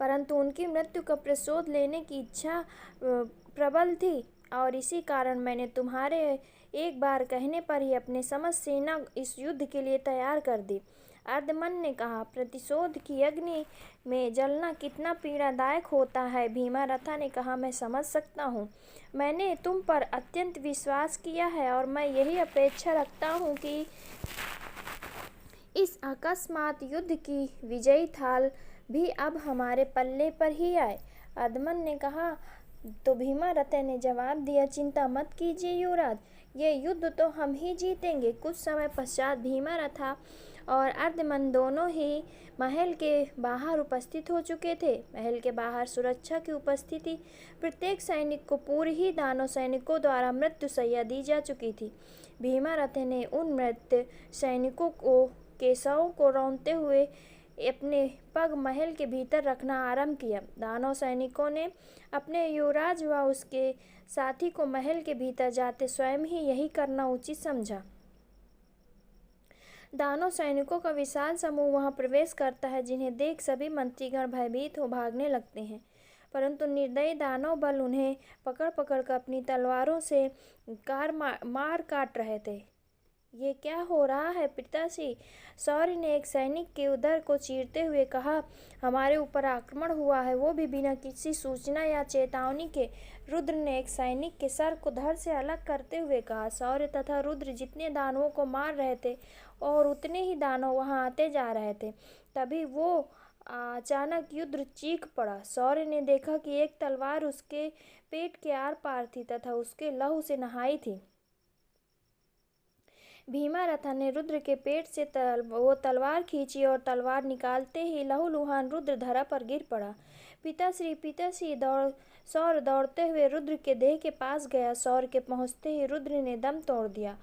परंतु उनकी मृत्यु का प्रतिशोध लेने की इच्छा प्रबल थी और इसी कारण मैंने तुम्हारे एक बार कहने पर ही अपने समस्त सेना इस युद्ध के लिए तैयार कर दी। अर्धमन ने कहा, प्रतिशोध की अग्नि में जलना कितना पीड़ादायक होता है। भीमा रथा ने कहा, मैं समझ सकता हूँ। मैंने तुम पर अत्यंत विश्वास किया है और मैं यही अपेक्षा रखता हूँ कि इस अकस्मात युद्ध की विजयी थाल भी अब हमारे पल्ले पर ही आए। अर्धमन ने कहा। तो भीमा रथा ने जवाब दिया, चिंता मत कीजिए युवराज, ये युद्ध तो हम ही जीतेंगे। कुछ समय पश्चात भीमा रथा और अर्धमन दोनों ही महल के बाहर उपस्थित हो चुके थे। महल के बाहर सुरक्षा की उपस्थिति प्रत्येक सैनिक को पूर्व ही दानव सैनिकों द्वारा मृत्यु सैया दी जा चुकी थी। भीमा रथा ने उन मृत सैनिकों के शवों को रौंदते हुए अपने पग महल के भीतर रखना आरंभ किया। दानव सैनिकों ने अपने युवराज व उसके साथी को महल के भीतर जाते स्वयं ही यही करना उचित समझा। दानव सैनिकों का विशाल समूह वहां प्रवेश करता है, जिन्हें देख सभी मंत्रीगण भयभीत हो भागने लगते हैं। परंतु निर्दयी दानव बल उन्हें पकड़ पकड़ कर अपनी तलवारों से मार काट रहे थे। ये क्या हो रहा है पिताश्री? शौर्य ने एक सैनिक के उदर को चीरते हुए कहा। हमारे ऊपर आक्रमण हुआ है, वो भी बिना किसी सूचना या चेतावनी के। रुद्र ने एक सैनिक के सर को धड़ से अलग करते हुए कहा। शौर्य तथा रुद्र जितने दानवों को मार रहे थे और उतने ही दानव वहां आते जा रहे थे। तभी वो अचानक युद्ध चीख पड़ा। शौर्य ने देखा कि एक तलवार उसके पेट के आर पार थी तथा उसके लहू से नहाई थी। भीमारथा ने रुद्र के पेट से वो तलवार खींची और तलवार निकालते ही लहूलुहान रुद्र धरा पर गिर पड़ा। पिताश्री सौर दौड़ते हुए रुद्र के देह के पास गया। सौर के पहुंचते ही रुद्र ने दम तोड़ दिया।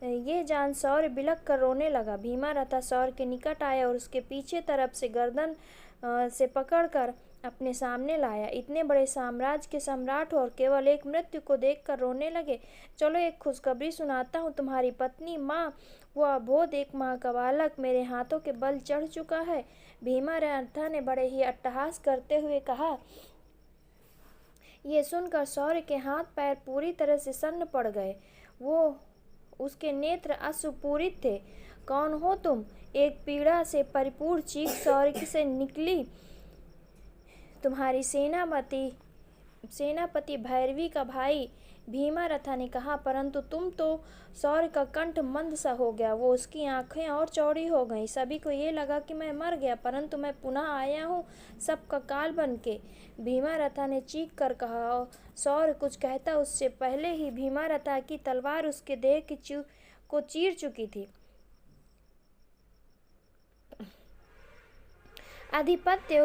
ये जान सौर बिलख कर रोने लगा। भीमारथा सौर के निकट आया और उसके पीछे तरफ से गर्दन से पकड़कर अपने सामने लाया। इतने बड़े साम्राज्य के सम्राट हो और केवल एक मृत्यु को देखकर रोने लगे। चलो एक खुशखबरी सुनाता हूँ। तुम्हारी पत्नी माँ वो अबोध 1 माह का बालक मेरे हाथों के बल चढ़ चुका है। भीमारथा ने बड़े ही अट्टहास करते हुए कहा। ये सुनकर शौर्य के हाथ पैर पूरी तरह से सन्न पड़ गए। उसके नेत्र अश्रुपूरित थे। कौन हो तुम? एक पीड़ा से परिपूर्ण चीख शौर्य से निकली। तुम्हारी सेनापति भैरवी का भाई। भीमारथा ने कहा। परंतु तुम तो। शौर्य का कंठ मंद सा हो गया। वो उसकी आंखें और चौड़ी हो गईं। सभी को ये लगा कि मैं मर गया, परंतु मैं पुनः आया हूँ सबका काल बन के। भीमारथा ने चीख कर कहा। शौर्य कुछ कहता उससे पहले ही भीमारथा की तलवार उसके देह को चीर चुकी थी। अधिपत्य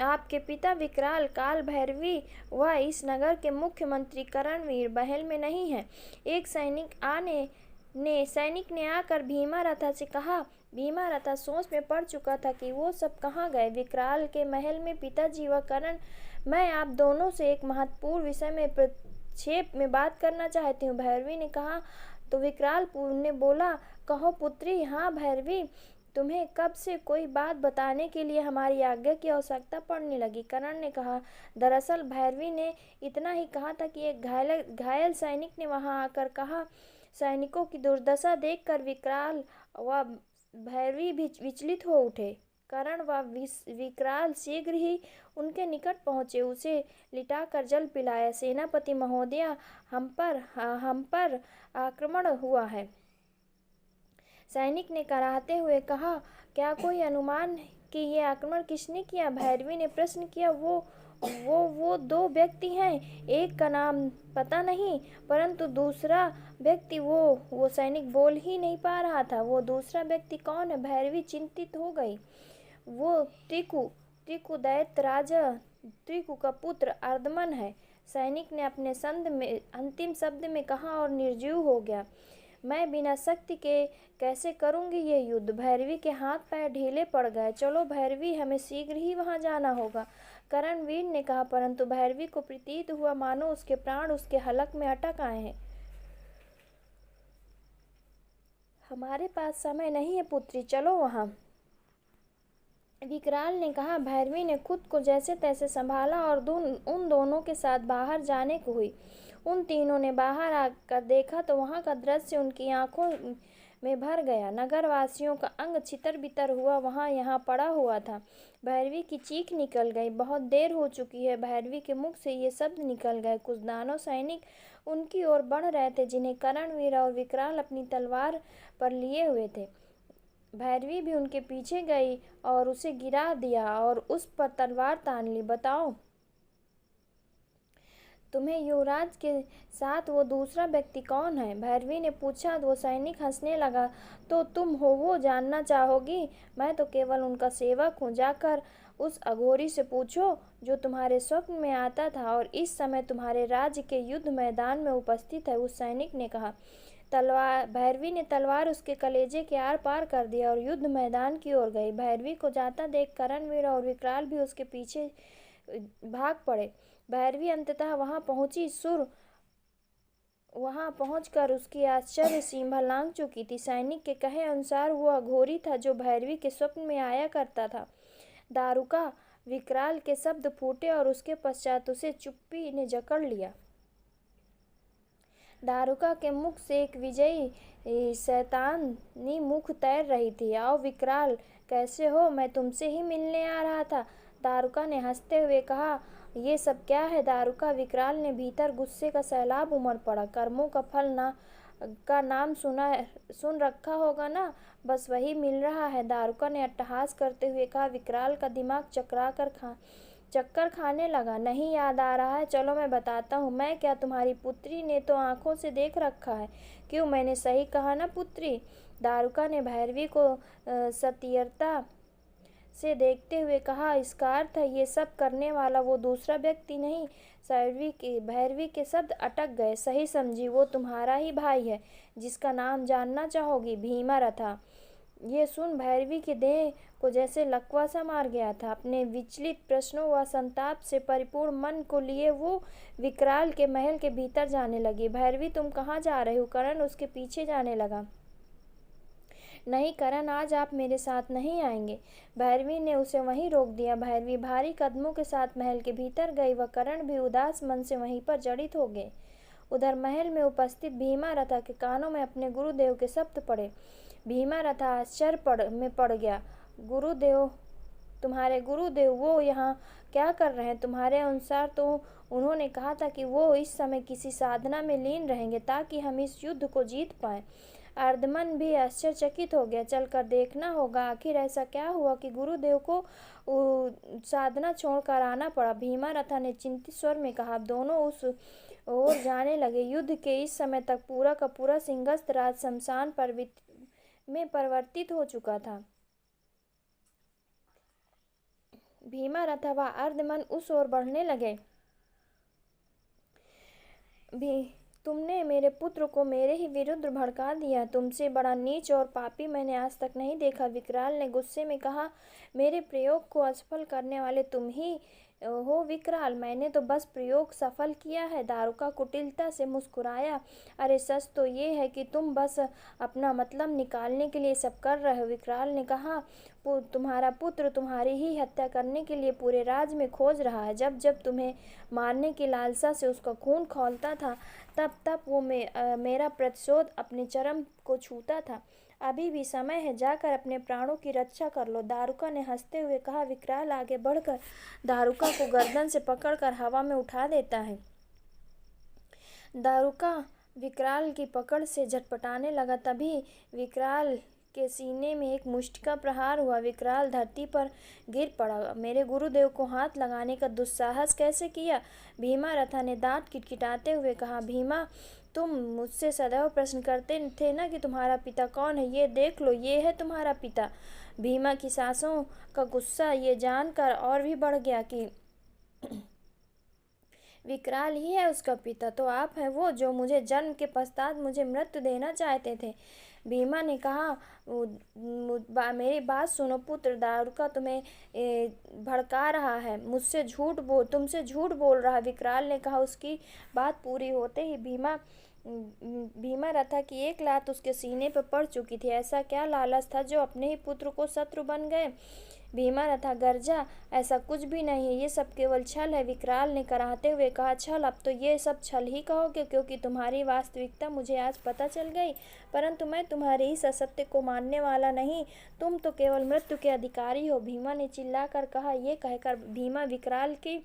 आपके पिता विकराल काल भैरवी व इस नगर के मुख्यमंत्री करणवीर महल में नहीं है। एक सैनिक ने आकर भीमारथा से कहा। भीमारथा सोच में पड़ चुका था कि वो सब कहाँ गए। विकराल के महल में पिताजी व करण, मैं आप दोनों से एक महत्वपूर्ण विषय में प्रक्षेप में बात करना चाहती हूँ, भैरवी ने कहा। तो विकराल ने बोला, कहो पुत्री। हाँ भैरवी, तुम्हें कब से कोई बात बताने के लिए हमारी आज्ञा की आवश्यकता पड़ने लगी, करण ने कहा। दरअसल भैरवी ने इतना ही कहा था कि एक घायल सैनिक ने वहां आकर कहा। सैनिकों की दुर्दशा देखकर विकराल व भैरवी भी विचलित हो उठे। करण व विकराल शीघ्र ही उनके निकट पहुंचे, उसे लिटाकर जल पिलाया। सेनापति महोदया, हम पर आक्रमण हुआ है, सैनिक ने कराहते हुए कहा। क्या कोई अनुमान कि ये आक्रमण किसने किया? भैरवी ने प्रश्न किया। वो 2 व्यक्ति हैं। एक का नाम पता नहीं, परंतु दूसरा व्यक्ति वो सैनिक बोल ही नहीं पा रहा था। वो दूसरा व्यक्ति कौन है? भैरवी चिंतित हो गई। वो त्रिकु दैत्य राजा त्रिकु का पुत्र अर्दमन है, सैनिक ने अपने अंतिम शब्द में कहा और निर्जीव हो गया। मैं बिना शक्ति के कैसे करूंगी ये युद्ध? भैरवी के हाथ पैर ढीले पड़ गए। चलो भैरवी, हमें शीघ्र ही वहां जाना होगा, करणवीर ने कहा। परंतु भैरवी को प्रतीत हुआ मानो उसके प्राण उसके हलक में अटक आए हैं। हमारे पास समय नहीं है पुत्री, चलो वहां, विकराल ने कहा। भैरवी ने खुद को जैसे तैसे संभाला और उन दोनों के साथ बाहर जाने को हुई। उन तीनों ने बाहर आकर देखा तो वहां का दृश्य उनकी आंखों में भर गया। नगरवासियों का अंग छितर बितर हुआ वहां यहाँ पड़ा हुआ था। भैरवी की चीख निकल गई। बहुत देर हो चुकी है। भैरवी के मुख से ये शब्द निकल गए। कुछ दानव सैनिक उनकी ओर बढ़ रहे थे, जिन्हें करणवीर और विकराल अपनी तलवार पर लिए हुए थे। भैरवी भी उनके पीछे गई और उसे गिरा दिया और उस पर तलवार तान ली। बताओ, तुम्हें युवराज के साथ वो दूसरा व्यक्ति कौन है? भैरवी ने पूछा। वो सैनिक हंसने लगा। तो तुम हो वो जानना चाहोगी? मैं तो केवल उनका सेवक हूँ। जाकर उस अघोरी से पूछो जो तुम्हारे स्वप्न में आता था और इस समय तुम्हारे राज्य के युद्ध मैदान में उपस्थित है, उस सैनिक ने कहा। भैरवी ने तलवार उसके कलेजे के आर पार कर दिया और युद्ध मैदान की ओर गई। भैरवी को जाता देख करणवीर और विकराल भी उसके पीछे भाग पड़े। भैरवी अंततः वहां पहुंची। वहां पहुंचकर उसकी आश्चर्य सीमा लांघ चुकी थी। सैनिक के कहे अनुसार वो अघोरी था जो भैरवी के स्वप्न में आया करता था। दारुका, विकराल के शब्द फूटे और उसके पश्चात उसे चुप्पी ने जकड़ लिया। दारुका के मुख से एक विजयी शैतानी मुख तैर रही थी। आओ विकराल, कैसे हो? मैं तुमसे ही मिलने आ रहा था, दारुका ने हंसते हुए कहा। ये सब क्या है दारुका? विकराल ने भीतर गुस्से का सैलाब उमड़ पड़ा। कर्मों का फल ना का नाम सुन रखा होगा ना, बस वही मिल रहा है, दारुका ने अट्टहास करते हुए कहा। विकराल का दिमाग चक्कर खाने लगा। नहीं याद आ रहा है? चलो मैं बताता हूँ। मैं क्या, तुम्हारी पुत्री ने तो आंखों से देख रखा है। क्यों, मैंने सही कहा ना पुत्री? दारुका ने भैरवी को सतीर्यता से देखते हुए कहा। इसका अर्थ है ये सब करने वाला वो दूसरा व्यक्ति नहीं। भैरवी के शब्द अटक गए। सही समझी, वो तुम्हारा ही भाई है, जिसका नाम जानना चाहोगी? भीमा रथा। ये सुन भैरवी की देह को जैसे लकवा सा मार गया था। अपने विचलित प्रश्नों व संताप से परिपूर्ण मन को लिए वो विकराल के महल के भीतर जाने लगी। भैरवी, तुम कहाँ जा रहे हो? करण उसके पीछे जाने लगा। नहीं करण, आज आप मेरे साथ नहीं आएंगे, भैरवी ने उसे वहीं रोक दिया। भैरवी भारी कदमों के साथ महल के भीतर गई व करण भी उदास मन से वहीं पर जड़ित हो गए। उधर महल में उपस्थित भीमा रथा के कानों में अपने गुरुदेव के शब्द पड़े। भीमा रथा आश्चर्य में पड़ गया। गुरुदेव, तुम्हारे गुरुदेव वो यहाँ क्या कर रहे हैं? तुम्हारे अनुसार तो उन्होंने कहा था कि वो इस समय किसी साधना में लीन रहेंगे ताकि हम इस युद्ध को जीत पाएं। अर्धमन भी आश्चर्यचकित हो गया। चलकर देखना होगा आखिर ऐसा क्या हुआ कि गुरुदेव को साधना छोड़कर आना पड़ा, भीमा रथा ने चिंतित स्वर में कहा। दोनों उस ओर जाने लगे। युद्ध के इस समय तक पूरा का पूरा सिंहस्थ राज शमशान में परिवर्तित हो चुका था। भीमा रथा व अर्धमन उस ओर बढ़ने लगे। तुमने मेरे पुत्र को मेरे ही विरुद्ध भड़का दिया। तुमसे बड़ा नीच और पापी मैंने आज तक नहीं देखा, विकराल ने गुस्से में कहा। मेरे प्रयोग को असफल करने वाले तुम ही हो विकराल, मैंने तो बस प्रयोग सफल किया है। दारुका कुटिलता से मुस्कुराया। अरे सच तो ये है कि तुम बस अपना मतलब निकालने के लिए सब कर रहे हो, विकराल ने कहा। तुम्हारा पुत्र तुम्हारी ही हत्या करने के लिए पूरे राज्य में खोज रहा है। जब जब तुम्हें मारने की लालसा से उसका खून खौलता था, तब तब वो मेरा प्रतिशोध अपने चरम को छूता था। अभी भी समय है, जाकर अपने प्राणों की रक्षा कर लो, दारुका ने हंसते हुए कहा। विकराल आगे बढ़कर दारुका को गर्दन से पकड़कर हवा में उठा देता है। दारुका विकराल की पकड़ से झटपटाने लगा। तभी विकराल के सीने में एक मुष्टि का प्रहार हुआ। विकराल धरती पर गिर पड़ा। मेरे गुरुदेव को हाथ लगाने का दुस्साहस कैसे किया? भीमा रथा ने दांत किटकिटाते हुए कहा। भीमा, तुम मुझसे सदैव प्रश्न करते थे ना कि तुम्हारा पिता कौन है। ये देख लो, ये है तुम्हारा पिता। भीमा की सांसों का गुस्सा ये जानकर और भी बढ़ गया कि विकराल ही है उसका पिता। तो आप हैं वो जो मुझे जन्म के पश्चात मुझे मृत्यु देना चाहते थे, भीमा ने कहा। मेरी बात सुनो पुत्र, दारुका तुम्हें भड़का रहा है, तुमसे झूठ बोल रहा है, विकराल ने कहा। उसकी बात पूरी होते ही भीमा रथा की एक लात उसके सीने पर पड़ चुकी थी। ऐसा क्या लालच था जो अपने ही पुत्र को शत्रु बन गए? भीमा रथा गरजा। ऐसा कुछ भी नहीं है, ये सब केवल छल है, विकराल ने कराहते हुए कहा। छल? अब तो ये सब छल ही कहोगे, क्योंकि तुम्हारी वास्तविकता मुझे आज पता चल गई। परंतु मैं तुम्हारे इस असत्य को मानने वाला नहीं। तुम तो केवल मृत्यु के अधिकारी हो, भीमा ने चिल्लाकर कहा। ये कहकर भीमा विकराल की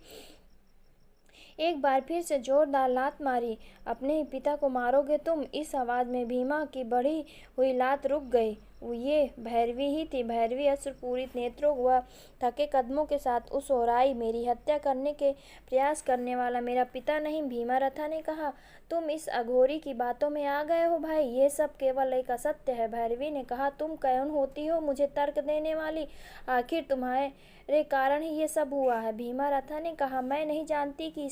एक बार फिर से जोरदार लात मारी। अपने ही पिता को मारोगे तुम? इस आवाज में भीमा की बढ़ी हुई लात रुक गई। ये भैरवी ही थी। भैरवी अश्रुपूरित नेत्रों व थके कदमों के साथ उस ओर आई। मेरी हत्या करने के प्रयास करने वाला मेरा पिता नहीं, भीमा रथा ने कहा। तुम इस अघोरी की बातों में आ गए हो भाई, ये सब केवल एक असत्य है, भैरवी ने कहा। तुम कौन होती हो मुझे तर्क देने वाली? आखिर तुम्हारे कारण ही ये सब हुआ है, भीमा रथा ने कहा। मैं नहीं जानती कि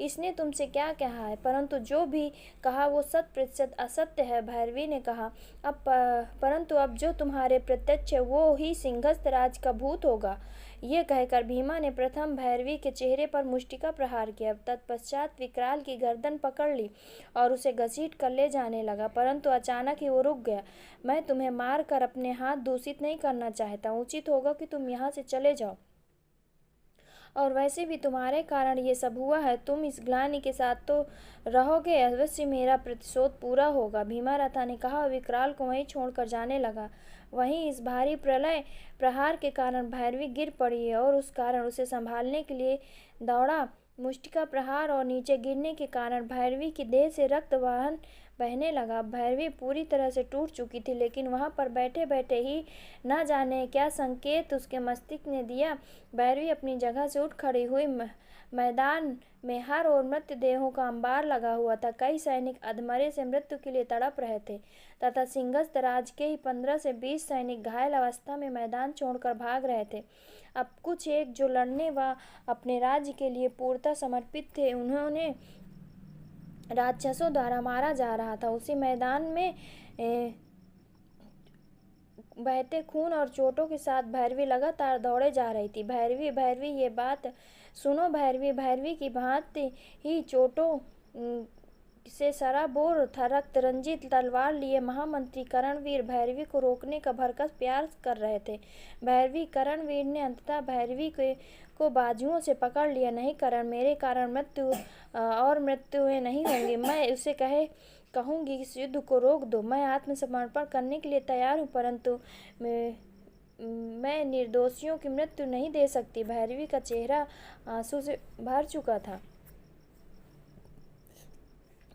इसने तुमसे क्या कहा है, परंतु जो भी कहा वो 100% असत्य है, भैरवी ने कहा। परंतु अब जो तुम्हारे प्रत्यक्ष है वो ही सिंहस्थ राज का भूत होगा। ये कहकर भीमा ने प्रथम भैरवी के चेहरे पर मुष्टि का प्रहार किया। तत्पश्चात विकराल की गर्दन पकड़ ली और उसे घसीट कर ले जाने लगा, परंतु अचानक ही वो रुक गया। मैं तुम्हें मार कर अपने हाथ दूषित नहीं करना चाहता, उचित होगा कि तुम यहाँ से चले जाओ। और वैसे भी तुम्हारे कारण ये सब हुआ है। तुम इस ग्लानि के साथ तो रहोगे, अवश्य मेरा प्रतिशोध पूरा होगा। भीमारथा ने कहा और विकराल को वहीं छोड़कर जाने लगा। वहीं इस भारी प्रलय प्रहार के कारण भैरवी गिर पड़ी और उस कारण उसे संभालने के लिए दौड़ा। मुष्टि का प्रहार और नीचे गिरने के कारण भैरवी की देह से रक्त बहने लगा। भैरवी पूरी तरह से टूट चुकी थी, लेकिन वहां पर बैठे बैठे ही न जाने क्या संकेत उसके मस्तिष्क ने दिया। भैरवी अपनी जगह से उठ खड़ी हुई। मैदान में हर ओर मृतदेहों का अंबार लगा हुआ था। कई सैनिक अधमरे से मृत्यु के लिए तड़प रहे थे तथा सिंहस्थ राज के ही 15 से 20 सैनिक घायल अवस्था में मैदान छोड़कर भाग रहे थे। अब कुछ एक जो लड़ने व अपने राज्य के लिए पूर्णतः समर्पित थे, उन्होंने राक्षसों द्वारा मारा जा रहा था। उसी मैदान में बहते खून और चोटों के साथ भैरवी लगातार दौड़े जा रही थी। भैरवी भैरवी ये बात सुनो। भैरवी भैरवी की भांति ही चोटों से सराबोर था। रक्त रंजित तलवार लिए महामंत्री करणवीर भैरवी को रोकने का भरकस प्रयास कर रहे थे। भैरवी करणवीर ने अंततः भैरवी को बाजुओं से पकड़ लिया। नहीं करण, मेरे कारण मृत्युएं नहीं होंगी। मैं उसे कहूंगी इस युद्ध को रोक दो। मैं आत्मसमर्पण करने के लिए तैयार हूँ, परंतु मैं निर्दोषियों की मृत्यु नहीं दे सकती। भैरवी का चेहरा आंसू से भर चुका था।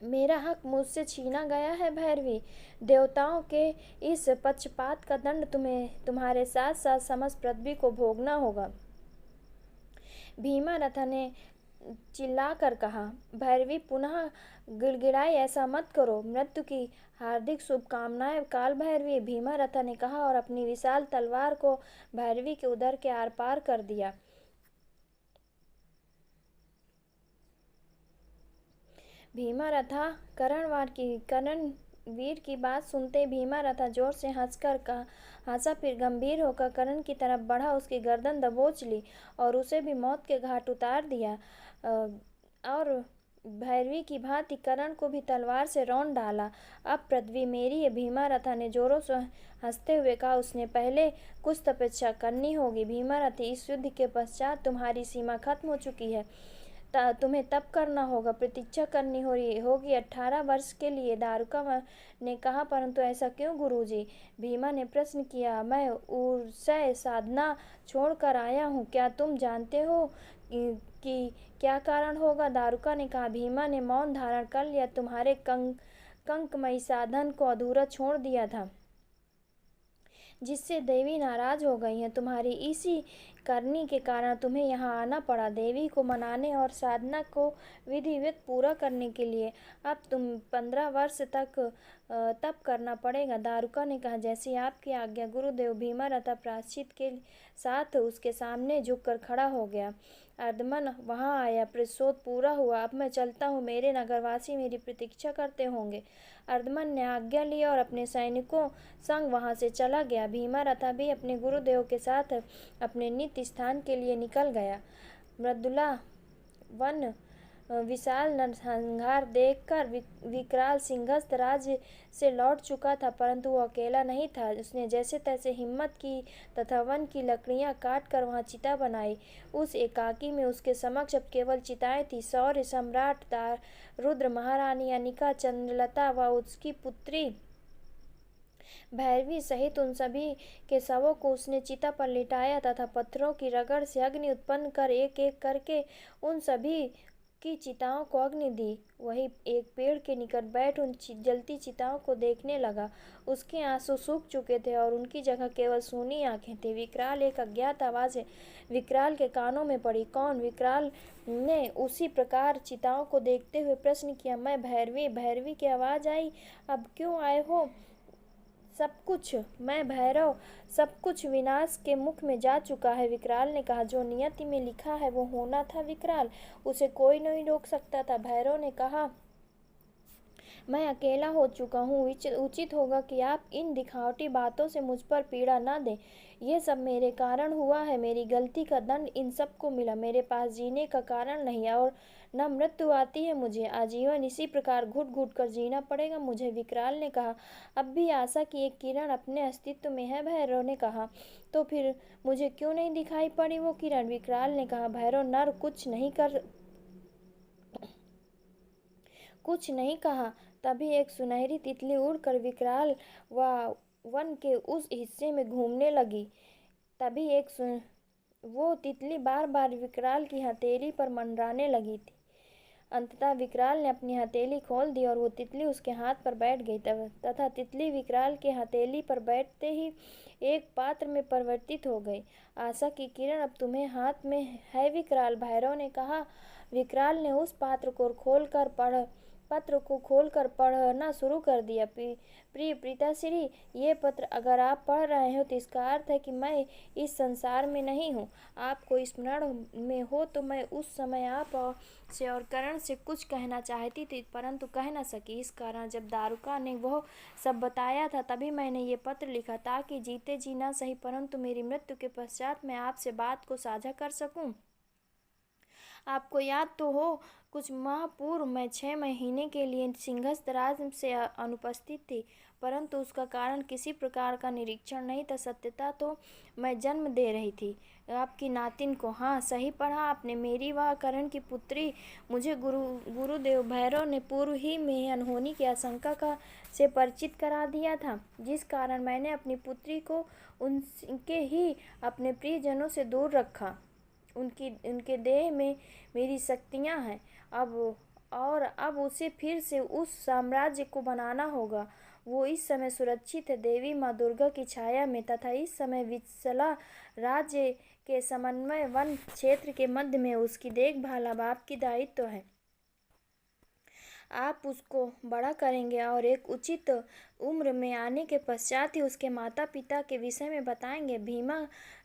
मेरा हक मुझसे छीना गया है भैरवी। देवताओं के इस पक्षपात का दंड तुम्हारे साथ साथ समस्त पृथ्वी को भोगना होगा। भीमारथा ने चिल्लाकर कहा। भैरवी पुनः गिड़गिड़ाई, ऐसा मत करो। मृत्यु की हार्दिक शुभकामनाएं काल भैरवी, भीमारथा ने कहा और अपनी विशाल तलवार को भैरवी के उदर के आर पार कर दिया। भीमारथा करणवीर की बात सुनते भीमारथा जोर से हंसा, फिर गंभीर होकर करण की तरफ बढ़ा, उसकी गर्दन दबोच ली और उसे भी मौत के घाट उतार दिया। और भैरवी की भांति करण को भी तलवार से रौंद डाला। अब पृथ्वी मेरी है, भीमारथा ने जोरों से हंसते हुए कहा। उसने पहले कुछ तपस्या करनी होगी भीमारथी। इस युद्ध के पश्चात तुम्हारी सीमा खत्म हो चुकी है। तुम्हें तप करना होगा, प्रतीक्षा करनी होगी 18 वर्ष के लिए, दारुका ने कहा। परंतु ऐसा क्यों गुरुजी? भीमा ने प्रश्न किया। मैं ऊर्जा साधना छोड़कर आया हूँ। क्या तुम जानते हो कि क्या कारण होगा? दारुका ने कहा। भीमा ने मौन धारण कर लिया। तुम्हारे कंकमयी साधन को अधूरा छोड़ दिया था, जिससे देवी नाराज हो गई हैं। तुम्हारी इसी करनी के कारण तुम्हें यहाँ आना पड़ा, देवी को मनाने और साधना को विधिवत पूरा करने के लिए। अब तुम 15 वर्ष तक तप करना पड़ेगा। दारुका ने कहा, जैसी आपकी आज्ञा गुरुदेव। भीमारथा प्रायश्चित के साथ उसके सामने झुककर खड़ा हो गया। अर्धमन वहां आया। प्रतिशोध पूरा हुआ। अब मैं चलता हूँ, मेरे नगरवासी मेरी प्रतीक्षा करते होंगे। अर्धमन ने आज्ञा ली और अपने सैनिकों संग वहां से चला गया। भीमारथा भी अपने गुरुदेव के साथ अपने नित्य स्थान के लिए निकल गया। मृदुला वन विशाल नरसंहार देखकर विकराल सिंहस्थ राज्य से लौट चुका था, परंतु वो अकेला नहीं था। उसने जैसे तैसे हिम्मत की तथा वन की लकड़ियां काट कर वहां चिता बनाई। उस एकाकी में उसके समक्ष अब केवल चिताएं थी। शौर्य सम्राट रुद्र, महारानी अनिका, चंद्रलता व उसकी पुत्री भैरवी सहित उन सभी के शवों को उसने चिता पर लिटाया तथा पत्थरों की रगड़ से अग्नि उत्पन्न कर एक एक करके उन सभी की चिताओं को अग्नि दी। वही एक पेड़ के निकट बैठ उन जलती चिताओं को देखने लगा। उसके आंसू सूख चुके थे और उनकी जगह केवल सूनी आंखें थी। विकराल एक अज्ञात आवाज़ विकराल के कानों में पड़ी। कौन? विकराल ने उसी प्रकार चिताओं को देखते हुए प्रश्न किया। मैं भैरवी। भैरवी की आवाज़ आई। अब क्यों आए हो? सब कुछ, मैं भैरव, सब कुछ विनाश के मुख में जा चुका है। विकराल ने कहा। जो नियति में लिखा है वो होना था विकराल, उसे कोई नहीं रोक सकता था। भैरव ने कहा, मैं अकेला हो चुका हूँ। उचित होगा कि आप इन दिखावटी बातों से मुझ पर पीड़ा न दें। ये सब मेरे कारण हुआ है। मेरी गलती का दंड इन सबको मिला। मेरे पास जीने का कारण नहीं और न मृत्यु आती है मुझे, आजीवन इसी प्रकार घुट घुट कर जीना पड़ेगा मुझे। विकराल ने कहा। अब भी आशा की एक किरण अपने अस्तित्व में है, भैरव ने कहा। तो फिर मुझे क्यों नहीं दिखाई पड़ी वो किरण, विकराल ने कहा। भैरव नर कुछ नहीं कहा। तभी एक सुनहरी तितली उड़कर विकराल व वन के उस हिस्से में घूमने लगी। तभी वो तितली बार बार विकराल की हथेली पर मंडराने लगी थी। अंततः विकराल ने अपनी हथेली खोल दी और वो तितली उसके हाथ पर बैठ गई तथा तितली विकराल के हथेली पर बैठते ही एक पात्र में परिवर्तित हो गई। आशा की किरण अब तुम्हें हाथ में है विकराल, भैरव ने कहा। विकराल ने उस पत्र को खोलकर पढ़ना शुरू कर दिया। प्रिय पिताश्री, ये पत्र अगर आप पढ़ रहे हो तो इसका अर्थ है कि मैं इस संसार में नहीं हूँ। आपको स्मरण में हो तो मैं उस समय आप से और करण से कुछ कहना चाहती थी, परंतु कह न सकी। इस कारण जब दारुका ने वह सब बताया था तभी मैंने ये पत्र लिखा, ताकि जीते जी ना सही परंतु मेरी मृत्यु के पश्चात मैं आपसे बात को साझा कर सकूं। आपको याद तो हो, कुछ माह पूर्व मैं 6 महीने के लिए सिंहस्थ राज से अनुपस्थित थी, परंतु उसका कारण किसी प्रकार का निरीक्षण नहीं था। सत्यता तो मैं जन्म दे रही थी आपकी नातिन को। हाँ, सही पढ़ा आपने। मेरी व करण की पुत्री मुझे गुरुदेव भैरव ने पूर्व ही में अनहोनी की आशंका से परिचित करा दिया था, जिस कारण मैंने अपनी पुत्री को उनके ही अपने प्रियजनों से दूर रखा। उनके देह में मेरी शक्तियाँ हैं अब उसे फिर से उस साम्राज्य को बनाना होगा। वो इस समय सुरक्षित है देवी माँ दुर्गा की छाया में, तथा इस समय वित्सला राज्य के समन्वय वन क्षेत्र के मध्य में उसकी देखभाल अब आपकी दायित्व है। आप उसको बड़ा करेंगे और एक उचित उम्र में आने के पश्चात ही उसके माता पिता के विषय में बताएंगे। भीमा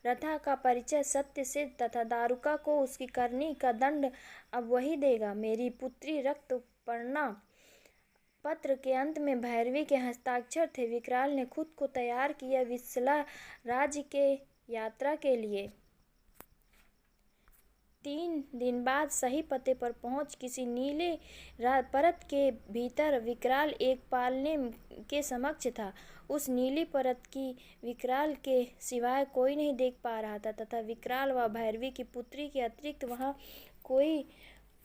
रथा का परिचय सत्य से तथा दारुका को उसकी करनी का दंड अब वही देगा। मेरी पुत्री रक्तपर्णा। पत्र के अंत में भैरवी के हस्ताक्षर थे। विकराल ने खुद को तैयार किया वित्सला राज्य के यात्रा के लिए। 3 दिन बाद सही पते पर पहुंच किसी नीले परत के भीतर विकराल एक पालने के समक्ष था। उस नीली परत की विकराल के सिवाय कोई नहीं देख पा रहा था तथा विकराल व भैरवी की पुत्री के अतिरिक्त वहाँ कोई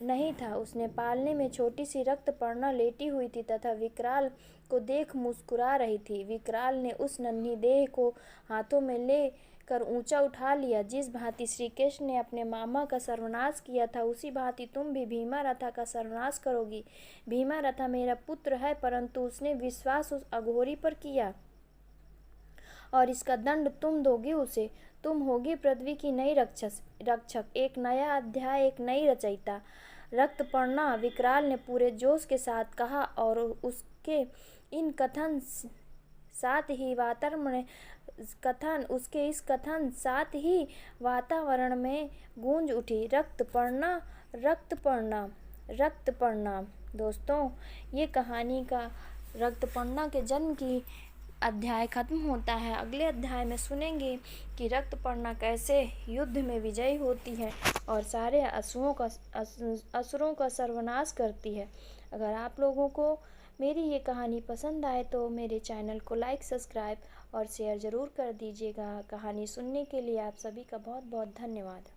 नहीं था। उसने पालने में छोटी सी रक्तपर्णा लेटी हुई थी तथा विकराल को देख मुस्कुरा रही थी। विकराल ने उस नन्ही देह को हाथों में ले कर ऊंचा उठा लिया। जिस भांति श्री कृष्ण ने अपने मामा का सर्वनाश किया था, उसी भांति तुम भी भीमा रथा का सर्वनाश करोगी। भीमा रथा मेरा पुत्र है, परंतु उसने विश्वास उस अघोरी पर किया और इसका दंड तुम दोगी उसे। तुम होगी पृथ्वी की नई रक्षक, एक नया अध्याय, एक नई रचयिता। रक्तपर्णा, विकराल ने पूरे जोश के साथ कहा और उसके इस कथन साथ ही वातावरण में गूंज उठी, रक्तपर्णा, रक्तपर्णा, रक्तपर्णा। दोस्तों, ये कहानी का रक्तपर्णा के जन्म की अध्याय खत्म होता है। अगले अध्याय में सुनेंगे कि रक्तपर्णा कैसे युद्ध में विजयी होती है और सारे असुरों का सर्वनाश करती है। अगर आप लोगों को मेरी ये कहानी पसंद आए तो मेरे चैनल को लाइक, सब्सक्राइब और शेयर ज़रूर कर दीजिएगा। कहानी सुनने के लिए आप सभी का बहुत बहुत धन्यवाद।